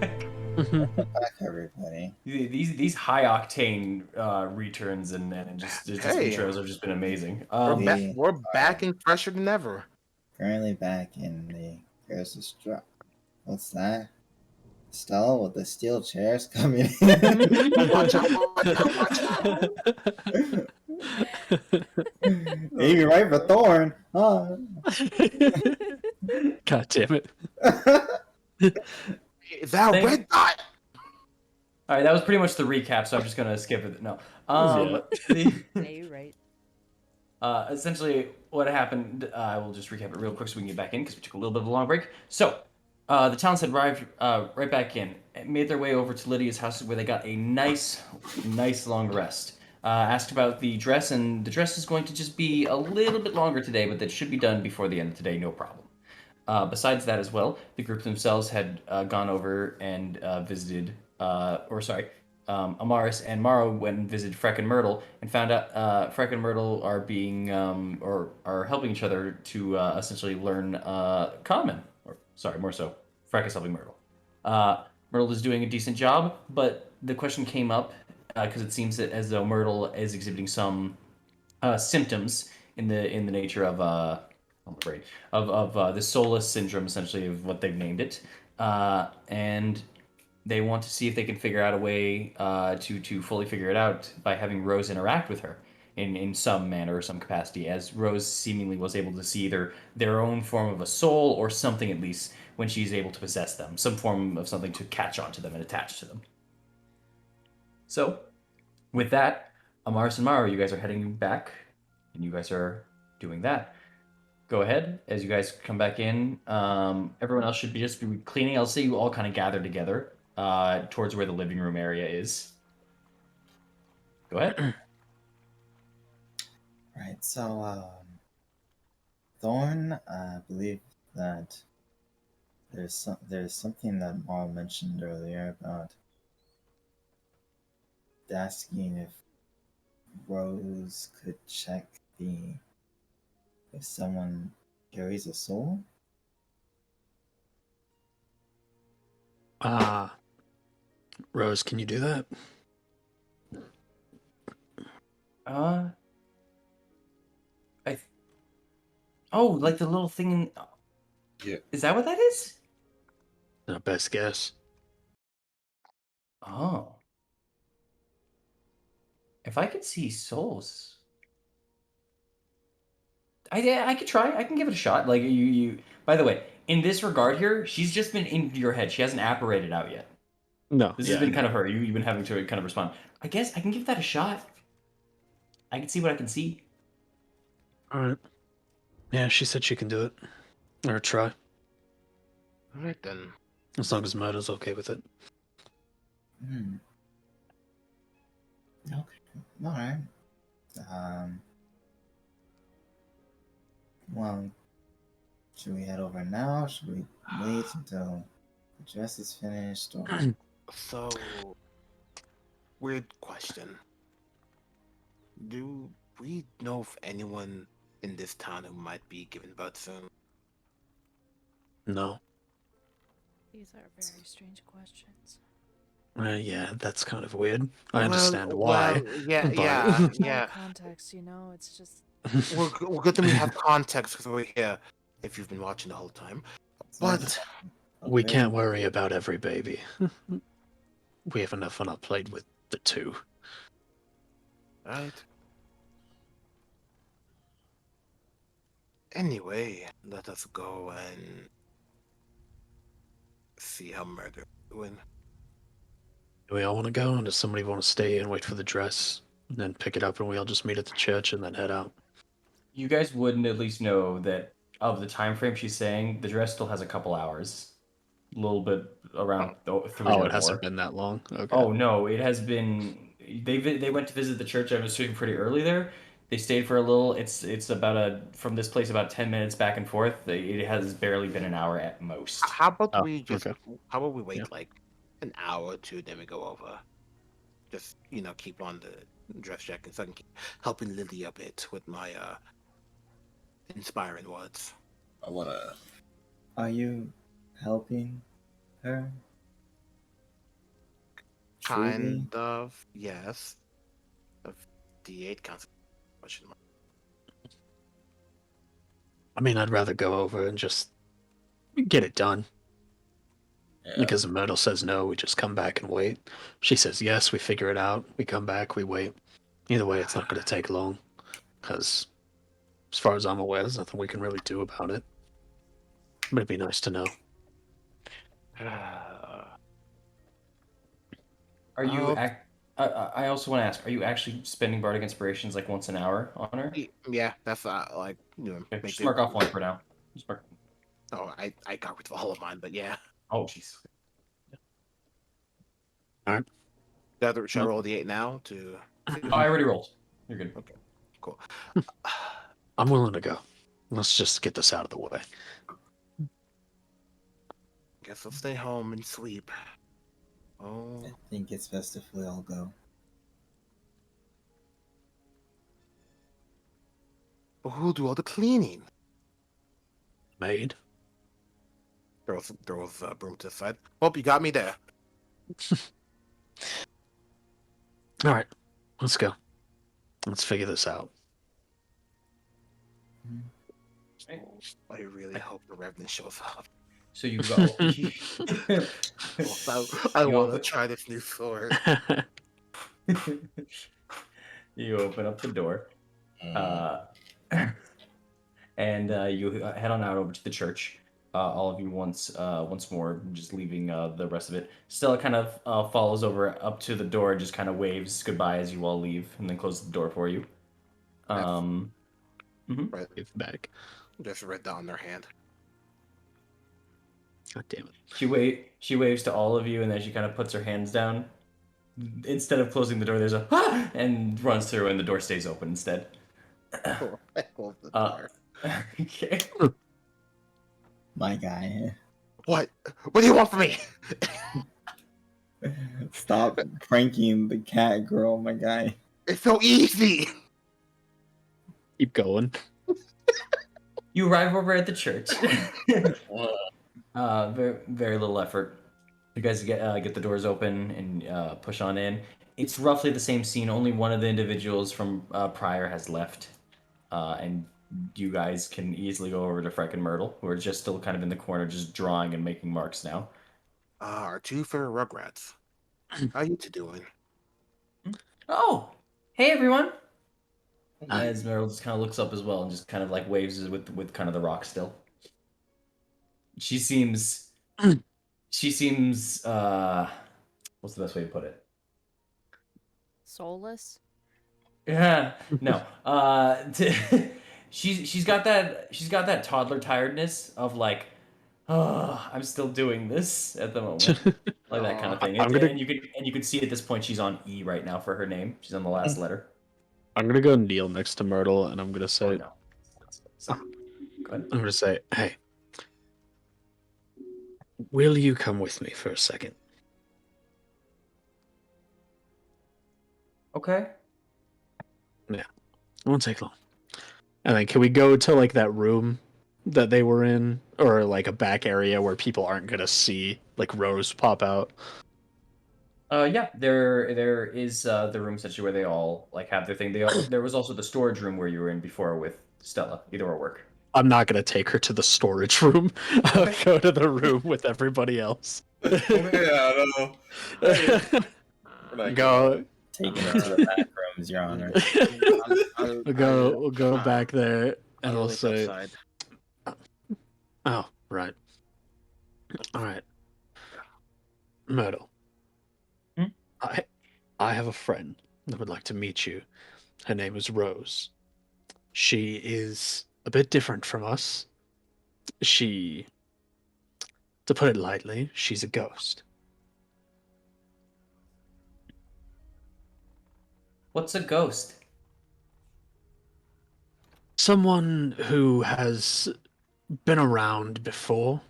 Back, everybody. These high octane returns and just Hey. intros have just been amazing. We're back and fresher than ever. Currently back in the Curse of Strahd. What's that? Stella with the steel chairs coming in. Watch out, watch out. Amy right for Thorn. Huh? God damn it. Is that a Thank- red dot? All right, that was pretty much the recap, so I'm just gonna skip it. No. Yeah. Yeah, you're right. Essentially, what happened, I will just recap it real quick so we can get back in because we took a little bit of a long break. So, the Talons had arrived right back in, made their way over to Lydia's house where they got a nice long rest. Asked about the dress, and the dress is going to just be a little bit longer today, but that should be done before the end of today, no problem. Besides that as well, the group themselves had gone over and visited, Amaris and Morrow went and visited Freck and Myrtle and found out Freck and Myrtle are being or are helping each other to essentially learn Common. Or sorry, more so, Freck is helping Myrtle. Myrtle is doing a decent job, but the question came up because it seems that as though Myrtle is exhibiting some symptoms in the nature of I'm afraid of the soulless syndrome, essentially of what they've named it, and they want to see if they can figure out a way to fully figure it out by having Rose interact with her in some manner or some capacity, as Rose seemingly was able to see either their own form of a soul or something at least when she's able to possess them, some form of something to catch onto them and attach to them. So, with that, Amaris and Maro, you guys are heading back, and you guys are doing that. Go ahead as you guys come back in. Everyone else should be cleaning. I'll see you all kind of gather together towards where the living room area is. Go ahead. Right, so Thorn, I believe that there's something that Marl mentioned earlier about asking if Rose could check if someone carries a soul. Rose, can you do that? Like the little thing in. Yeah. Is that what that is? Best guess. Oh. If I could see souls, I could try. I can give it a shot. Like you. By the way, in this regard here, she's just been in your head. She hasn't apparated out yet. No. This has been kind of her. You've been having to kind of respond. I guess I can give that a shot. I can see what I can see. All right. Yeah, she said she can do it. Or try. All right then. As long as Murdo's okay with it. Okay. All right. Well, should we head over now? Should we wait until the dress is finished? Or So, weird question. Do we know if anyone in this town who might be giving birth soon? No. These are very strange questions. Yeah, that's kind of weird. I understand why. Well, yeah, but- yeah, No yeah. context, it's just We're good that we have context because we're here. If you've been watching the whole time, but We Okay. can't worry about every baby. We have enough on our plate with the two. right. Anyway, let us go and see how murder is doing. Do we all want to go, and does somebody want to stay and wait for the dress, and then pick it up, and we all just meet at the church and then head out? You guys wouldn't at least know that of the time frame she's saying, the dress still has a couple hours. A little bit around 3 Oh, or it hasn't more. been that long. Okay. Oh no, it has been. They went to visit the church. I was assuming pretty early there. They stayed for a little. It's about from this place about 10 minutes back and forth. It has barely been an hour at most. How about Oh, we just? okay. How about we wait Yeah. like an hour or two, then we go over. Just keep on the dress check and so I can keep helping Lily a bit with my inspiring words. I wanna. Are you helping her? Truly? Kind of, yes. Of D8 counts. Question mark. I mean, I'd rather go over and just get it done. Yeah. Because if Myrtle says no, we just come back and wait. She says yes, we figure it out. We come back, we wait. Either way, it's not going to take long. Because, as far as I'm aware, there's nothing we can really do about it. But it'd be nice to know. Are you? Oh. I also want to ask: are you actually spending bardic inspirations like once an hour on her? Yeah, that's like Okay, make just it. mark off one for now. Just mark. Oh, I got rid of all of mine, but yeah. Oh jeez. Should I roll the 8 now to? Oh, I already rolled. You're good. Okay, cool. I'm willing to go. Let's just get this out of the way. Guess I'll stay home and sleep. Oh, I think it's best if we all go. but who'll do all the cleaning? Maid? Throws broom to the side. Hope you got me there. Alright, let's go. Let's figure this out. I really hope the Revenant shows up. So you go. I You want to open- try this new sword. You open up the door, Mm. and you head on out over to the church. All of you once more, just leaving the rest of it. Stella kind of follows over up to the door, just kind of waves goodbye as you all leave, and then closes the door for you. Mhm. Right, Give back. just read down their hand. God damn it. She waves to all of you, and then she kind of puts her hands down. Instead of closing the door, there's a ah! And runs through, and the door stays open instead. Cool. I close the Uh, door. Okay. My guy. What? What do you want from me? Stop pranking the cat girl, my guy. It's so easy. Keep going. You arrive over at the church. Very, very little effort. You guys get the doors open and push on in. It's roughly the same scene. Only one of the individuals from prior has left, and you guys can easily go over to Freck and Myrtle, who are just still kind of in the corner, just drawing and making marks now. Our two fair rugrats. How you two doing? Oh, hey everyone! Hi. As Myrtle just kind of looks up as well and just kind of like waves with kind of the rock still. She seems what's the best way to put it? Soulless? Yeah, no. She's got that toddler tiredness of like, oh, I'm still doing this at the moment, like that kind of thing. I'm gonna- And you can see at this point she's on E right now for her name. She's on the last letter. I'm gonna go kneel next to Myrtle, and I'm gonna say, Oh no. Stop. Go ahead. I'm gonna say, hey, will you come with me for a second? Okay. It won't take long. And then can we go to like that room that they were in, or like a back area where people aren't gonna see like Rose pop out? Yeah, there is the room essentially where they all like have their thing. There was also the storage room where you were in before with Stella. Either or work. I'm not gonna take her to the storage room. I'll Okay. go to the room with everybody else. Yeah, no. Hey, we're not Go. Taking it to the back rooms, Your Honor. We'll go back there and I'll we'll wait say, outside. "Oh, right, all right, Myrtle. Hmm? I have a friend that would like to meet you. Her name is Rose. She is a bit different from us. She, to put it lightly, she's a ghost. What's a ghost? Someone who has been around before,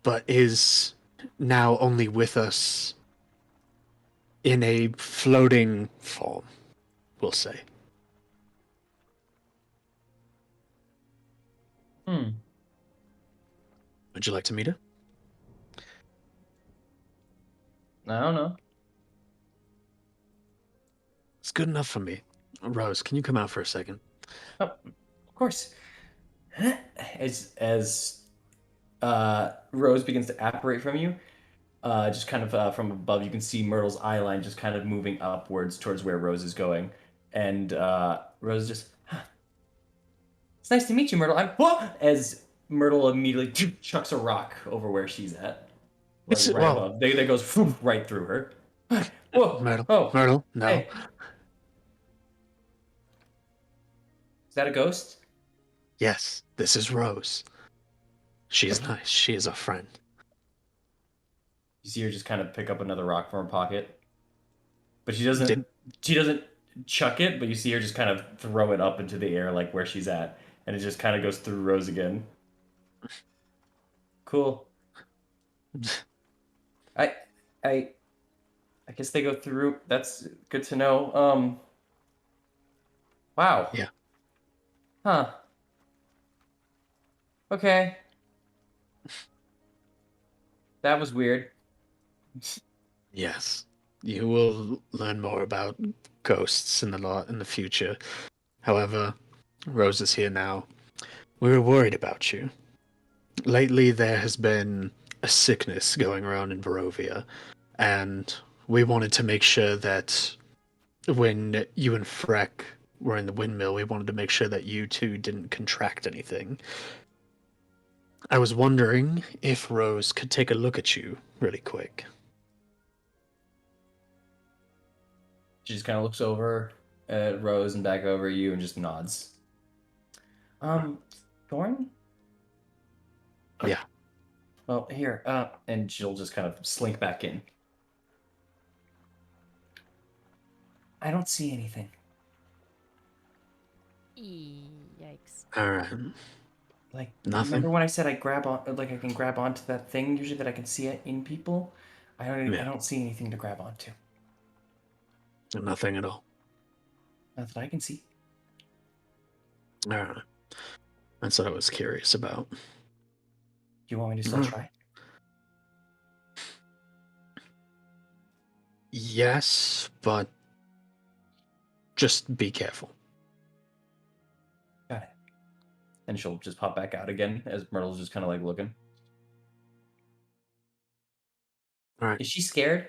but is now only with us in a floating form, we'll say." Hmm. Would you like to meet her? I don't know. It's good enough for me. Rose, can you come out for a second? Oh, of course. As Rose begins to apparate from you, just kind of from above, you can see Myrtle's eye line just kind of moving upwards towards where Rose is going, and Rose just, huh, it's nice to meet you, Myrtle. I'm whoa! As Myrtle immediately chucks a rock over where she's at, like It's right well, above. That goes right through her. Whoa! Myrtle. Oh, Myrtle, no. hey, is that a ghost? Yes, this is Rose. She is nice. She is a friend. You see her just kind of pick up another rock from her pocket, but she doesn't. Did She doesn't chuck it, but you see her just kind of throw it up into the air, like where she's at, and it just kind of goes through Rose again. Cool. I, I, I guess they go through. That's good to know. Wow. Yeah. Huh. Okay. That was weird. Yes. You will learn more about ghosts in the future. However, Rose is here now. We were worried about you. Lately, there has been a sickness going around in Barovia, and we wanted to make sure that when you and Freck were in the windmill, we wanted to make sure that you two didn't contract anything. I was wondering if Rose could take a look at you really quick. She just kind of looks over at Rose and back over at you and just nods. Thorn? Yeah. Well, here, and she'll just kind of slink back in. I don't see anything. Yikes. All right. Like, Nothing? remember when I said I grab on, like I can grab onto that thing usually that I can see it in people? I Yeah. don't see anything to grab onto. Nothing at all. Not that I can see. All right. That's what I was curious about. Do you want me to still Mm. try? Yes, but just be careful. Got it. And she'll just pop back out again as Myrtle's just kind of like looking. All right. Is she scared?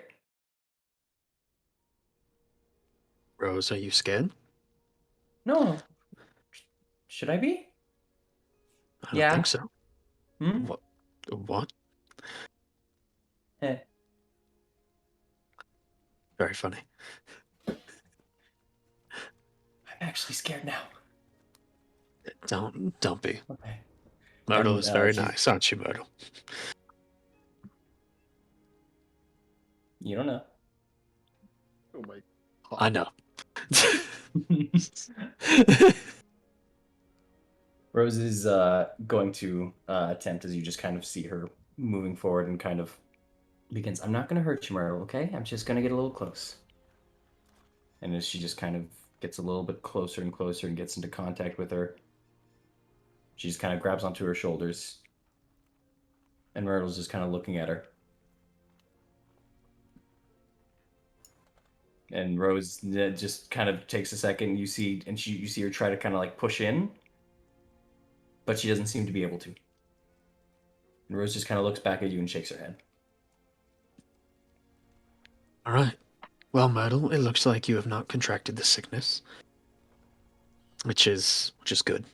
Rose, are you scared? No. Should I be? I don't Yeah. think so. Hmm? What? What? Eh. Very funny. I'm actually scared now. Don't be. Okay. Myrtle And, is very she's- nice, aren't you, Myrtle? You don't know. Oh my. I know. Rose is going to attempt as you just kind of see her moving forward and kind of begins. I'm not going to hurt you, Myrtle, okay? I'm just going to get a little close. And as she just kind of gets a little bit closer and closer and gets into contact with her, she just kind of grabs onto her shoulders. And Myrtle's just kind of looking at her. And Rose just kind of takes a second. You see her try to kind of like push in, but she doesn't seem to be able to. And Rose just kind of looks back at you and shakes her head. All right. Well, Myrtle, it looks like you have not contracted the sickness, which is good.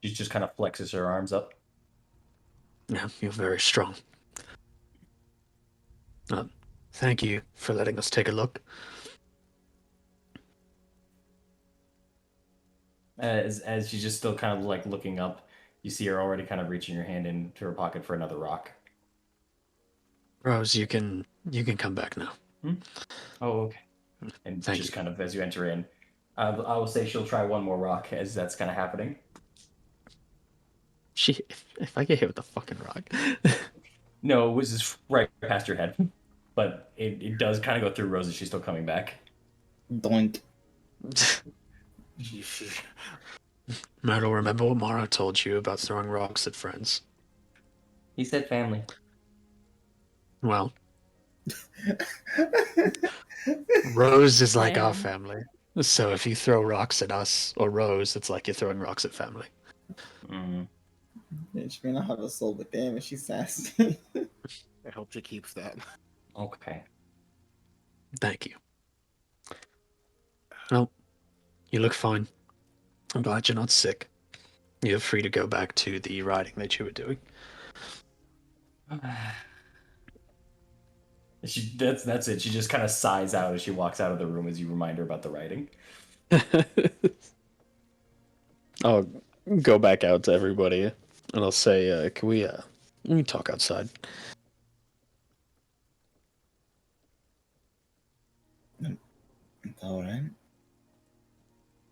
She just kind of flexes her arms up. Yeah, you're very strong. Thank you for letting us take a look. As she's just still kind of like looking up, you see her already kind of reaching her hand into her pocket for another rock. Rose, you can come back now. Oh, okay. And Thank just you. kind of as you enter in, I will say she'll try one more rock as that's kind of happening. If I get hit with a fucking rock. No, it was just right past your head, but it does kind of go through Rose as she's still coming back. Doink. Myrtle, remember what Mara told you about throwing rocks at friends? He said family. Well, Rose is like our Plan. family. So if you throw rocks at us or Rose, it's like you're throwing rocks at family. Mm. Yeah, she may not have a soul, but damn, is she sassy. I hope she keeps that. Okay. Thank you. Well, you look fine. I'm glad you're not sick. You're free to go back to the riding that you were doing. That's it. She just kind of sighs out as she walks out of the room as you remind her about the writing. I'll go back out to everybody and I'll say, can we talk outside? All right.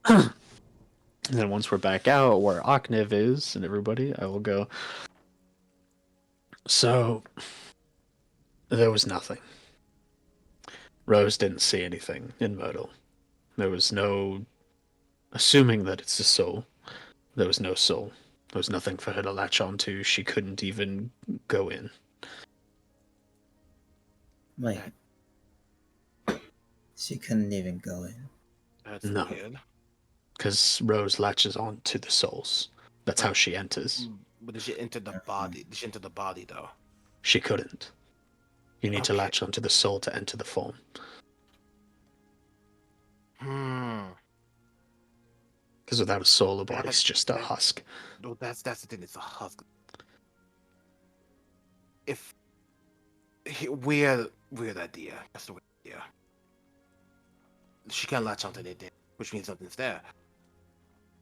And then once we're back out where Okniv is and everybody, I will go. So, there was nothing. Rose didn't see anything in Myrtle. There was no. Assuming that it's a soul, there was no soul. There was nothing for her to latch onto. She couldn't even go in. Wait. She couldn't even go in. That's No. weird. Because Rose latches on to the souls. That's how she enters. But did she enter the body? Did she enter the body though? She couldn't. You need to Okay. latch onto the soul to enter the form. Because without a soul, a body's just a husk. No, that's the thing. It's a husk. If weird idea. That's the weird idea. She can't latch onto anything, which means something's there.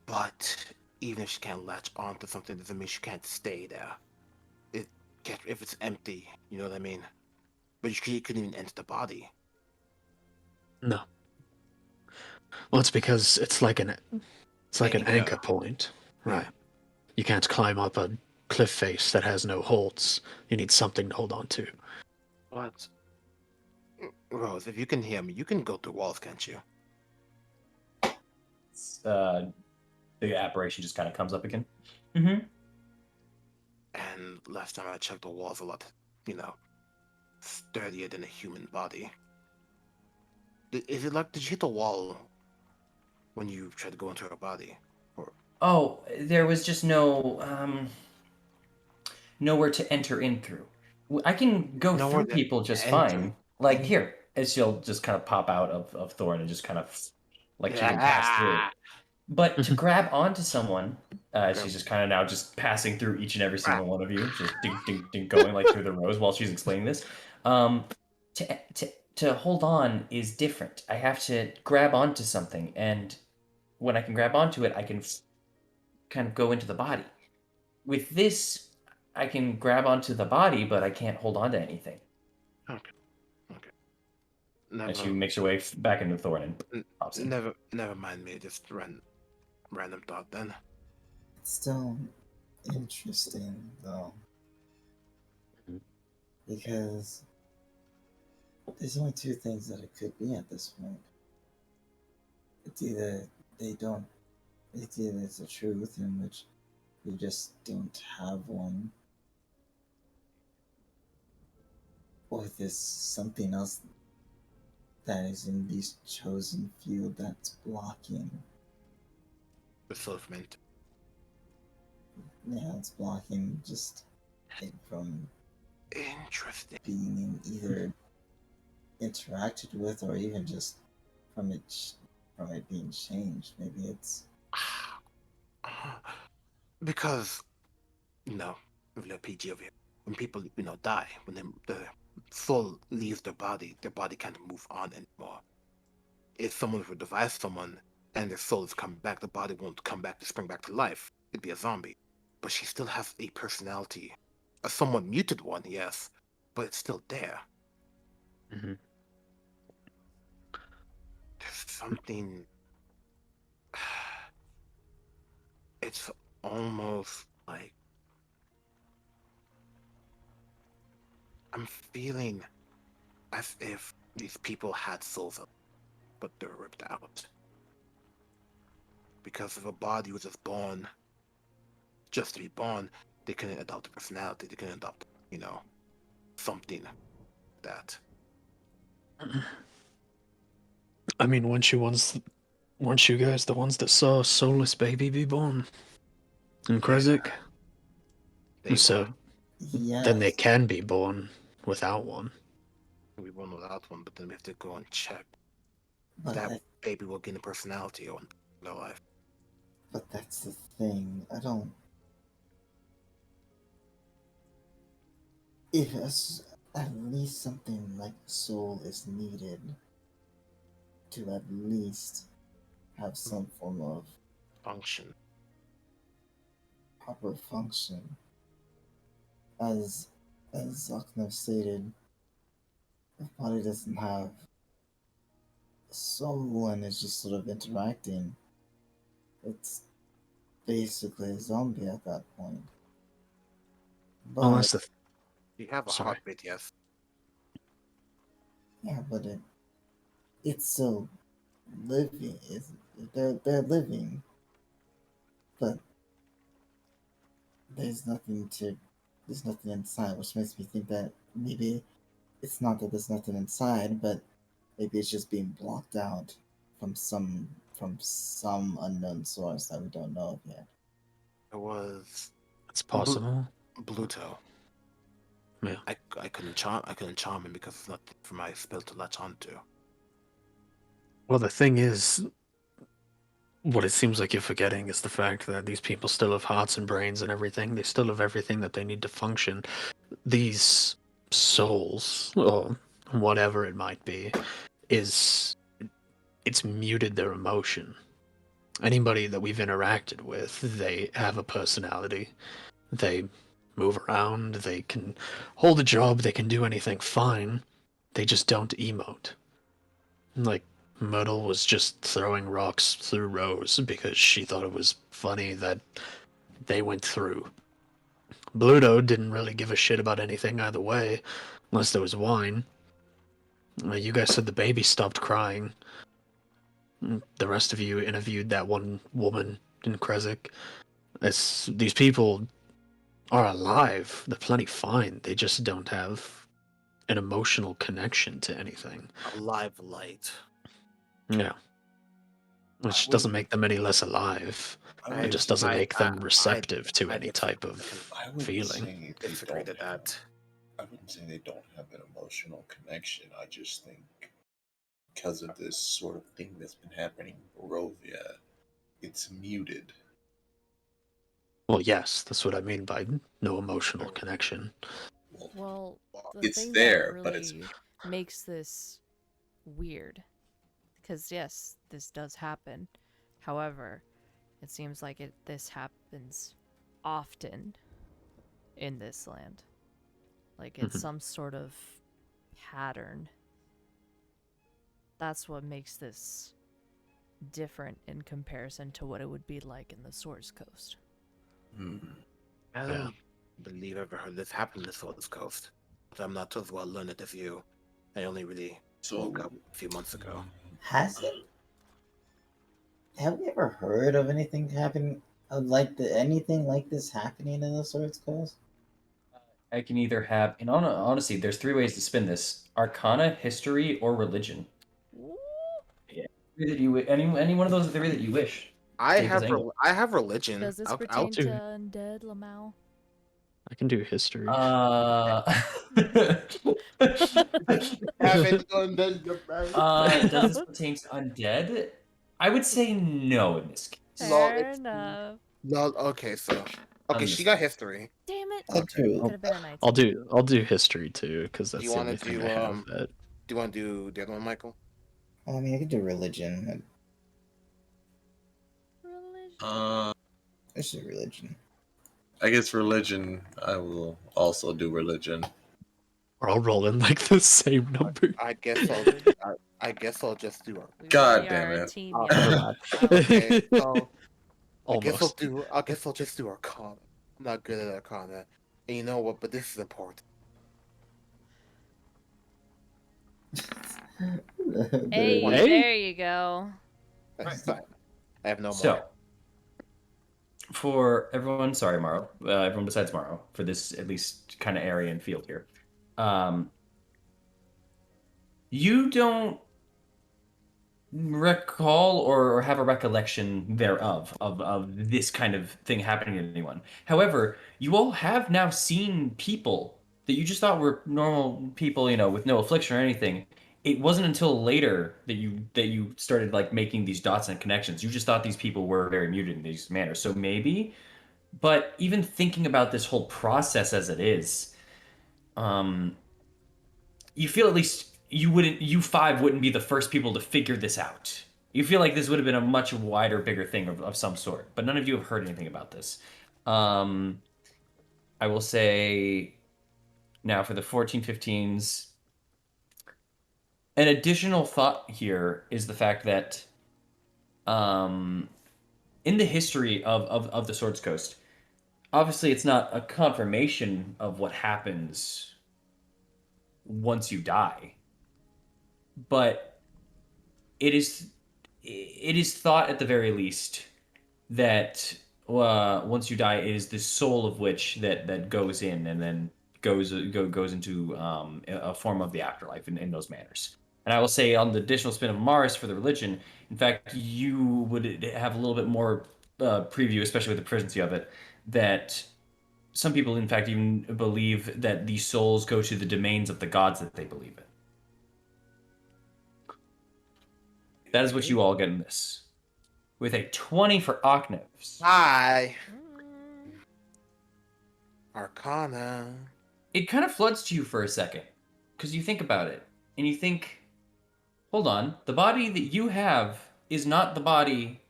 But even if she can't latch onto something, doesn't mean she can't stay there. If it's empty, you know what I mean. But she couldn't even enter the body. No. Well, it's because it's like an anchor point, right? Yeah. You can't climb up a cliff face that has no holds. You need something to hold on to. What? Rose, if you can hear me, you can go through walls, can't you? The apparition just kind of comes up again. Mm-hmm. And last time I checked, the walls a lot, sturdier than a human body. Is it like, did you hit the wall when you tried to go into her body? Or Oh, there was just nowhere to enter in through. I can go Nowhere through to people just enter. fine. Like here, as she'll just kind of pop out of Thorin and just kind of like she can pass through. But to grab onto someone, she's just kind of now just passing through each and every single one of you, just ding, ding, ding, going like through the rows while she's explaining this. To hold on is different. I have to grab onto something, and when I can grab onto it, I can kind of go into the body. With this, I can grab onto the body, but I can't hold on to anything. Okay. And she makes her way back into Thorin and pops in. Never mind me. Just random thought then. It's still interesting though, because there's only two things that it could be at this point. It's either it's either it's a truth in which we just don't have one, or there's something else that is in this chosen field that's blocking. The self-mint. Yeah, it's blocking just it from Interesting. being either interacted with or even just from it being changed. Maybe it's Because, the PG over here, when people, die, when the soul leaves their body can't move on anymore. If someone were to device someone and their soul is coming back, the body won't come back to spring back to life. It'd be a zombie. But she still has a personality. A somewhat muted one, yes, but it's still there. Mm-hmm. There's something. It's almost like I'm feeling as if these people had souls, but they're ripped out. Because if a body was just to be born, they couldn't adopt a personality. They couldn't adopt, something that. I mean, weren't you guys the ones that saw a soulless baby be born in Krezik? They So then they yes, can be born without one. We won without one, but then we have to go and check but that baby will gain a personality on their life. but that's the thing. I don't. If at least something like soul is needed to at least have some form of Function. proper function, as Zakna stated, if body doesn't have someone is just sort of interacting, it's basically a zombie at that point. Well, But that's the. You have a Sorry. heartbeat, yes. yeah, but it's still living. They're living, but there's nothing inside, which makes me think that maybe it's not that there's nothing inside, but maybe it's just being blocked out from some unknown source that we don't know of yet. It was It's possible. Bluto. Yeah. I couldn't charm him because it's not for my spell to latch onto. Well, the thing is, what it seems like you're forgetting is the fact that these people still have hearts and brains and everything. They still have everything that they need to function. These souls, or whatever it might be, it's muted their emotion. Anybody that we've interacted with, they have a personality. They move around, they can hold a job, they can do anything fine. They just don't emote. Like, Myrtle was just throwing rocks through Rose because she thought it was funny that they went through. Bluto didn't really give a shit about anything either way, unless there was wine. You guys said the baby stopped crying. The rest of you interviewed that one woman in Krezik. These people are alive. They're plenty fine. They just don't have an emotional connection to anything. A live light. Yeah. Which doesn't make them any less alive. It just doesn't make them receptive to any type of I wouldn't feeling. say they Disagree don't to that. I wouldn't say they don't have an emotional connection. I just think because of this sort of thing that's been happening in Barovia, it's muted. Well, yes, that's what I mean by no emotional connection. Well, the it's thing there, that but it's really makes this weird, because yes, this does happen. However, it seems like this happens often in this land. Like it's some sort of pattern. That's what makes this different in comparison to what it would be like in the Source Coast. I don't believe I've ever heard this happen in the Source Coast. But I'm not as well learned as you. I only really woke up a few months ago. Has it? Have we ever heard of anything happening anything like this happening in the Swords Coast? I can either have, and honestly, there's three ways to spin this: Arcana, History, or Religion. Theory that you any one of those theory that you wish. I Take this have angle. I have religion. Does this I'll pertain do to it. undead, Lamau? I can do history. haven't done that. Does this pertain to undead? I would say no in this case. Lol, Fair it's enough. lol. Okay, so On she this got one. history. Damn it. I Okay. do. Could have been a night. I'll do history too, because Do that's you the want only to thing do I have that. Do you want to do the other one, Michael? I mean, I could do religion. Religion. This is religion. I guess religion. I will also do religion. We're all rolling like the same number. I guess I'll. I guess I'll just do a. We God really damn are a it. team, Oh, yeah. Okay, so I guess Almost. I'll just do Arcana. I'm not good at Arcana, and you know what? But this is important. Hey, Hey. there you go. That's fine. I have no more. So, for everyone, sorry, Morrow, everyone besides Morrow, for this at least kind of area and field here, you don't recall or have a recollection thereof of this kind of thing happening to anyone. However, you all have now seen people that you just thought were normal people, with no affliction or anything. It wasn't until later that you started like making these dots and connections. You just thought these people were very muted in these manners. So maybe, but even thinking about this whole process as it is, you feel at least you five wouldn't be the first people to figure this out. You feel like this would have been a much wider, bigger thing of some sort, but none of you have heard anything about this. I will say now for the 1415s, an additional thought here is the fact that in the history of the Swords Coast, obviously it's not a confirmation of what happens once you die, but it is thought at the very least that once you die, it is the soul of which that goes in and then goes into a form of the afterlife in those manners. And I will say on the additional spin of Mars for the religion, in fact, you would have a little bit more preview, especially with the presence of it, that some people, in fact, even believe that these souls go to the domains of the gods that they believe in. That is what you all get in this. With a 20 for Ocnevs. Hi, Mm. Arcana. It kind of floods to you for a second. Because you think about it. And you think, hold on, the body that you have is not the body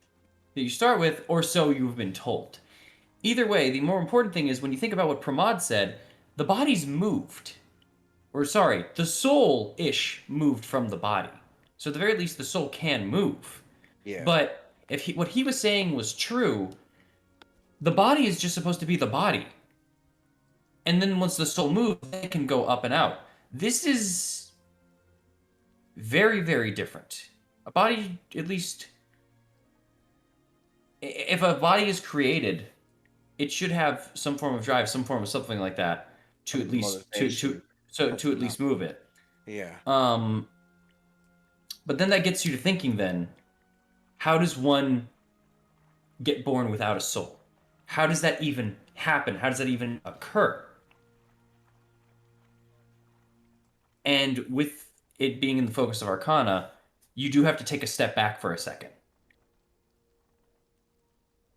that you start with, or so you've been told. Either way, the more important thing is when you think about what Pramod said, the body's moved. Or sorry, the soul-ish moved from the body. So at the very least, the soul can move. Yeah. But if what he was saying was true, the body is just supposed to be the body. And then once the soul moves, it can go up and out. This is very, very different. A body, at least, if a body is created, it should have some form of drive, some form of something like that to at least to at least move it. Yeah. But then that gets you to thinking then, how does one get born without a soul? How does that even happen? How does that even occur? And with it being in the focus of Arcana, you do have to take a step back for a second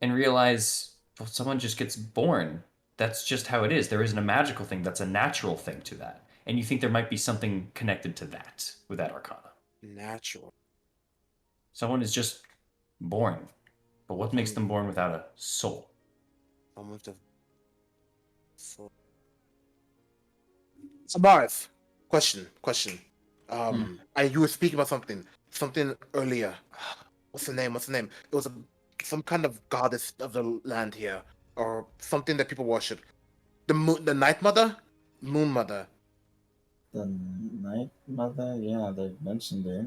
and realize, well, someone just gets born. That's just how it is. There isn't a magical thing. That's a natural thing to that. And you think there might be something connected to that with that Arcana. Natural. Someone is just born. But what makes them born without a soul? Almost a soul. So Marv, question. You were speaking about something earlier. What's the name? It was some kind of goddess of the land here, or something that people worship. The Night Mother, Moon Mother. The Night Mother? Yeah, they mentioned it.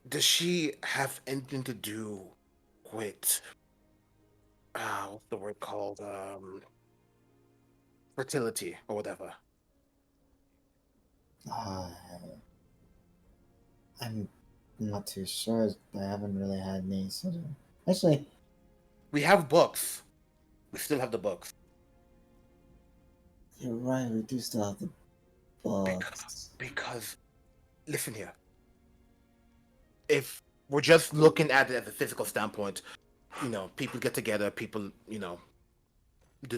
Does she have anything to do with what's the word called? Fertility or whatever. I'm I'm not too sure. I haven't really had any sort of. Actually, We have books. We still have the books. you're right. We do still have the books. Because listen here. If we're just looking at it as a physical standpoint, people get together, people, do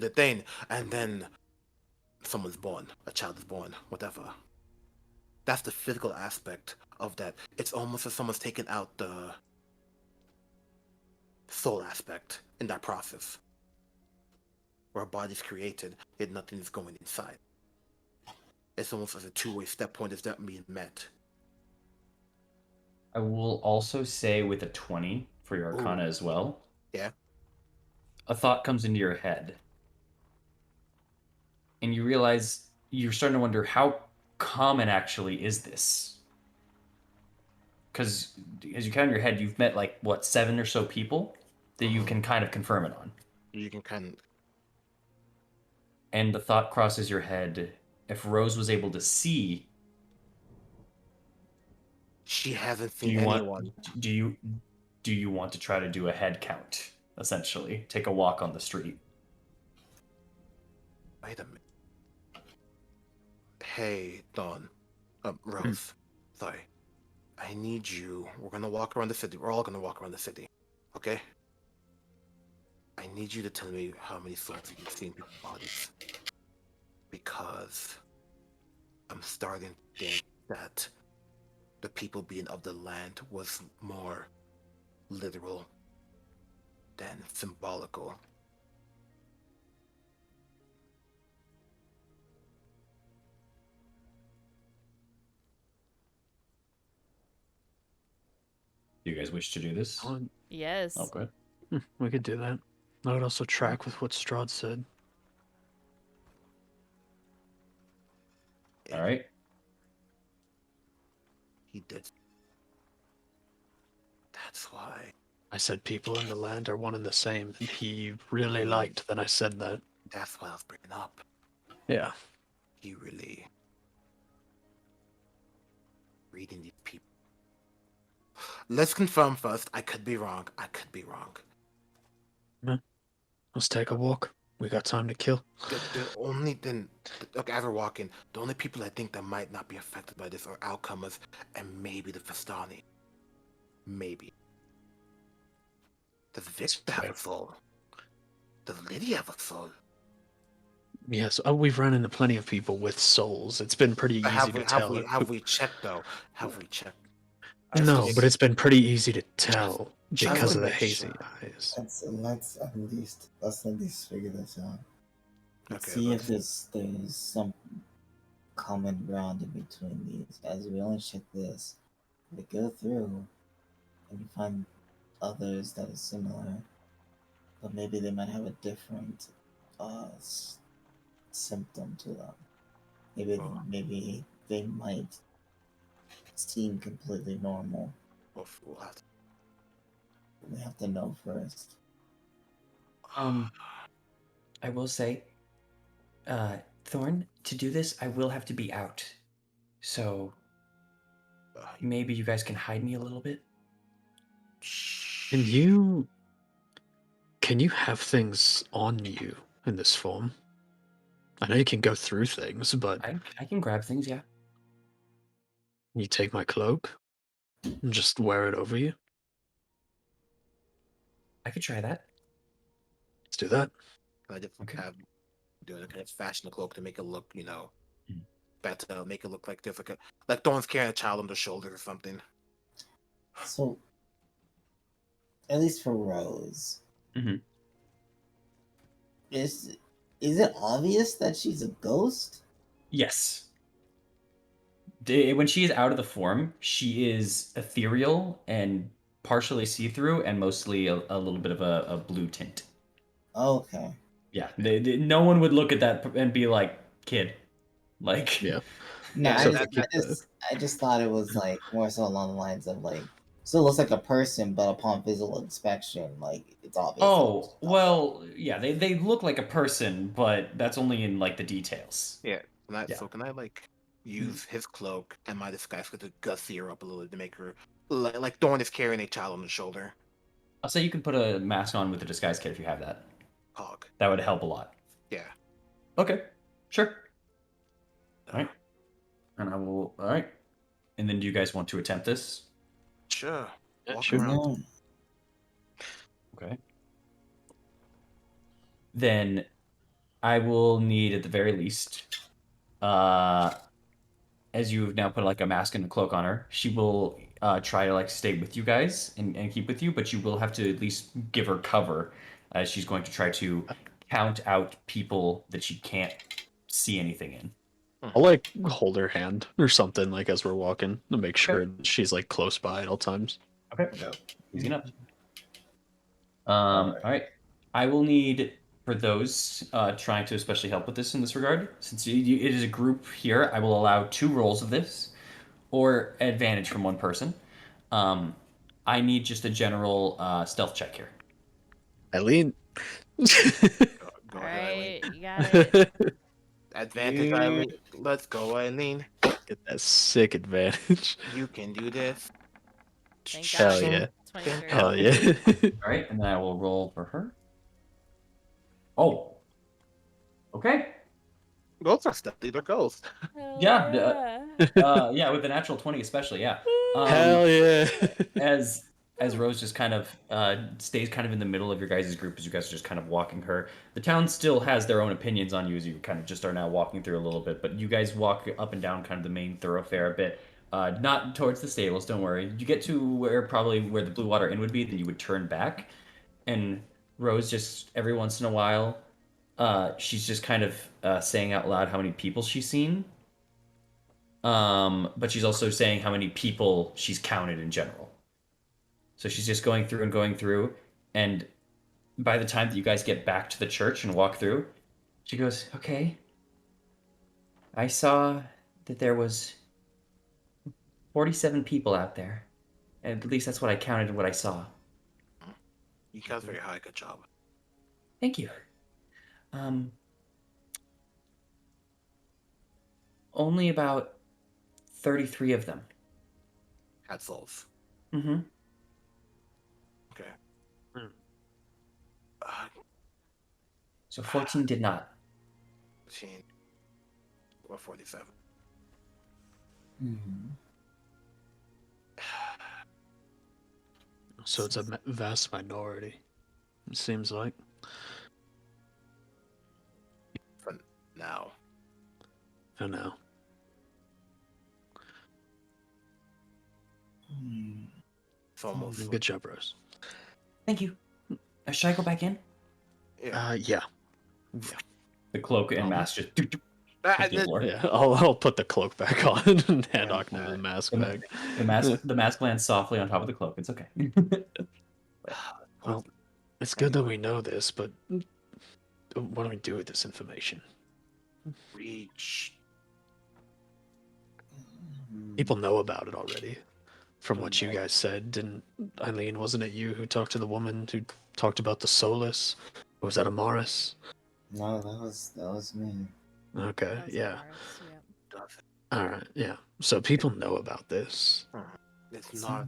the thing, and then someone's born, a child is born, whatever. That's the physical aspect of that. It's almost as someone's taken out the soul aspect in that process. Where a body's created, yet nothing is going inside. It's almost as a two-way step point is that being met. I will also say with a 20 for your Arcana as well. Yeah. A thought comes into your head. And you realize you're starting to wonder how common actually is this? Because as you count in your head, you've met 7 or so people that you can kind of confirm it on. You can kind of. And the thought crosses your head, if Rose was able to see, She hasn't seen anyone. Do you want to try to do a head count? Essentially, take a walk on the street. Wait a minute. Hey, Dawn. Rose. Sorry. I need you. We're gonna walk around the city. We're all gonna walk around the city. Okay? I need you to tell me how many souls you've seen people's bodies. Because I'm starting to think that the people being of the land was more literal than symbolical. Do you guys wish to do this? Yes. Oh, good. We could do that. I would also track with what Strahd said. All right. He did. That's why. I said people in the land are one and the same, and he really liked that I said that. That's what I was bringing up. Yeah. He really reading these people. Let's confirm first. I could be wrong. Let's take a walk. We got time to kill. The only thing, look, as we're walking, the only people I think that might not be affected by this are outcomers and maybe the Fastani. Maybe. Does Victor have a soul? Does Lydia have a soul? Yes, we've run into plenty of people with souls. It's been pretty easy to tell. Have we checked though? Have we checked? No, but it's been pretty easy to tell because to of the make hazy sure. eyes. Let's at least figure this out. Let's Okay, see if there's some common ground in between these. As we only check this, we go through and we find others that are similar, but maybe they might have a different symptom to them. Maybe they might seem completely normal. We'll have to. We have to know first. I will say, Thorn, to do this, I will have to be out. So maybe you guys can hide me a little bit. Can you have things on you in this form? I know you can go through things, but I can grab things, yeah. you take my cloak and just wear it over you. I could try that. Let's do that. I just Okay. have doing a kind of fashion the cloak to make it look, better. Make it look like there's like Dawn's carrying a child on their shoulder or something. So, at least for Rose, is it obvious that she's a ghost? Yes. When she is out of the form, she is ethereal and partially see-through and mostly a little bit of a blue tint. Okay. Yeah, no one would look at that and be like, kid. Like, Yeah. No, Yeah, I just thought it was like more so along the lines of like still looks like a person, but upon visual inspection, like it's obvious. oh, well, yeah, they look like a person, but that's only in like the details. Yeah. Yeah. So can I like use his cloak and my disguise to gussy her up a little to make her Like Thorn is carrying a child on his shoulder. I'll say you can put a mask on with a disguise kit if you have that. Hog. That would help a lot. Yeah. Okay, sure. All right, and I will. All right, and then do you guys want to attempt this? Sure. Yeah, Walk sure. around. No. Okay. Then I will need at the very least, as you've now put like a mask and a cloak on her, she will try to like stay with you guys and keep with you, but you will have to at least give her cover as she's going to try to count out people that she can't see anything in. I'll like hold her hand or something like as we're walking to make sure Okay. she's like close by at all times. Okay. Yep. Easy enough. All right. All right. I will need for those trying to especially help with this in this regard, since it is a group here, I will allow 2 rolls of this, or advantage from one person. I need just a general stealth check here. Eileen. Go All ahead, Eileen. right, you got it. Advantage, Eileen. Let's go, Eileen. Get that sick advantage. You can do this. Thank Hell God. yeah. 23. Hell yeah. All right, and then I will roll for her. Oh. Okay. Ghosts are stealthy. They're ghosts. Hell Yeah, yeah. yeah, with the natural 20 especially, yeah. Hell yeah. As Rose just kind of stays kind of in the middle of your guys' group as you guys are just kind of walking her. The town still has their own opinions on you as you kind of just are now walking through a little bit, but you guys walk up and down kind of the main thoroughfare a bit. Not towards the stables, don't worry. You get to where the Blue Water Inn would be, then you would turn back. And Rose just every once in a while, she's just kind of saying out loud how many people she's seen. But she's also saying how many people she's counted in general. So she's just going through, and by the time that you guys get back to the church and walk through, she goes, "Okay, I saw that there was 47 people out there. And at least that's what I counted and what I saw. You guys very high. Good job. Thank you. Only about 33 of them. Had souls. Mm-hmm. Okay. So 14 did not. 15 or 47. So it's a vast minority. It seems like. For now. For now. It's almost. Good job, Rose. Thank you. Should I go back in? Yeah. The cloak and mask just hit the floor. Yeah, I'll put the cloak back on and hand Ockner the mask back. The mask lands softly on top of the cloak. It's okay. Well, it's good that we know this, but what do we do with this information? Reach. People know about it already. From what you guys said, didn't Eileen, wasn't it you who talked to the woman who talked about the Solus? Or was that Amaris? No, that was me. Okay, That was yeah. Mars, Alright, yeah. So people know about this. It's not.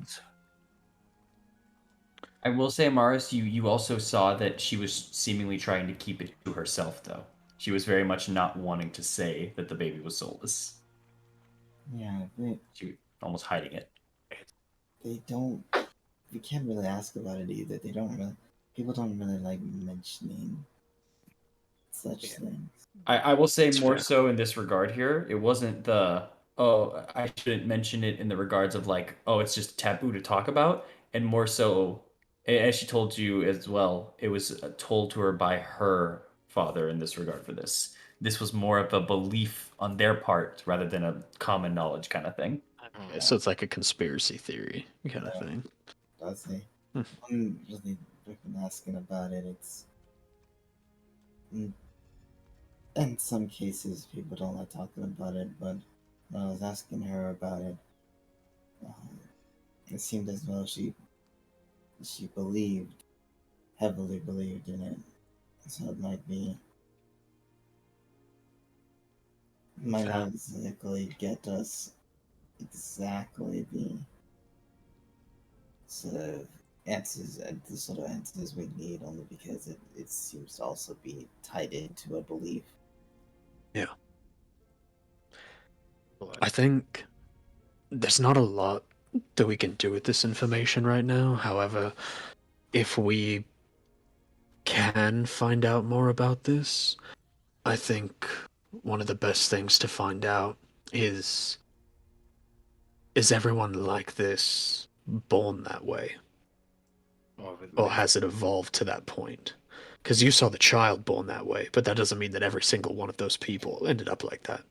I will say, Maris, you also saw that she was seemingly trying to keep it to herself, though. She was very much not wanting to say that the baby was soulless. Yeah, She was almost hiding it. they don't. You can't really ask about it either. People don't really like mentioning such things. I will say It's more fair. so in this regard here. It wasn't I shouldn't mention it in the regards of like, oh, it's just taboo to talk about. And more so, as she told you as well, it was told to her by her father in this regard for this. This was more of a belief on their part rather than a common knowledge kind of thing. Okay, so it's like a conspiracy theory kind of thing. Does he? Hmm. I'm really freaking asking about it. It's in some cases people don't like talking about it, but when I was asking her about it, it seemed as though she heavily believed in it. So it might not exactly get us exactly the sort of answers we need, only because it seems to also be tied into a belief. Yeah. I think there's not a lot that we can do with this information right now. However, if we can find out more about this, I think one of the best things to find out is everyone like this born that way? Or has it evolved to that point? Because you saw the child born that way, but that doesn't mean that every single one of those people ended up like that.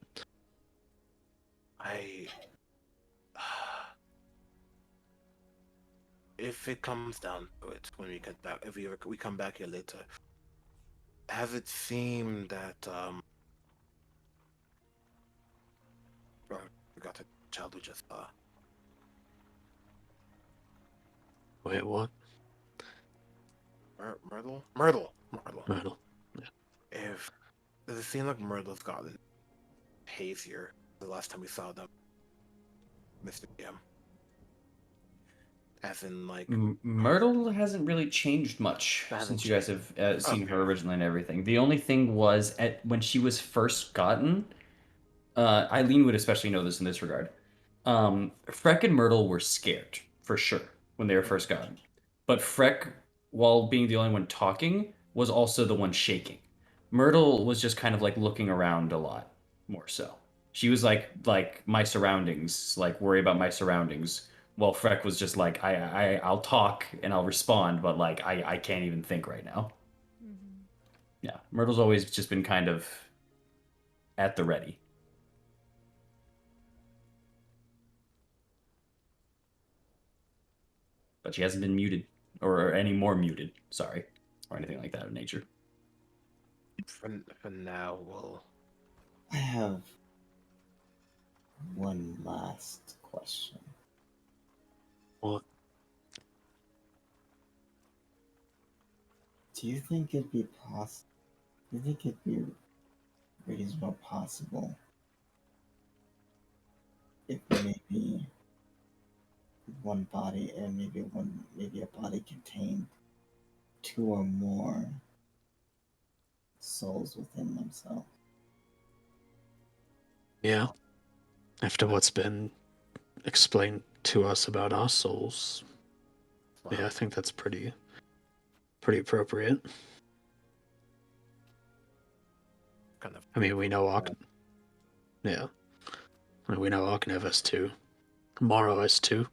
If it comes down to it, when we get back, if we come back here later, has it seemed that oh, we got a child we just saw. Wait, what? Myrtle. Myrtle. Yeah. If does it seem like Myrtle's gotten hazier the last time we saw them, Mr. PM? As in, like, Myrtle hasn't really changed much since you guys have seen her originally and everything. The only thing was when she was first gotten, Eileen would especially know this in this regard. Freck and Myrtle were scared for sure when they were first gotten, but Freck, while being the only one talking, was also the one shaking. Myrtle was just kind of like looking around a lot more so. She was like my surroundings, like worry about my surroundings. While Freck was just like I'll talk and I'll respond, but like I can't even think right now. Mm-hmm. Yeah, Myrtle's always just been kind of at the ready. But she hasn't been muted or any more muted, sorry, or anything like that of nature. For now, we'll. I have one last question. What? Do you think it'd be possible? Do you think it'd be reasonable possible if maybe one body and maybe a body contained two or more souls within themselves? Yeah. After what's been explained to us about our souls, yeah, I think that's pretty appropriate. Kind of. I mean, we know yeah. I mean, we know Arknev has two. Morrow has two.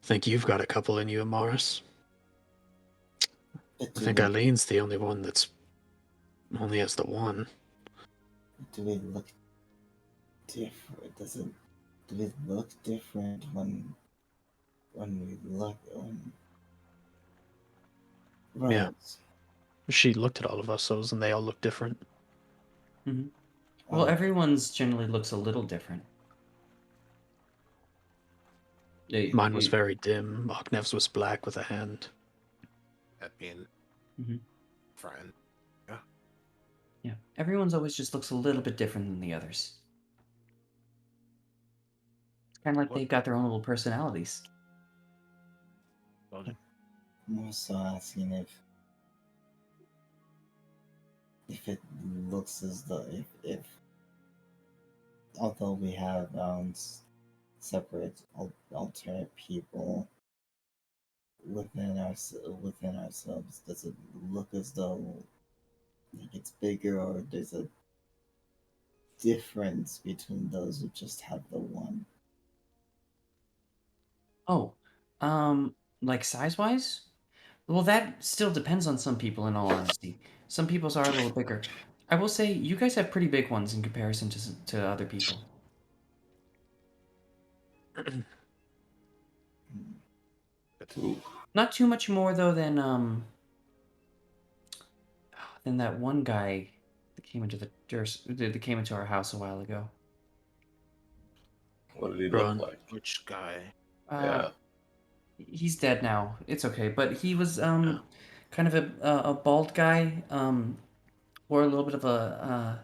I think you've got a couple in you, Morris. I think Eileen's the only one that's only has the one. Do we look different? Do we look different when we look right? Yeah. She looked at all of our souls, and they all look different. Mm-hmm. Well, everyone's generally looks a little different. Mine was very dim. Arknev's was black with a hand. That being friend. Yeah. Yeah. Everyone's always just looks a little bit different than the others. It's kind of like they've got their own little personalities. I'm also asking if it looks as though if although we have separate alternate people within ourselves, does it look as though like it's bigger, or there's a difference between those who just have the one? Oh, like size-wise? Well, that still depends on some people, in all honesty. Some people's are a little bigger. I will say, you guys have pretty big ones in comparison to other people. Not too much more, though, than that one guy that came into our house a while ago. What did he look like? Which guy? Yeah. He's dead now. It's okay, but he was kind of a bald guy. Wore a little bit of a.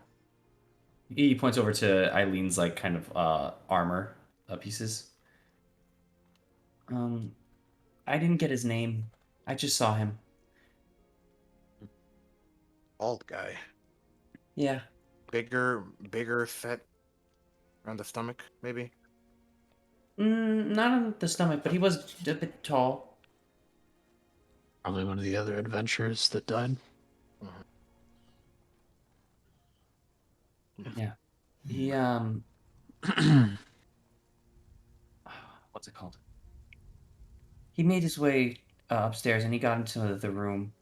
He points over to Eileen's like kind of armor pieces. I didn't get his name. I just saw him. Bald guy. Yeah. Bigger, set around the stomach, maybe? Not on the stomach, but he was a bit tall. Probably one of the other adventurers that died. Yeah. He what's it called? He made his way upstairs and he got into the room,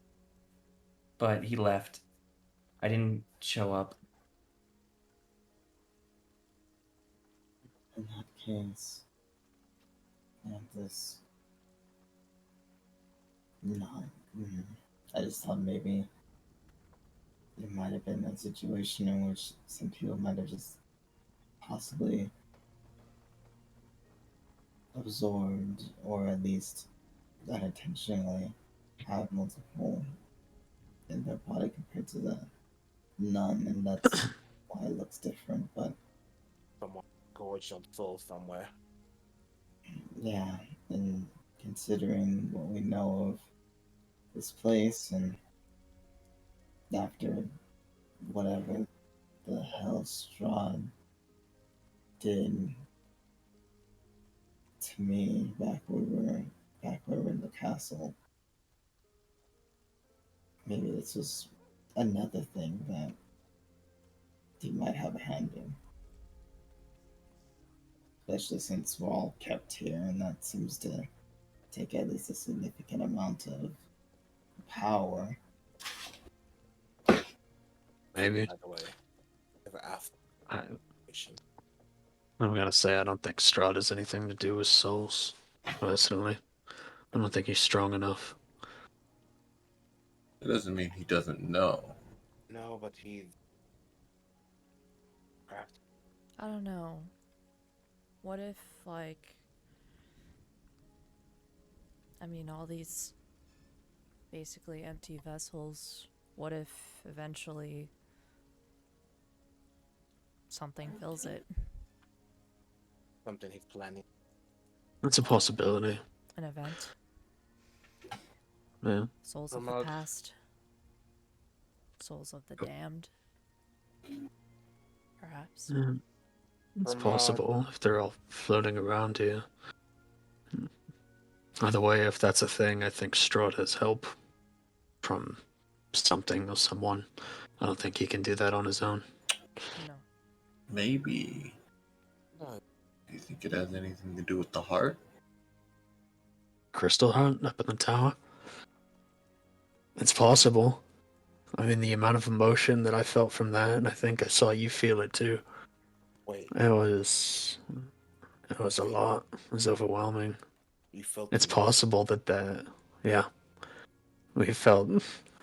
but he left. I didn't show up. In that case, I have this. No, I just thought maybe it might have been a situation in which some people might have just possibly absorbed or at least unintentionally have multiple in their body compared to the none, and that's why it looks different. But Someone gorged on soul somewhere. yeah, and considering what we know of this place and after whatever the hell Strahd did to me back when we were in the castle, maybe this was another thing that he might have a hand in. Especially since we're all kept here, and that seems to take at least a significant amount of power. Maybe. By the way, never asked. I'm gonna say I don't think Strahd has anything to do with souls. Personally, I don't think he's strong enough. It doesn't mean he doesn't know. No, but he. Perhaps. I don't know. What if, like, I mean, all these basically empty vessels, what if eventually something fills it? Something he's planning. That's a possibility. An event? Yeah. Souls of the Promote. past? Souls of the damned? Perhaps. Yeah. It's possible if they're all floating around here. Either way, if that's a thing, I think Strahd has help from something or someone. I don't think he can do that on his own. No. Maybe. No. Do you think it has anything to do with the heart? Crystal Heart up in the tower? It's possible. I mean, the amount of emotion that I felt from that, and I think I saw you feel it too. Wait, It was a lot. It was overwhelming. you felt It's the- possible that yeah. We felt,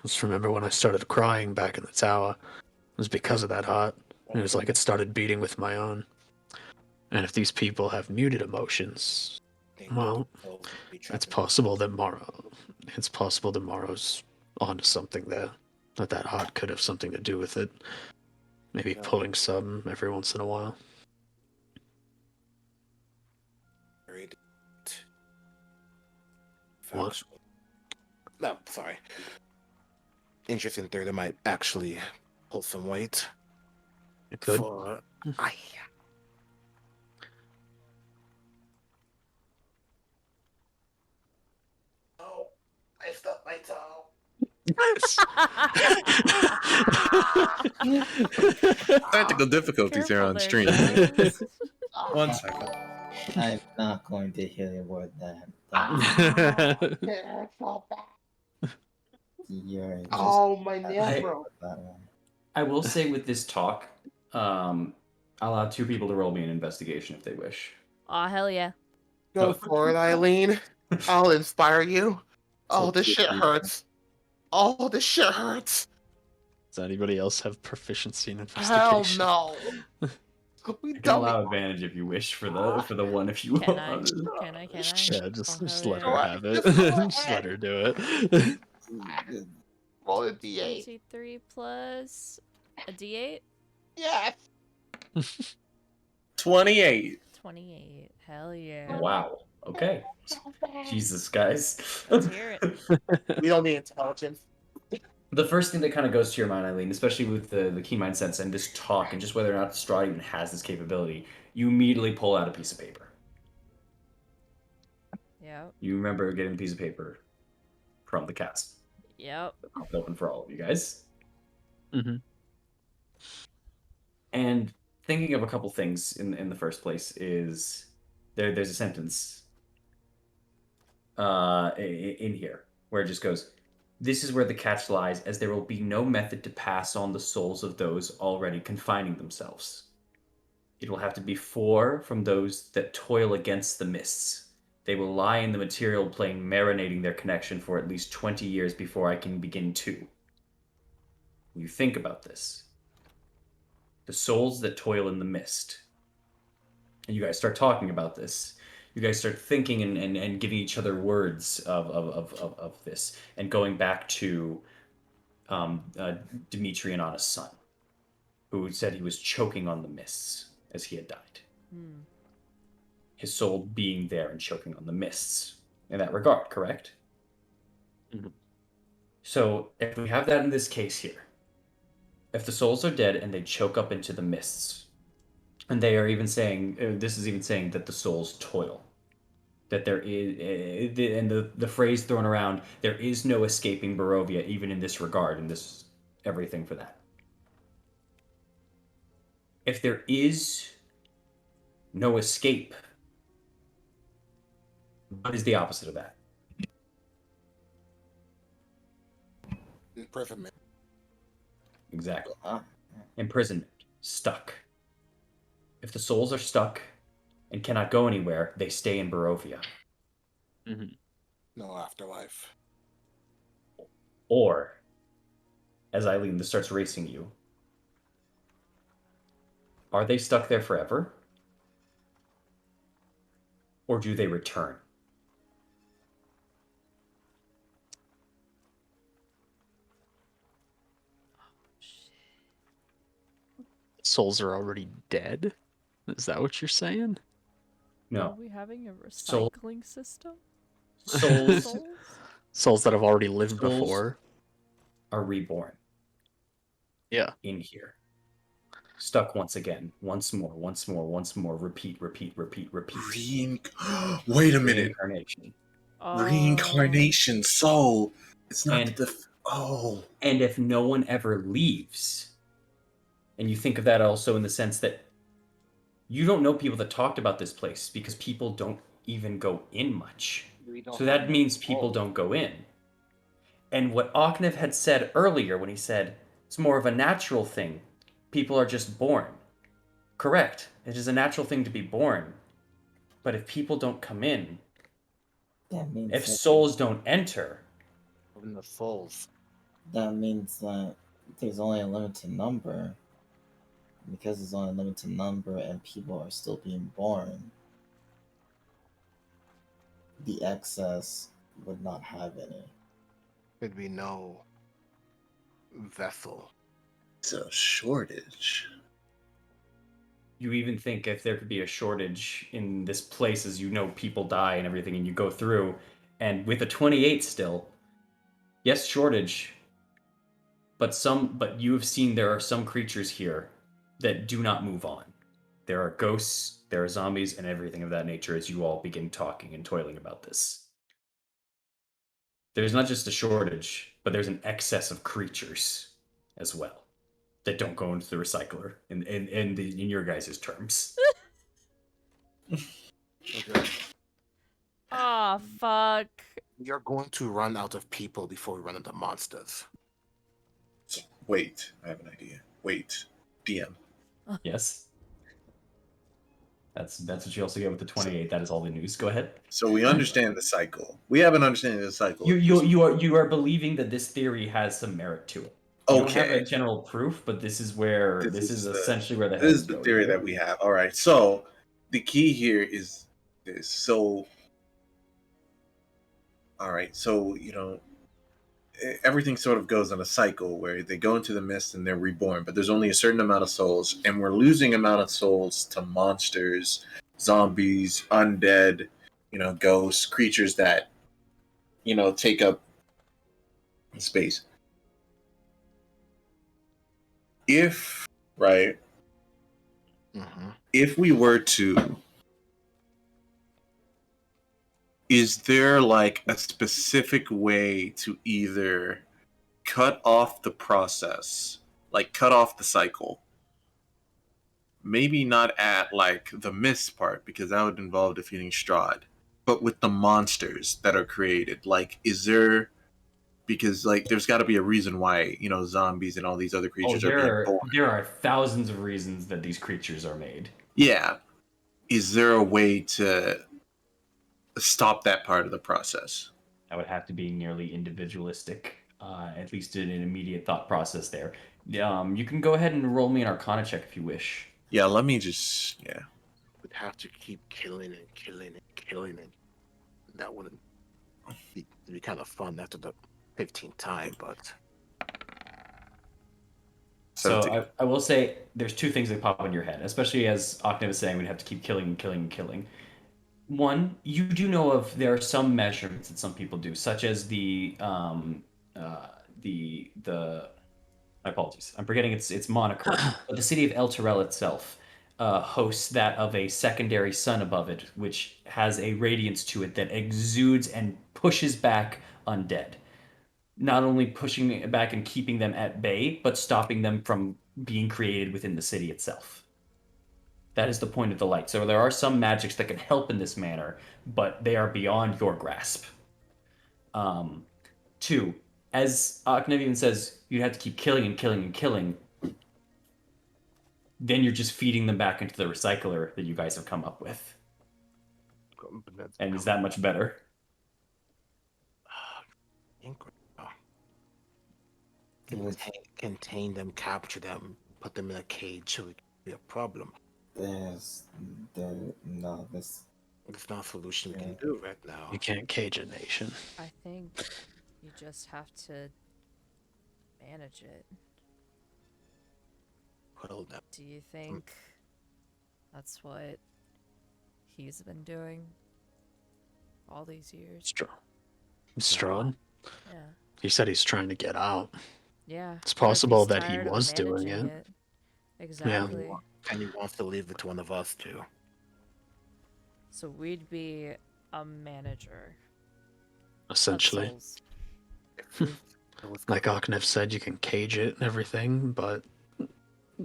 just remember when I started crying back in the tower, it was because of that heart. It was like it started beating with my own. And if these people have muted emotions, they well, felt the it's trapping. possible that Morrow's onto something there. That heart could have something to do with it. Maybe No. pulling some every once in a while. Very What? factual. No, sorry. Interesting theory that might actually pull some weight. It could. For... Oh, I stubbed my toe. Technical difficulties here Careful on there, stream. guys. 1 second. I'm not going to hear a word that. You're just my nail broke. that one. I will say with this talk, I'll allow 2 people to roll me an investigation if they wish. Aw, hell yeah. Go for it, Eileen. I'll inspire you. Oh, this shit hurts. Oh, this shit hurts. Does anybody else have proficiency in Hell investigation? no. We I can dummy. allow advantage if you wish for the one if you Can I? want. Can I? Can I? Yeah, just Oh, hell let yeah. her have it. Just go Just let ahead. her do it. Roll a d8. 23 plus a d8? Yes. 28. 28. Hell yeah. Wow. Okay. Jesus, guys. Let's hear it. We don't need intelligence. The first thing that kind of goes to your mind, Eileen, especially with the key mind sense and this talk and just whether or not Strahd even has this capability, you immediately pull out a piece of paper. Yep. You remember getting a piece of paper from the cast. Yep. Pop it open for all of you guys. Mm-hmm. And thinking of a couple things in the first place is there's a sentence in here where it just goes, "This is where the catch lies, as there will be no method to pass on the souls of those already confining themselves. It will have to be from those that toil against the mists. They will lie in the material plane, marinating their connection for at least 20 years before I can begin to." When you think about this, the souls that toil in the mist, and you guys start talking about this, you guys start thinking and giving each other words of this, and going back to Dimitri and Anna's son, who said he was choking on the mists as he had died. Hmm. His soul being there and choking on the mists in that regard, correct? Mm-hmm. So if we have that in this case here, if the souls are dead and they choke up into the mists, and they are even saying, this is even saying that the souls toil, that there is, and the phrase thrown around, there is no escaping Barovia, even in this regard, and this everything for that. If there is no escape, what is the opposite of that? Imprisonment. Exactly. Huh? Imprisonment. Stuck. If the souls are stuck and cannot go anywhere, they stay in Barovia. Mm-hmm. No afterlife. Or, as Eileen, this starts racing you, are they stuck there forever? Or do they return? Souls are already dead? Is that what you're saying? No. Are we having a Soul- recycling system? Souls Souls? Souls that have already lived Souls- before. are reborn Yeah. in here. Stuck once again. Once more, once more, once more. Repeat, repeat, repeat, repeat. Wait a minute. Reincarnation. Reincarnation soul. It's not And- oh. And if no one ever leaves, and you think of that also in the sense that you don't know people that talked about this place because people don't even go in much. So that means people don't go in. And what Oknev had said earlier when he said it's more of a natural thing, people are just born. Correct. It is a natural thing to be born. But if people don't come in, That means if that souls don't enter, Even the souls. that means that there's only a limited number. Because there's only a limited number and people are still being born, the excess would not have any. There'd be no vessel. It's a shortage. you even think if there could be a shortage in this place as you know people die and everything and you go through, and with a 28 still, yes, shortage, but you have seen there are some creatures here that do not move on. There are ghosts, there are zombies, and everything of that nature as you all begin talking and toiling about this. There's not just a shortage, but there's an excess of creatures as well that don't go into the recycler in your guys' terms. Okay. Ah, fuck. We are going to run out of people before we run into monsters. So, wait, I have an idea. Wait, DM. Yes. That's what you also get with the 28. That is all the news. Go ahead. So we understand the cycle. We have an understanding of the cycle. You are believing that this theory has some merit to it. You don't have Okay. a general proof, but this is where this is essentially where the This heads is the go theory here. that we have. All right. So the key here is this. So, all right. So everything sort of goes on a cycle where they go into the mist and they're reborn, but there's only a certain amount of souls, and we're losing amount of souls to monsters, zombies, undead, ghosts, creatures that take up space. If right, if we were to, is there like a specific way to either cut off the process, like cut off the cycle? Maybe not at like the mist part, because that would involve defeating Strahd, but with the monsters that are created. Like, is there, because like there's got to be a reason why zombies and all these other creatures are being born. there are thousands of reasons that these creatures are made. Yeah, is there a way to stop that part of the process? That would have to be nearly individualistic, at least in an immediate thought process there. You can go ahead and roll me an Arcana check if you wish. Yeah, let me just We'd have to keep killing and killing and killing it. That wouldn't be kind of fun after the 15th time, but So I will say there's two things that pop in your head, especially as Octave is saying we'd have to keep killing and killing and killing. One, you do know there are some measurements that some people do, such as the my apologies, I'm forgetting its moniker, but the city of El Terrell itself hosts that of a secondary sun above it, which has a radiance to it that exudes and pushes back undead. Not only pushing it back and keeping them at bay, but stopping them from being created within the city itself. That is the point of the light. So there are some magics that can help in this manner, but they are beyond your grasp. Two, as Aknev even says, you have to keep killing and killing and killing. Then you're just feeding them back into the recycler that you guys have come up with. And is that much better? Contain them, capture them, put them in a cage, so it could be a problem. There's It's not a solution we can do right now. You can't cage a nation. I think you just have to manage it. Well, Do you think that's what he's been doing all these years? Strahd? Yeah. He said he's trying to get out. Yeah. It's what if possible he's that he tired of was doing managing it. Exactly. And he wants to leave it to one of us too. So we'd be a manager. Essentially. Like Aknev said, you can cage it and everything, but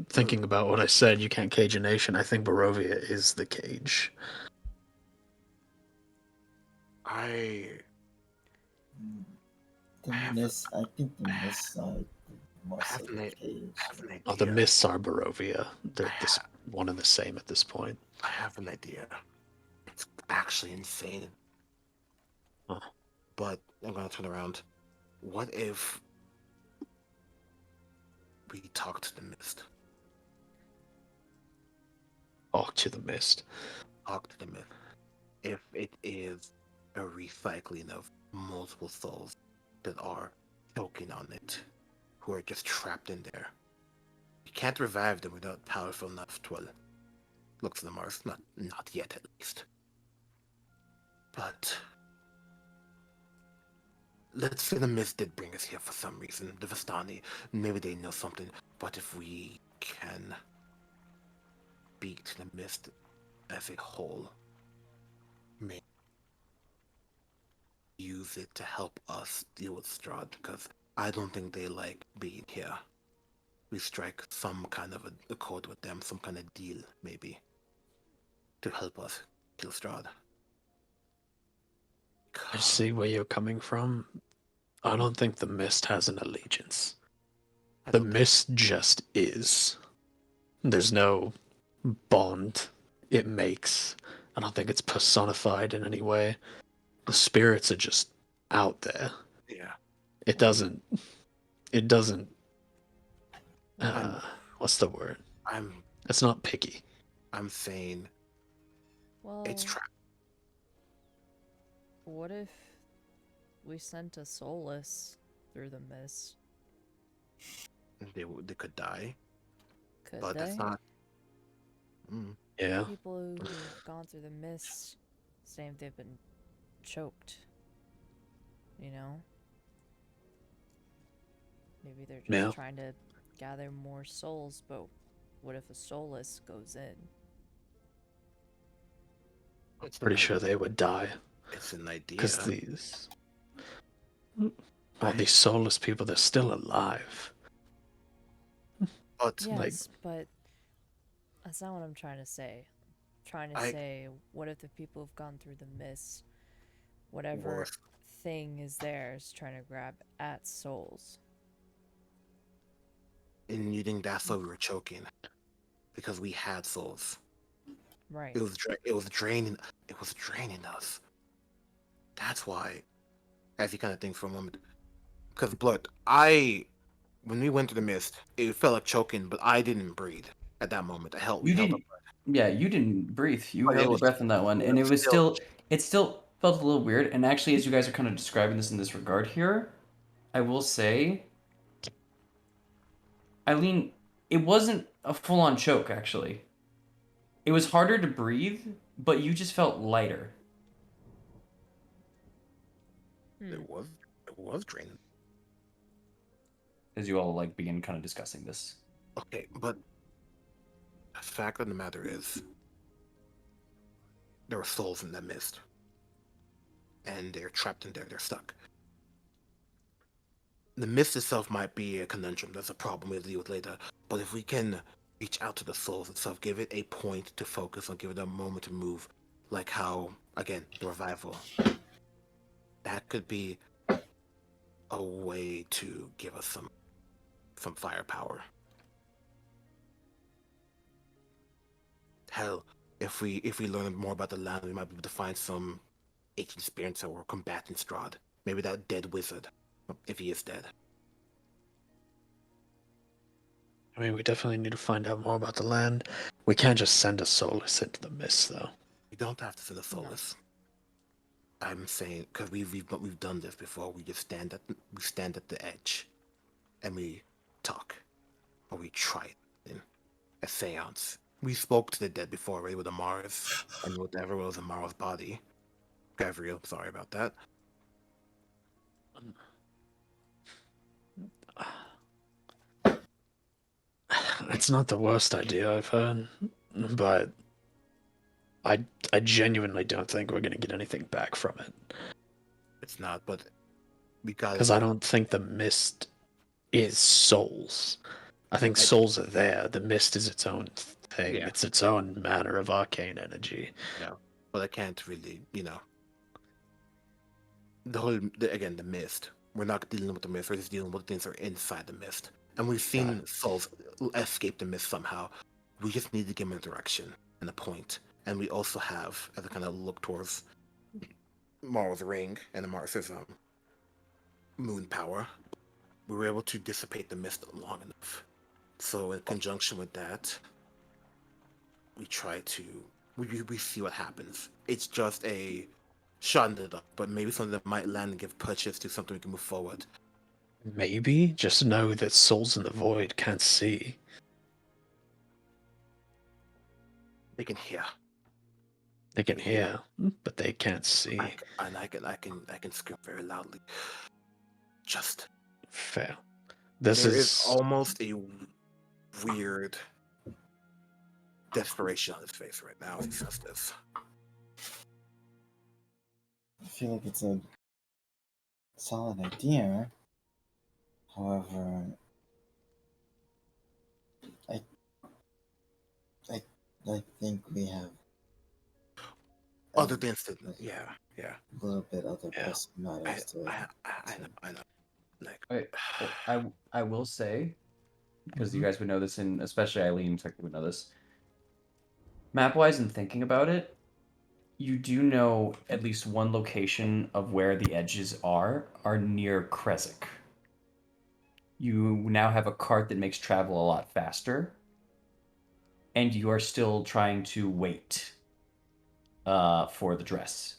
thinking about what I said, you can't cage a nation. I think Barovia is the cage. I think the mists are more so the cage. Oh, the mists are Barovia. They're one and the same at this point. I have an idea. It's actually insane. Huh. But I'm gonna turn around. What if we talk to the mist? Talk to the mist. Talk to the mist. If it is a recycling of multiple souls that are choking on it, who are just trapped in there. You can't revive them without powerful enough to look for the Mars. Not yet, at least. But let's say the mist did bring us here for some reason. The Vistani, maybe they know something. But if we can beat the mist as a whole, maybe use it to help us deal with Strahd, because I don't think they like being here. We strike some kind of a accord with them, some kind of deal, maybe, to help us kill Strahd. I see where you're coming from. I don't think the mist has an allegiance. The mist just is. There's no bond it makes. I don't think it's personified in any way. The spirits are just out there. Yeah. It doesn't what's the word? It's not picky. I'm saying Well, it's trapped. What if we sent a Solus through the mist? They could die. Could but they? that's not. Yeah. People who've gone through the mist saying if they've been choked. You know? Maybe they're just Yeah. trying to gather more souls, but what if a soulless goes in? It's Pretty an sure idea. they would die. It's an idea. Because these soulless people, they're still alive. But Yes, but that's not what I'm trying to say. I'm trying to say, what if the people who've gone through the mist, whatever Worth. thing is there is trying to grab at souls? And you think that's why we were choking? Because we had souls. Right. It was draining. It was draining us. That's why. As you kind of think for a moment, because blood, when we went to the mist, it felt like choking, but I didn't breathe at that moment. We You held up. didn't. Yeah, you didn't breathe. You But it held your was breath in that one, and it was still. it still felt a little weird. And actually, as you guys are kind of describing this in this regard here, I will say, Eileen, it wasn't a full-on choke. Actually, it was harder to breathe, but you just felt lighter. It was draining. As you all like begin kind of discussing this. Okay, but the fact of the matter is, there are souls in that mist, and they're trapped in there. They're stuck. The mist itself might be a conundrum. That's a problem we'll deal with later. But if we can reach out to the souls itself, give it a point to focus on, give it a moment to move, like how, again, the revival, that could be a way to give us some firepower. Hell, if we learn more about the land, we might be able to find some ancient spirits or combatant Strahd. Maybe that dead wizard, if he is dead. I mean, we definitely need to find out more about the land. We can't just send a soulless into the mist, though. We don't have to send a soulless. I'm saying because we've done this before. We just stand at the edge, and we talk, or we try it in a séance. We spoke to the dead before, right, with the Mars and whatever was in Mars' body. Gabriel, sorry about that. It's not the worst idea I've heard, but I genuinely don't think we're gonna get anything back from it. It's not, but we got Because I don't think the mist is souls. I think souls are there. The mist is its own thing. Yeah. It's its own manner of arcane energy. Yeah, but I can't really, the mist. We're not dealing with the mist. We're just dealing with things that are inside the mist. And we've seen souls escape the mist somehow. We just need to give them a direction and a point. And we also have, as I kind of look towards Mars' ring and Mars' moon power, we were able to dissipate the mist long enough. So in conjunction with that, we try to we see what happens. It's just a shot in the dark, but maybe something that might land and give purchase to something we can move forward. Maybe just know that souls in the void can't see. They can hear. They can hear, but they can't see. I can scream very loudly. Just fair. There is almost a weird desperation on his face right now as he says this. I feel like it's a solid idea. However, I think we have other things to yeah. A little bit other pressing matters to I know. Like, I will say, because you guys would know this, and especially Eileen technically would know this. Map wise and thinking about it, you do know at least one location of where the edges are near Kresik. You now have a cart that makes travel a lot faster, and you are still trying to wait for the dress.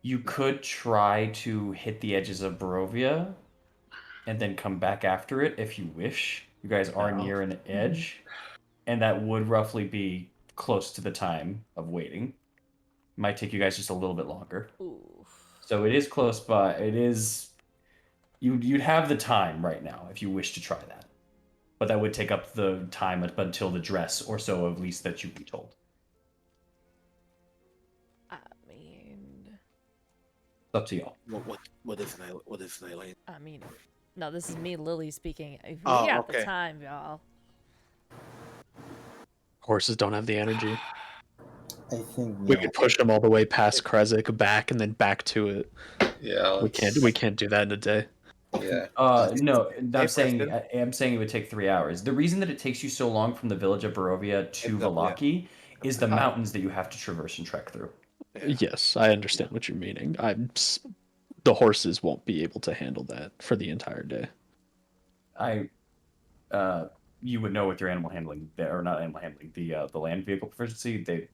You could try to hit the edges of Barovia and then come back after it if you wish. You guys are near an edge, and that would roughly be close to the time of waiting. Might take you guys just a little bit longer. Ooh. So it is close by. It is. You'd have the time right now if you wish to try that, but that would take up the time until the dress or so, at least that you'd be told. I mean, It's up to y'all. What is Lily? I mean, no, this is me, Lily, speaking. If we Oh, got the okay. time, y'all. Horses don't have the energy. I think We could push them all the way past Krezk, back, and then back to it. Yeah. We can't do that in a day. Yeah. No, Hey, I'm saying Preston. I'm saying it would take 3 hours. The reason that it takes you so long from the village of Barovia to It's up, yeah. Vallaki is the mountains that you have to traverse and trek through. Yeah. Yes, I understand what you're meaning. The horses won't be able to handle that for the entire day. You would know with your animal handling, or not animal handling, the land vehicle proficiency. They,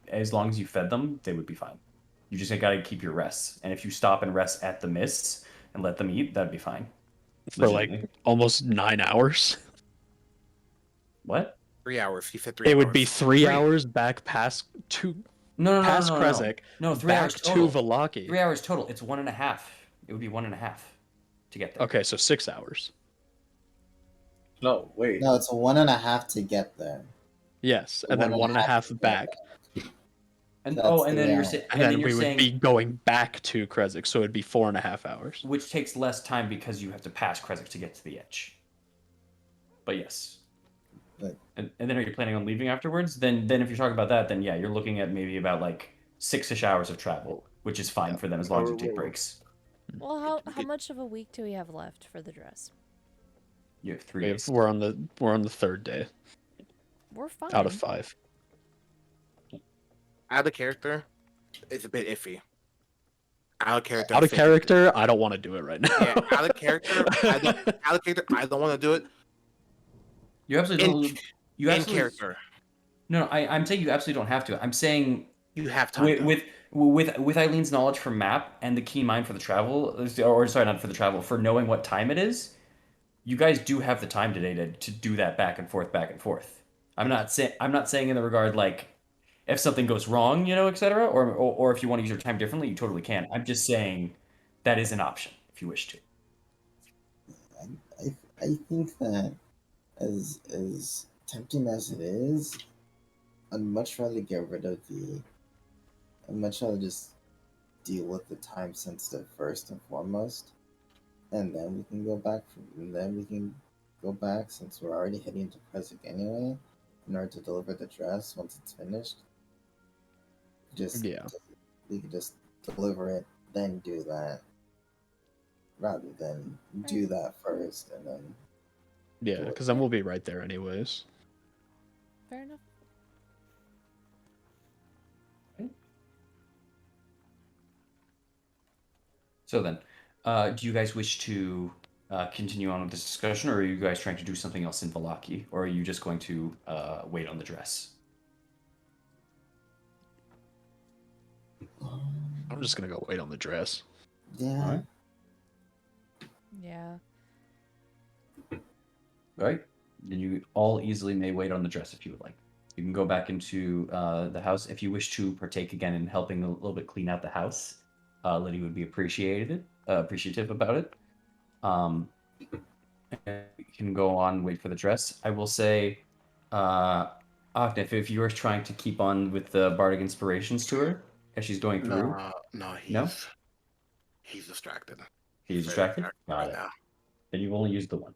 as long as you fed them, they would be fine. You just gotta keep your rests, and if you stop and rest at the mists and let them eat, that'd be fine. For Legitimately. like almost 9 hours. What? 3 hours. He said 3 hours. It would be 3 Three. hours back past No, past Krezk, No, 3 back hours to total. Vallaki. 3 hours total. It's 1.5. It would be 1.5 to get there. Okay, so 6 hours. No, wait. No, it's 1.5 to get there. Yes, and then 1.5 back. And That's and then 3 you're hours. And then you're we would saying, be going back to Krezk, so it'd be 4.5 hours. which takes less time because you have to pass Krezk to get to the edge. But yes. But- And then are you planning on leaving afterwards? Then if you're talking about that, then yeah, you're looking at maybe about like 6-ish hours of travel, which is fine for them as long as you take breaks. Well, how much of a week do we have left for the dress? You have 3 days. We're on the 3rd day We're fine. out of 5. Out of character, it's a bit iffy. Out of character. Out of I think- character, I don't want to do it right now. Yeah, out of character. I don't want to do it. You absolutely don't. You In absolutely, character, No, I'm saying you absolutely don't have to. I'm saying you have time. with Eileen's knowledge for map and the key mind for the travel, or sorry, not for the travel, for knowing what time it is, you guys do have the time today to do that back and forth, back and forth. I'm not saying in the regard like if something goes wrong, etc., or if you want to use your time differently, you totally can. I'm just saying that is an option if you wish to. I think that as tempting as it is, I'd much rather get rid of I'd much rather just deal with the time sensitive first and foremost, and then we can go back. Since we're already heading to Present anyway, in order to deliver the dress once it's finished. We could just deliver it, then do that, rather than do that first and then. Yeah, because then we'll be right there anyways. Fair enough. So then, do you guys wish to continue on with this discussion, or are you guys trying to do something else in Vallaki, or are you just going to wait on the dress? I'm just gonna go wait on the dress. Yeah. Alright. Yeah. All right. Then you all easily may wait on the dress if you would like. You can go back into the house if you wish to partake again in helping a little bit clean out the house. Liddy would be appreciative about it. And you can go on, wait for the dress. I will say, Octaf, if you are trying to keep on with the Bardic Inspirations tour as she's going through, He's distracted. he's distracted. Got right it. now. Then you've only used the one.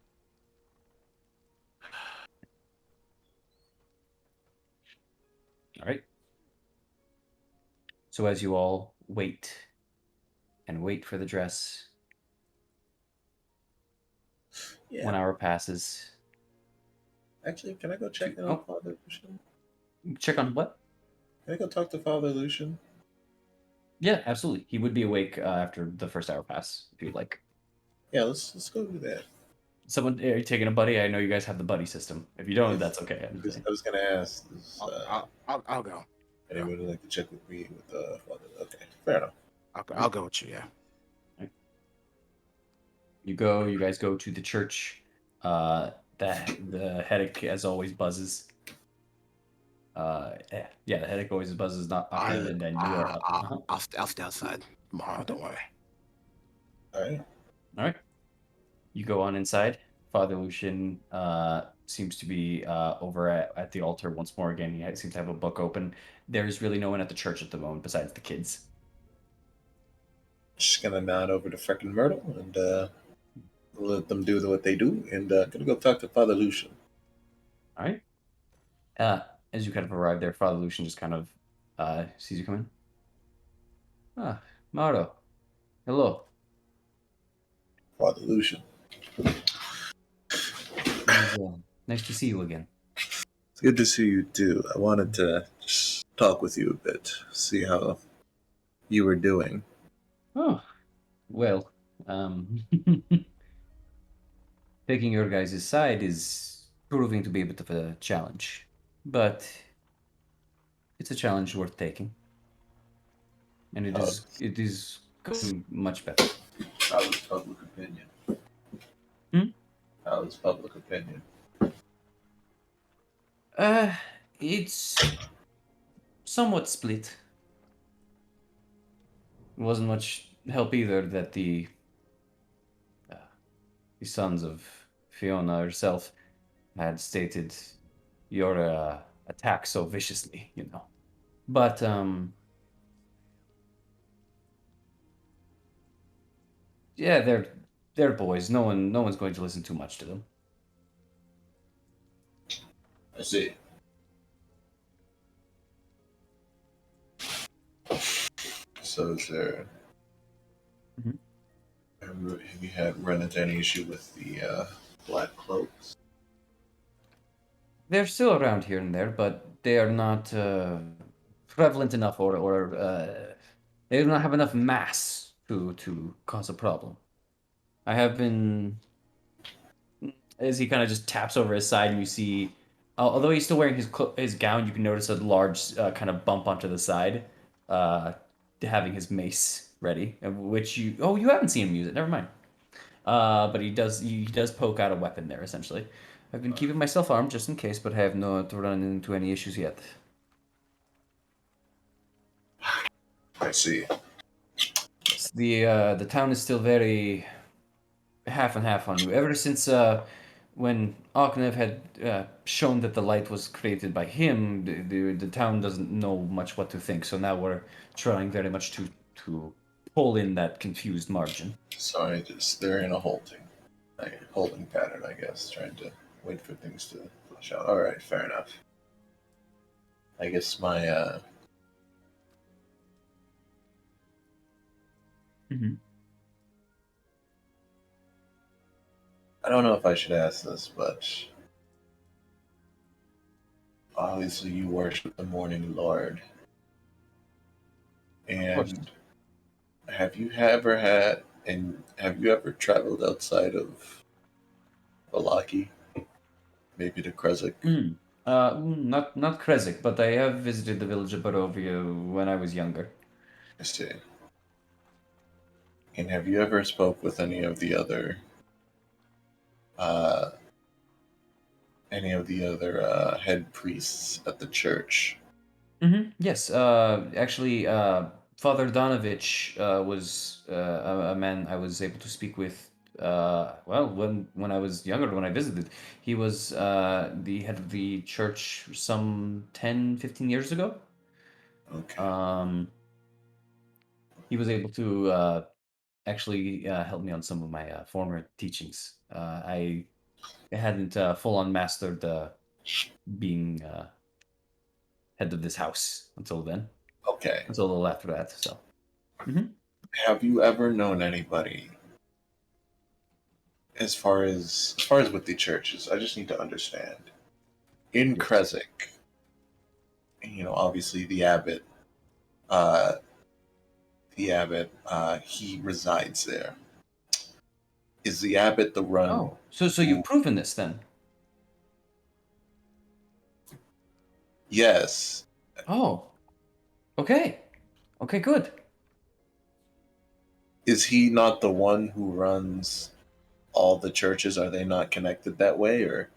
All right. So as you all wait and wait for the dress, Yeah. 1 hour passes. Actually, can I go check in Oh. on Father Lucian? Check on what? Can I go talk to Father Lucian? Yeah, absolutely. He would be awake after the first hour pass, if you'd like. Yeah, let's go do that. Someone, are you taking a buddy? I know you guys have the buddy system. If you don't, Yes. that's okay. I was gonna ask. I'll go. Anyone would like to check with me with Father? Okay, fair enough. I'll go with you. Yeah. You guys go to the church. The headache, as always, buzzes. Yeah, the headache always buzzes not uphill, and then you are up. I'll stay outside tomorrow. Don't worry. All right. All right. You go on inside. Father Lucian seems to be over at the altar once more again. He seems to have a book open. There's really no one at the church at the moment besides the kids. Just gonna nod over to frickin' Myrtle and let them do what they do, and gonna go talk to Father Lucian. All right. As you kind of arrive there, Father Lucian just kind of sees you come in. Ah, Maro. Hello. Father Lucian. Nice to see you again. It's good to see you too. I wanted to just talk with you a bit, see how you were doing. Oh, well, taking your guys' side is proving to be a bit of a challenge, but it's a challenge worth taking, and How, it is going much better. how is public opinion? Hmm? How is public opinion? It's somewhat split. It wasn't much help either that uh, the sons of Fiona herself had stated your attack so viciously, you know. But yeah, they're boys. No one's going to listen too much to them. I see. So is there? Mhm. Have you had run into any issue with the black cloaks? They're still around here and there, but they are not prevalent enough, or they do not have enough mass to cause a problem. I have been, as he kind of just taps over his side, and you see, although he's still wearing his gown, you can notice a large kind of bump onto the side, uh, having his mace ready, which you haven't seen him use it. Never mind. But he does poke out a weapon there essentially. I've been keeping myself armed just in case, but I have not run into any issues yet. I see. Yes, the town is still very half and half on you. Ever since when Aknev had shown that the light was created by him, the town doesn't know much what to think. So now we're trying very much to pull in that confused margin. So they're in a holding pattern, I guess, trying to wait for things to flush out. All right, fair enough. I guess my Mm-hmm. I don't know if I should ask this, but obviously you worship the Morning Lord, and have you ever traveled outside of Valaki? Maybe to Krezik? Not Krezik, but I have visited the village of Barovia when I was younger. I see. And have you ever spoke with uh, head priests at the church? Mm-hmm. Yes, actually, Father Donovich was a man I was able to speak with. Well, when I was younger, when I visited, he was the head of the church some 10, 15 years ago. Okay. He was able to actually help me on some of my former teachings. I hadn't full on mastered being head of this house until then. Okay. Until a little after that. So. Mm-hmm. Have you ever known anybody as far as with the churches? I just need to understand. In Yes. Krezik, obviously uh, he resides there. Is the abbot the run? Oh, so you've proven this then? Yes. Oh, okay, okay, good. Is he not the one who runs all the churches? Are they not connected that way, or?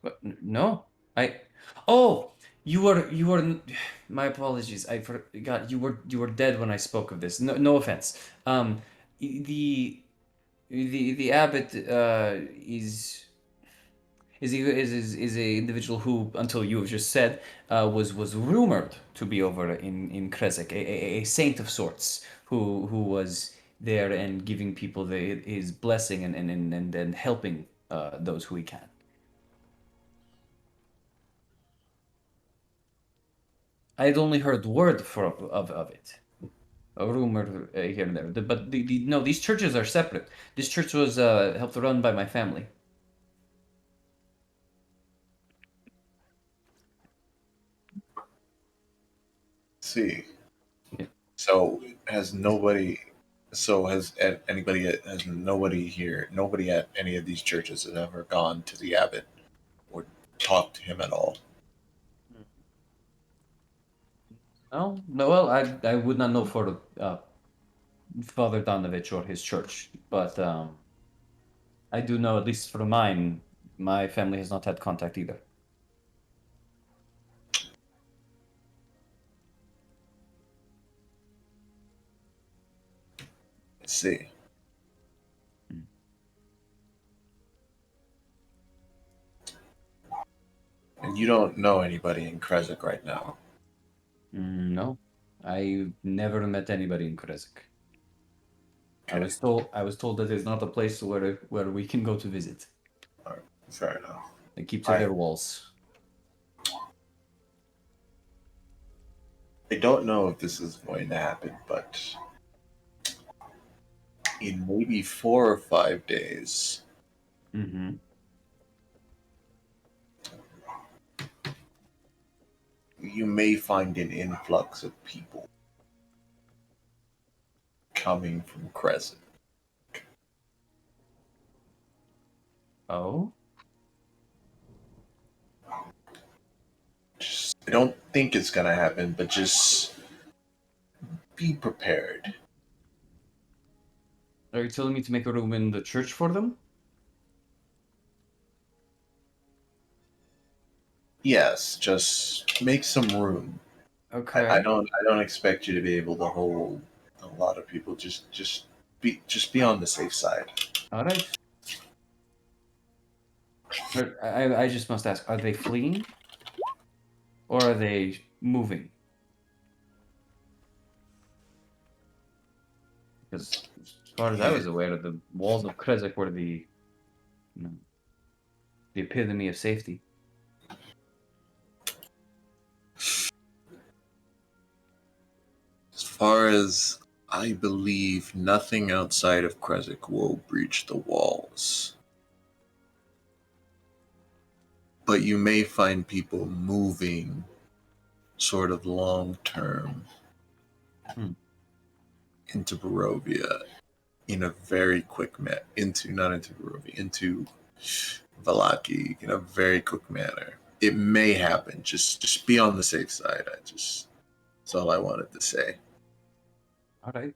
But no, I. Oh, You were. My apologies. I forgot. You were dead when I spoke of this. No offense. The the abbot is a individual who, until you have just said, was rumored to be over in Kresik, a saint of sorts, who was there and giving people his blessing and helping those who he can. I had only heard word of it, a rumor here and there. But no, these churches are separate. This church was helped run by my family. See. Yeah. So has nobody? So has nobody here? Nobody at any of these churches has ever gone to the abbot or talked to him at all. No. Well, I would not know for Father Donovich or his church, but I do know, at least for mine, my family has not had contact either. Let's see. And you don't know anybody in Kresik right now. No, I never met anybody in Kresik. I Okay. was told that it's not a place where we can go to visit. All right. Fair enough. They keep to their walls. I don't know if this is going to happen, but in maybe 4 or 5 days, Mm-hmm. you may find an influx of people coming from Crescent. Oh? I don't think it's going to happen, but just be prepared. Are you telling me to make a room in the church for them? Yes, just make some room. Okay. I don't expect you to be able to hold a lot of people. Just be on the safe side. All right. I just must ask, are they fleeing? Or are they moving? Because as far as I was aware, the walls of Kresik were you know, the epitome of safety. As far as I believe, nothing outside of Kresik will breach the walls. But you may find people moving sort of long term into Barovia in a very quick not into Barovia, into Valaki in a very quick manner. It may happen. Just be on the safe side. That's all I wanted to say. All right.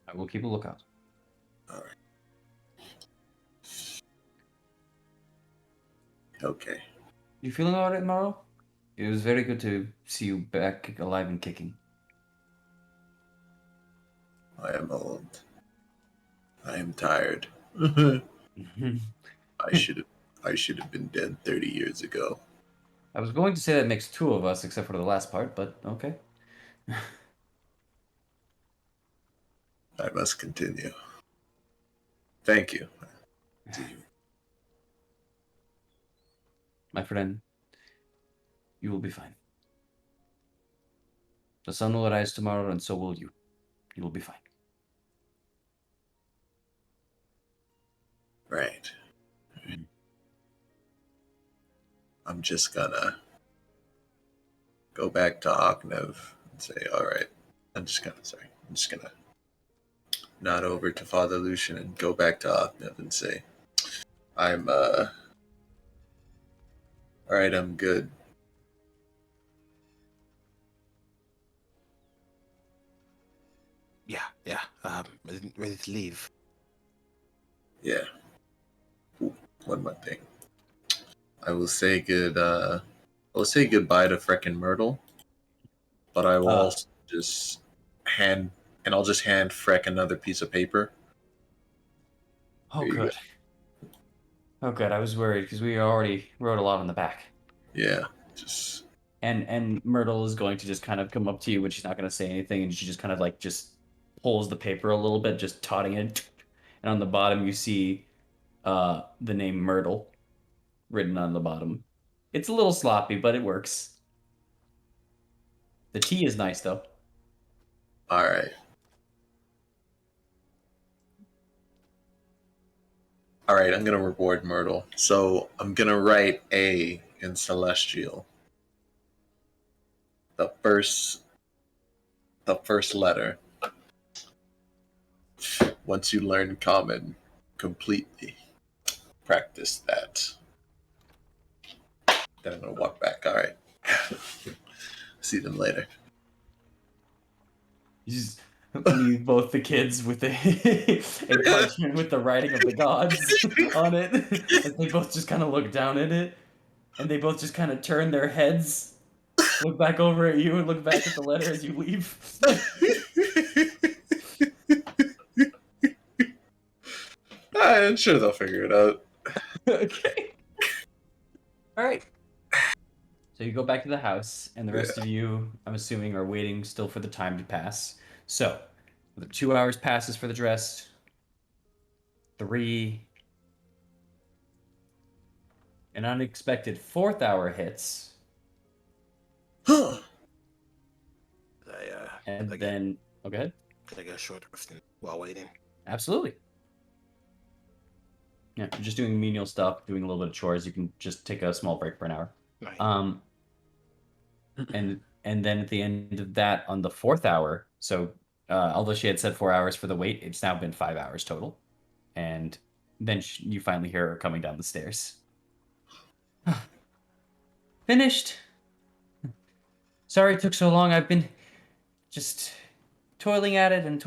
I will keep a lookout. All right. Okay. You feeling all right, Maro? It was very good to see you back alive and kicking. I am old. I am tired. I should have been dead 30 years ago. I was going to say that makes two of us, except for the last part, but okay. I must continue. Thank you. See you. My friend, you will be fine. The sun will rise tomorrow, and so will you. You will be fine. Right. I'm just gonna go back to Oknev and say, all right. I'm just gonna nod over to Father Lucian and go back to Oknev and say, I'm all right, I'm good. Yeah. Ready to leave. Yeah. Ooh, one more thing. I will say goodbye to frickin' Myrtle, but I will also just hand Freck another piece of paper. Oh, There you good. Oh, good. I was worried because we already wrote a lot on the back. Yeah, just And Myrtle is going to just kind of come up to you, but she's not going to say anything, and she just kind of like just pulls the paper a little bit, just totting it. And on the bottom, you see the name Myrtle written on the bottom. It's a little sloppy, but it works. The T is nice though. all right. All right, I'm gonna reward Myrtle. So I'm gonna write A in Celestial. The first letter. Once you learn Common completely, practice that. Then I'm gonna walk back. All right. See them later. You just leave both the kids with a parchment with the writing of the gods on it. As they both just kind of look down at it, and they both just kind of turn their heads, look back over at you, and look back at the letter as you leave. I'm sure they'll figure it out. Okay. All right. So you go back to the house, and the rest of you, I'm assuming, are waiting still for the time to pass. So, the 2 hours passes for the dress. 3. An unexpected 4th hour hits. I, And I then, oh, go ahead. Could I get a short rest while waiting? Absolutely. Yeah, you're just doing menial stuff, doing a little bit of chores. You can just take a small break for an hour. Right. And then at the end of that, on the 4th hour, so although she had said 4 hours for the wait, it's now been 5 hours total. And then you finally hear her coming down the stairs. Finished. Sorry it took so long. I've been just toiling at it, and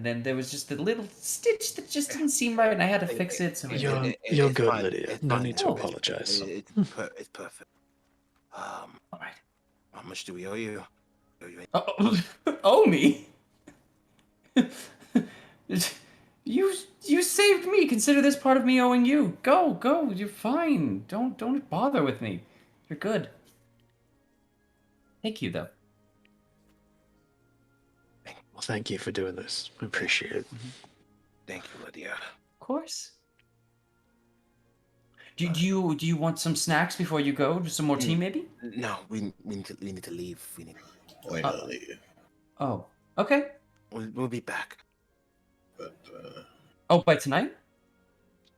then there was just a little stitch that just didn't seem right, and I had to fix it. So You're it's good, fine. Lydia. It's No fine. need to Oh. apologize. It's perfect. all right. How much do we owe you? Oh, me? You saved me. Consider this part of me owing you. Go. You're fine. Don't bother with me. You're good. Thank you, though. Well, thank you for doing this. I appreciate it. Thank you, Lydia. Of course. Do you want some snacks before you go? Just some more tea, maybe? No, we need to leave. Wait, leave. Oh, okay. We'll be back. But Oh, by tonight?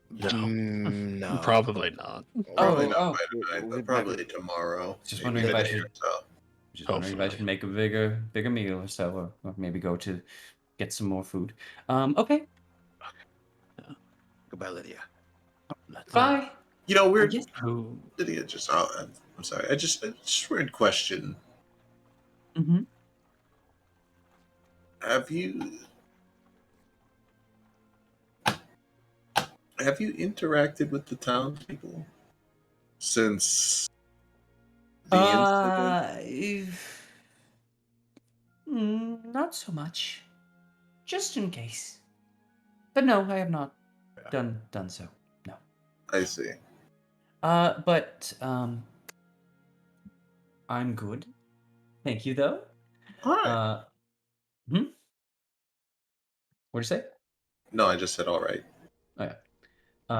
No. Probably not. probably not oh. by tonight, but probably tomorrow. Just maybe wondering if I today should. or so. Just wondering if I Hopefully. should make a bigger meal or so, or maybe go to get some more food. Okay. Goodbye, Lydia. Bye. You know, weird. Yes. Who? Lydia, just I'm sorry. I just weird question. Mm-hmm. Have you interacted with the townspeople since the incident? Not so much. Just in case. But no, I have not done so. No. I see. But I'm good. Thank you, though. All right. What'd you say? No, I just said all right. Oh, yeah.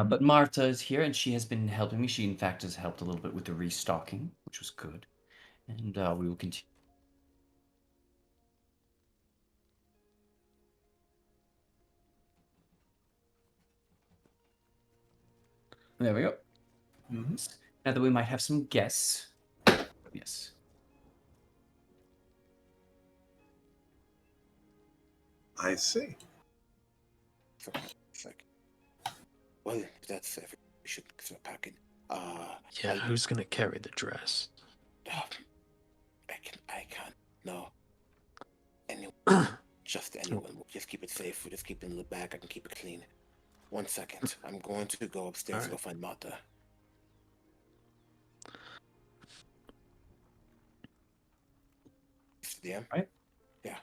But Marta is here, and she has been helping me. She, in fact, has helped a little bit with the restocking, which was good. And we will continue. There we go. Mm-hmm. Now that we might have some guests. Yes. I see. Well, that's everything. We should start packing. Yeah, who's gonna carry the dress? I can't. No. Anyone. Just anyone. We'll just keep it safe. We'll just keep it in the bag. I can keep it clean. 1 second. I'm going to go upstairs to go find Marta. DM. Right. Yeah.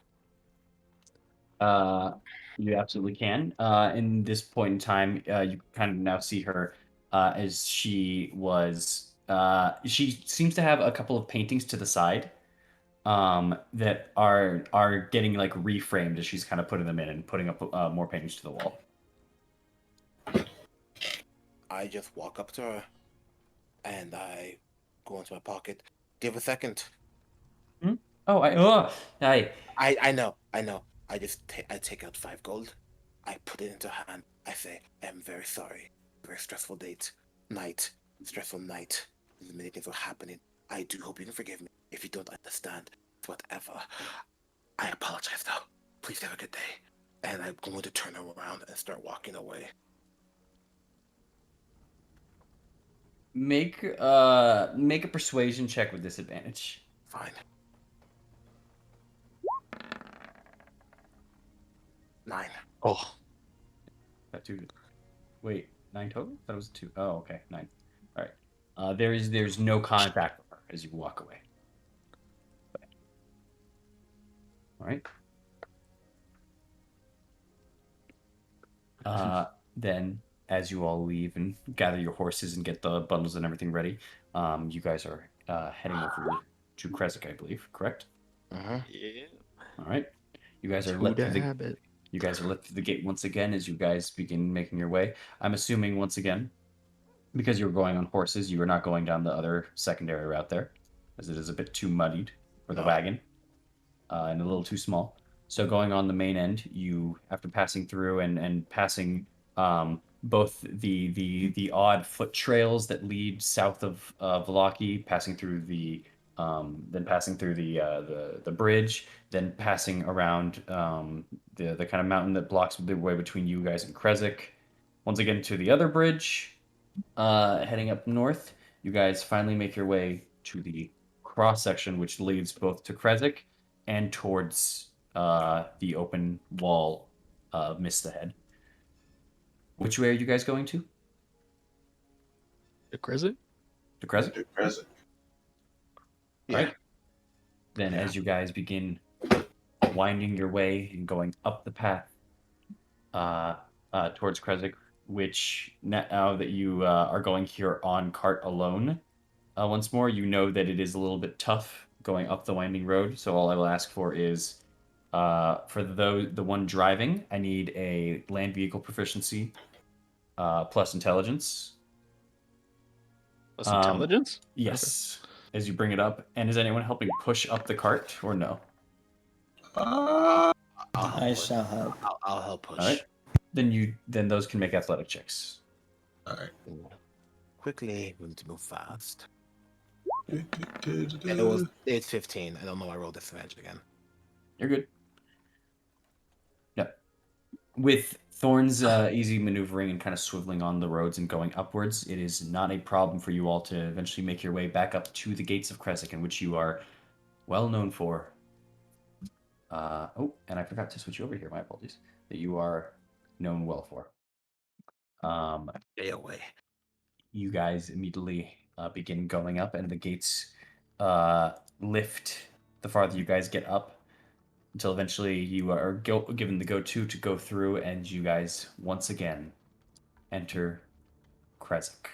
You absolutely can. In this point in time, you kind of now see her as she was. She seems to have a couple of paintings to the side that are getting like reframed as she's kind of putting them in and putting up more paintings to the wall. I just walk up to her, and I go into my pocket. Do you have a second? Oh, I I know. I just I take out 5 gold. I put it into her hand. I say, I'm very sorry. Very stressful night, stressful night. Many things were happening. I do hope you can forgive me. If you don't understand, whatever. I apologize though. Please have a good day. And I'm going to turn around and start walking away. make a persuasion check with disadvantage. Fine. 9. Oh, That two. Wait, 9 total? That was 2. Oh, okay, 9. All right. There's no contact with her as you walk away. All right. Then, as you all leave and gather your horses and get the bundles and everything ready, you guys are heading over to Kresik, I believe. Correct? Mm-hmm. yeah. All right. You guys are To let the through the habit. You guys are let through the gate once again as you guys begin making your way. I'm assuming once again, because you're going on horses, you are not going down the other secondary route there, as it is a bit too muddied for the No. wagon and a little too small. So going on the main end, you after passing through and passing both the odd foot trails that lead south of Vallaki, passing through then passing through the bridge, then passing around the kind of mountain that blocks the way between you guys and Kresik. Once again to the other bridge, heading up north, you guys finally make your way to the cross section, which leads both to Kresik and towards the open wall mist ahead. Which way are you guys going to? The crescent? To Kresik? Enter present. Yeah. Right. Then, Yeah. as you guys begin winding your way and going up the path towards Kresik, which now that you are going here on cart alone, once more, you know that it is a little bit tough going up the winding road. So all I will ask for is, for the one driving, I need a land vehicle proficiency plus intelligence. Plus intelligence? Yes, as you bring it up. And is anyone helping push up the cart or no? Uh, I shall help. I'll help push. All right. Then those can make athletic checks. all right. Quickly, we need to move fast. Du- du- du- du- It was du. it's 15. I don't know. I rolled disadvantage again. You're good. Yeah. With Thorn's easy maneuvering and kind of swiveling on the roads and going upwards, it is not a problem for you all to eventually make your way back up to the gates of Kresik, in which you are well known for. And I forgot to switch you over here. My apologies. That you are known well for. Stay away. You guys immediately begin going up, and the gates lift the farther you guys get up, until eventually you are given the go-to to go through, and you guys once again enter Kresik.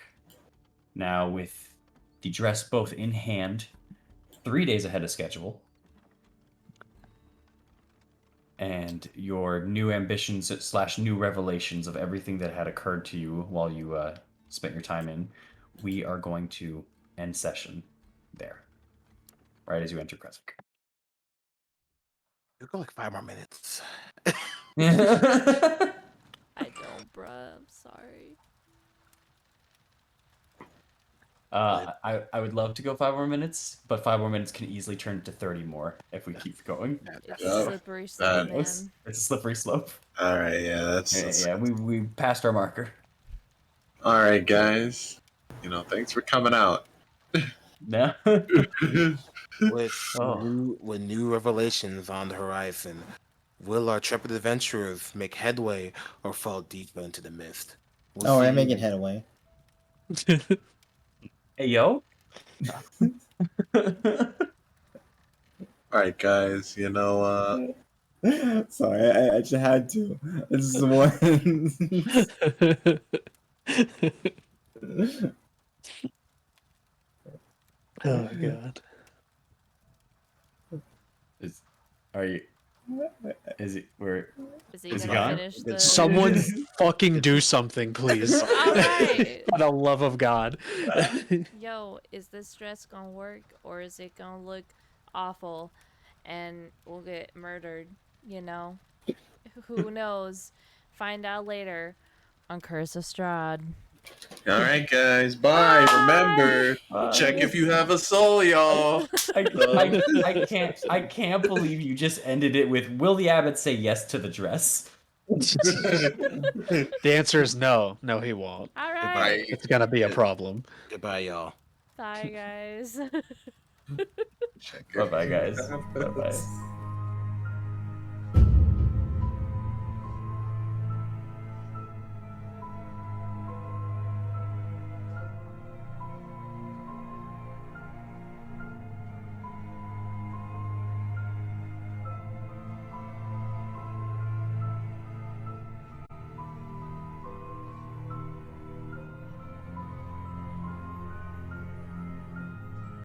Now, with the dress both in hand, 3 days ahead of schedule, and your new ambitions / new revelations of everything that had occurred to you while you spent your time in, we are going to end session there, right as you enter Kresik. You go like 5 more minutes. I don't, bruh. I'm sorry. I would love to go 5 more minutes, but 5 more minutes can easily turn to 30 more if we keep going. It's Yeah. a slippery slope, It's man. a slippery slope. All right. Yeah. That's Yeah, we passed our marker. all right, guys. Thanks for coming out. No. With Oh. new revelations on the horizon, will our intrepid adventurers make headway or fall deeper into the mist? We'll Oh, see. I'm making headway. Hey, yo. right, guys. Sorry, I just had to. I just want. Oh god. Are you? Is it? Where? Is he Is he gonna gone? finish the? Someone fucking do something, please. All right. For the love of God. Yo, is this dress gonna work or is it gonna look awful and we'll get murdered? You know? Who knows? Find out later on Curse of Strahd. All right, guys. Bye. Remember, check if you have a soul, y'all. I can't believe you just ended it with "Will the abbot say yes to the dress?" The answer is no. No, he won't. All right. Goodbye. It's gonna be a problem. Goodbye, y'all. Bye, guys. Check Bye, bye, guys. Bye, bye.